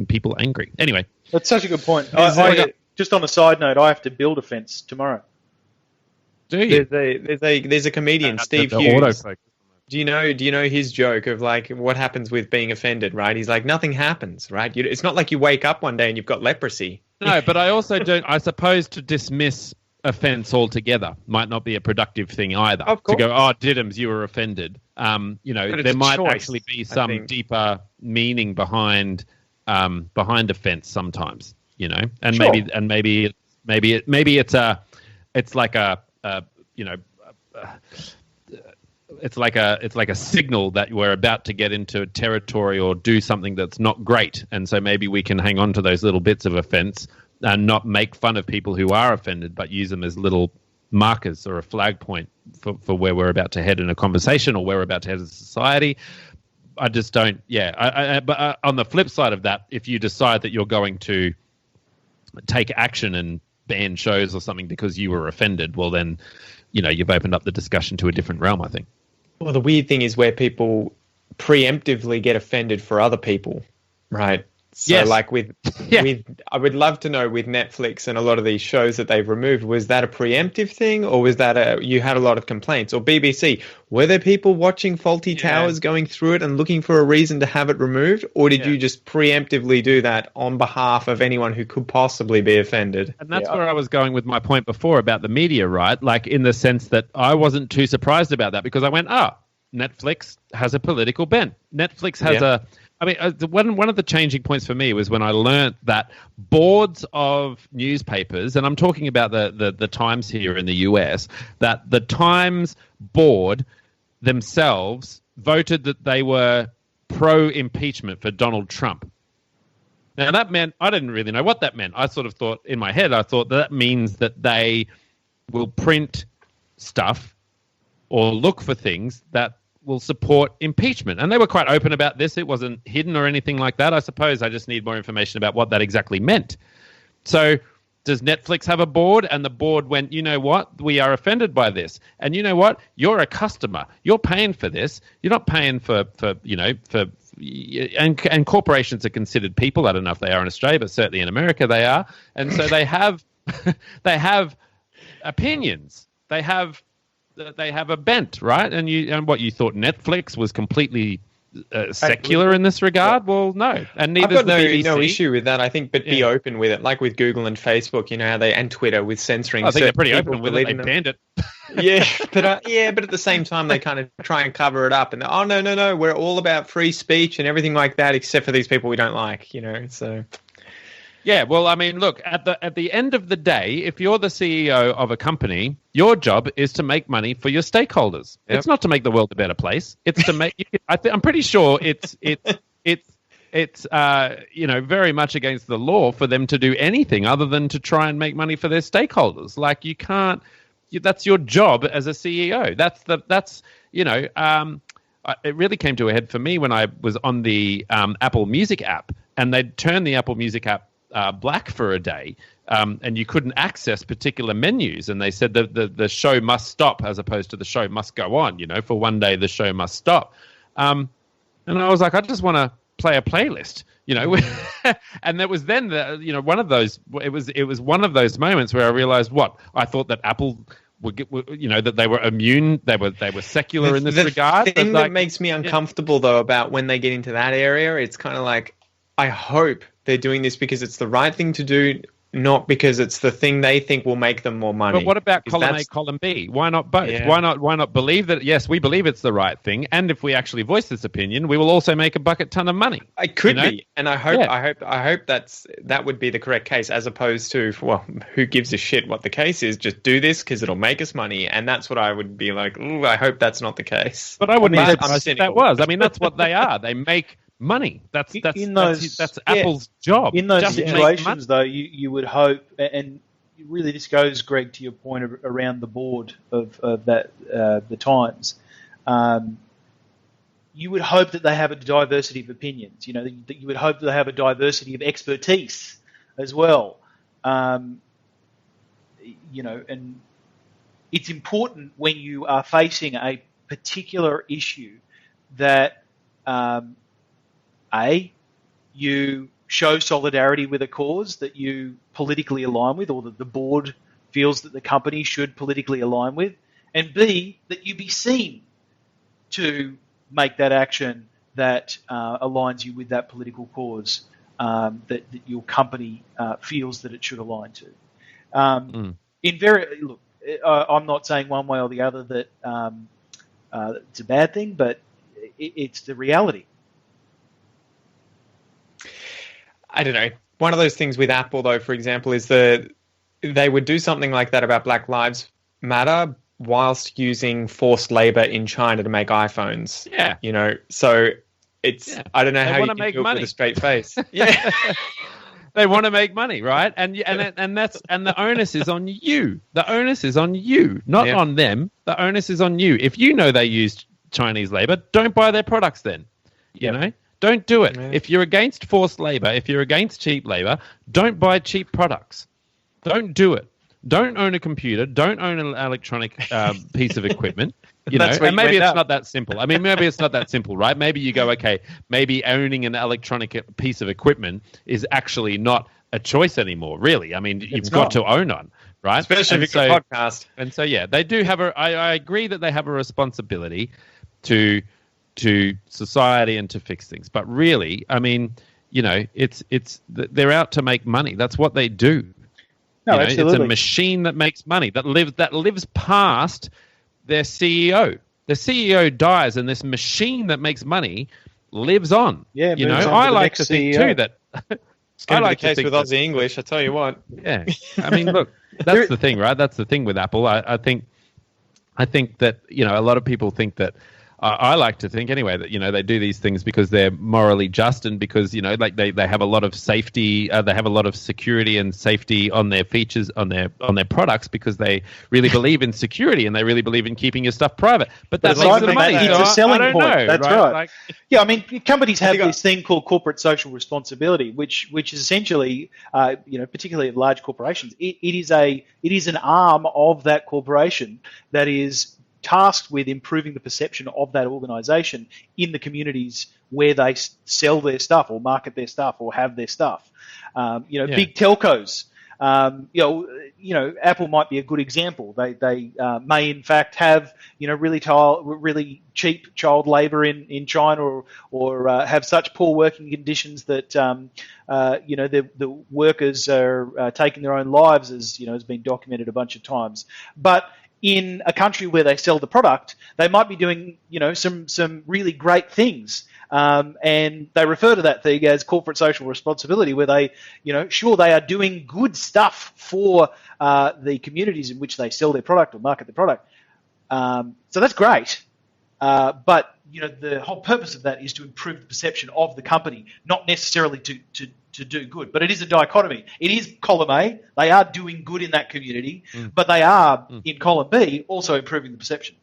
people angry. Anyway, that's such a good point. Just on a side note, I have to build a fence tomorrow. Do you? There's a comedian, Steve Hughes. Do you know his joke of like what happens with being offended, right? He's like, nothing happens, right? It's not like you wake up one day and you've got leprosy. No, but I also don't. I suppose to dismiss offence altogether might not be a productive thing either. Of course. To go, Diddums, you were offended. There might actually be some deeper meaning behind offence sometimes. you know, and Sure. maybe it's like a you know. It's like a signal that we're about to get into territory or do something that's not great, and so maybe we can hang on to those little bits of offence and not make fun of people who are offended, but use them as little markers or a flag point for where we're about to head in a conversation or where we're about to head as a society. I just don't. Yeah, but on the flip side of that, if you decide that you're going to take action and ban shows or something because you were offended, well then, you know, you've opened up the discussion to a different realm, I think. Well, the weird thing is where people preemptively get offended for other people, right? So Yes. like with I would love to know with Netflix and a lot of these shows that they've removed, was that a preemptive thing, or was that you had a lot of complaints? Or BBC, were there people watching Faulty Towers going through it and looking for a reason to have it removed, or did you just preemptively do that on behalf of anyone who could possibly be offended? And that's where I was going with my point before about the media, right? Like in the sense that I wasn't too surprised about that because I went, Netflix has a political bent. Netflix has one of the changing points for me was when I learned that boards of newspapers, and I'm talking about the Times here in the US, that the Times board themselves voted that they were pro-impeachment for Donald Trump. Now, that meant, I didn't really know what that meant. I sort of thought, in my head, I thought that means that they will print stuff or look for things that will support impeachment. And they were quite open about this. It wasn't hidden or anything like that. I suppose I just need more information about what that exactly meant. So does Netflix have a board? And the board went, you know what? We are offended by this. And you know what? You're a customer. You're paying for this. You're not paying for and corporations are considered people. I don't know if they are in Australia, but certainly in America they are. And so they have they have opinions. They have a bent, right? And what you thought Netflix was completely secular in this regard? Well, no. And neither I've got the BBC. no issue with that, I think, but be open with it, like with Google and Facebook, you know, how they, and Twitter with censoring. I think they're pretty people open with it. They banned it. but at the same time, they kind of try and cover it up, and no, we're all about free speech and everything like that, except for these people we don't like, you know. So yeah, well, I mean, look, at the end of the day, if you're the CEO of a company, your job is to make money for your stakeholders. Yep. It's not to make the world a better place. It's to make. I'm pretty sure it's very much against the law for them to do anything other than to try and make money for their stakeholders. Like you can't. That's your job as a CEO. It really came to a head for me when I was on the Apple Music app, and they'd turned the Apple Music app black for a day, and you couldn't access particular menus. And they said that the show must stop as opposed to the show must go on. You know, for one day the show must stop. And I was like, I just want to play a playlist. You know, and there was then one of those. It was one of those moments where I realized I thought that Apple that they were immune. They were secular in this regard. The thing that makes me uncomfortable though about when they get into that area, it's kind of like, I hope they're doing this because it's the right thing to do, not because it's the thing they think will make them more money. But what about column A, column B? Why not both? Yeah. Why not believe that, yes, we believe it's the right thing, and if we actually voice this opinion, we will also make a bucket ton of money. It could be, and I hope that would be the correct case, as opposed to, well, who gives a shit what the case is? Just do this because it'll make us money, and that's what I would be like. Ooh, I hope that's not the case. But I wouldn't be surprised if that was. I mean, that's what they are. They make money. That's Apple's job. In those situations, though, you would hope, and really this goes, Greg, to your point around the board of that the Times. You would hope that they have a diversity of opinions. You know, that you would hope that they have a diversity of expertise as well. And it's important when you are facing a particular issue that you show solidarity with a cause that you politically align with, or that the board feels that the company should politically align with, and B, that you be seen to make that action that aligns you with that political cause that your company feels that it should align to. I'm not saying one way or the other that it's a bad thing, but it's the reality. I don't know. one of those things with Apple, though, for example, is they would do something like that about Black Lives Matter whilst using forced labor in China to make iPhones. Yeah. You know, so it's, I don't know how you can make do money it with a straight face. Yeah. They want to make money, right? And the onus is on you. The onus is on you, not on them. The onus is on you. If you know they used Chinese labor, don't buy their products then. You know? Don't do it. Yeah. If you're against forced labor, if you're against cheap labor, don't buy cheap products. Don't do it. Don't own a computer. Don't own an electronic piece of equipment. You know, and maybe it's not that simple. I mean, maybe it's not that simple, right? Maybe you go, okay, maybe owning an electronic piece of equipment is actually not a choice anymore, really. I mean, you've got to own one, right? Especially if it's a podcast. And so, yeah, they do have I agree that they have a responsibility to society and to fix things. But really, I mean, you know, they're out to make money. That's what they do. No, absolutely. It's a machine that makes money, that lives past their CEO. The CEO dies, and this machine that makes money lives on. Yeah, you know, I like to think too that it's going to be the case with Aussie English. I tell you what. Yeah, I mean, look, that's the thing, right? That's the thing with Apple. I think that, you know, a lot of people think that. I like to think anyway that, you know, they do these things because they're morally just and because, you know, like they have a lot of safety, they have a lot of security and safety on their features, on their products, because they really believe in security and they really believe in keeping your stuff private. But that makes them money. It's a selling point. Know, that's right. Like, yeah, I mean, companies have this thing called corporate social responsibility, which is essentially, you know, particularly large corporations, it is an arm of that corporation that is tasked with improving the perception of that organization in the communities where they sell their stuff or market their stuff or have their stuff. Big telcos, you know, Apple might be a good example. They may in fact have, you know, really cheap child labor in China or have such poor working conditions that, you know, the workers are taking their own lives, as, you know, has been documented a bunch of times. But in a country where they sell the product, they might be doing, you know, some really great things. And they refer to that thing as corporate social responsibility, where they, you know, sure, they are doing good stuff for the communities in which they sell their product or market the product. So that's great. But, you know, the whole purpose of that is to improve the perception of the company, not necessarily to do good. But it is a dichotomy. It is column A. They are doing good in that community, but they are, in column B, also improving the perception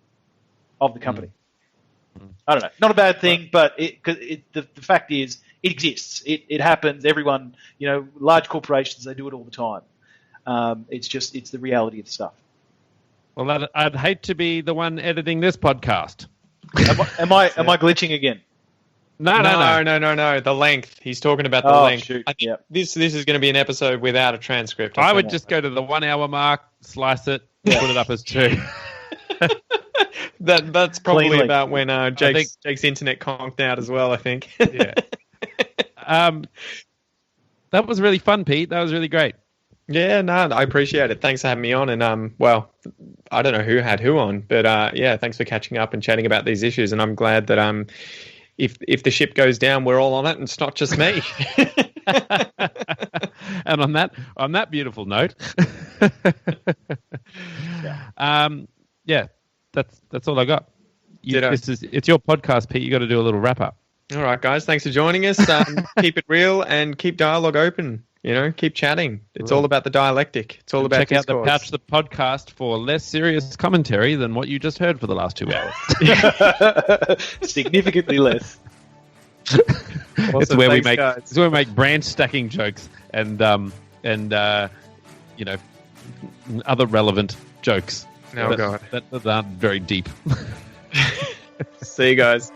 of the company. I don't know. Not a bad thing, but the fact is it exists. It happens. Everyone, you know, large corporations, they do it all the time. It's the reality of the stuff. Well, I'd hate to be the one editing this podcast. Am I glitching again? No. The length. He's talking about the length. Shoot. I think this is going to be an episode without a transcript. I would just go to the 1 hour mark, slice it, put it up as 2. That's probably Cleanly. about when Jake's internet conked out as well, I think. Yeah. That was really fun, Pete. That was really great. Yeah, no, I appreciate it. Thanks for having me on. And, well, I don't know who had who on, but, yeah, thanks for catching up and chatting about these issues. And I'm glad that if the ship goes down, we're all on it, and it's not just me. And on that beautiful note, that's all I got. It's your podcast, Pete. You got to do a little wrap up. All right, guys. Thanks for joining us. Keep it real and keep dialogue open. You know, keep chatting. It's all about the dialectic. It's all about check discourse. out the Pouch the podcast for less serious commentary than what you just heard for the last 2 hours. Significantly less. Awesome. It's where Thanks, we make branch stacking jokes and you know, other relevant jokes. Oh, God. That aren't very deep. See you guys.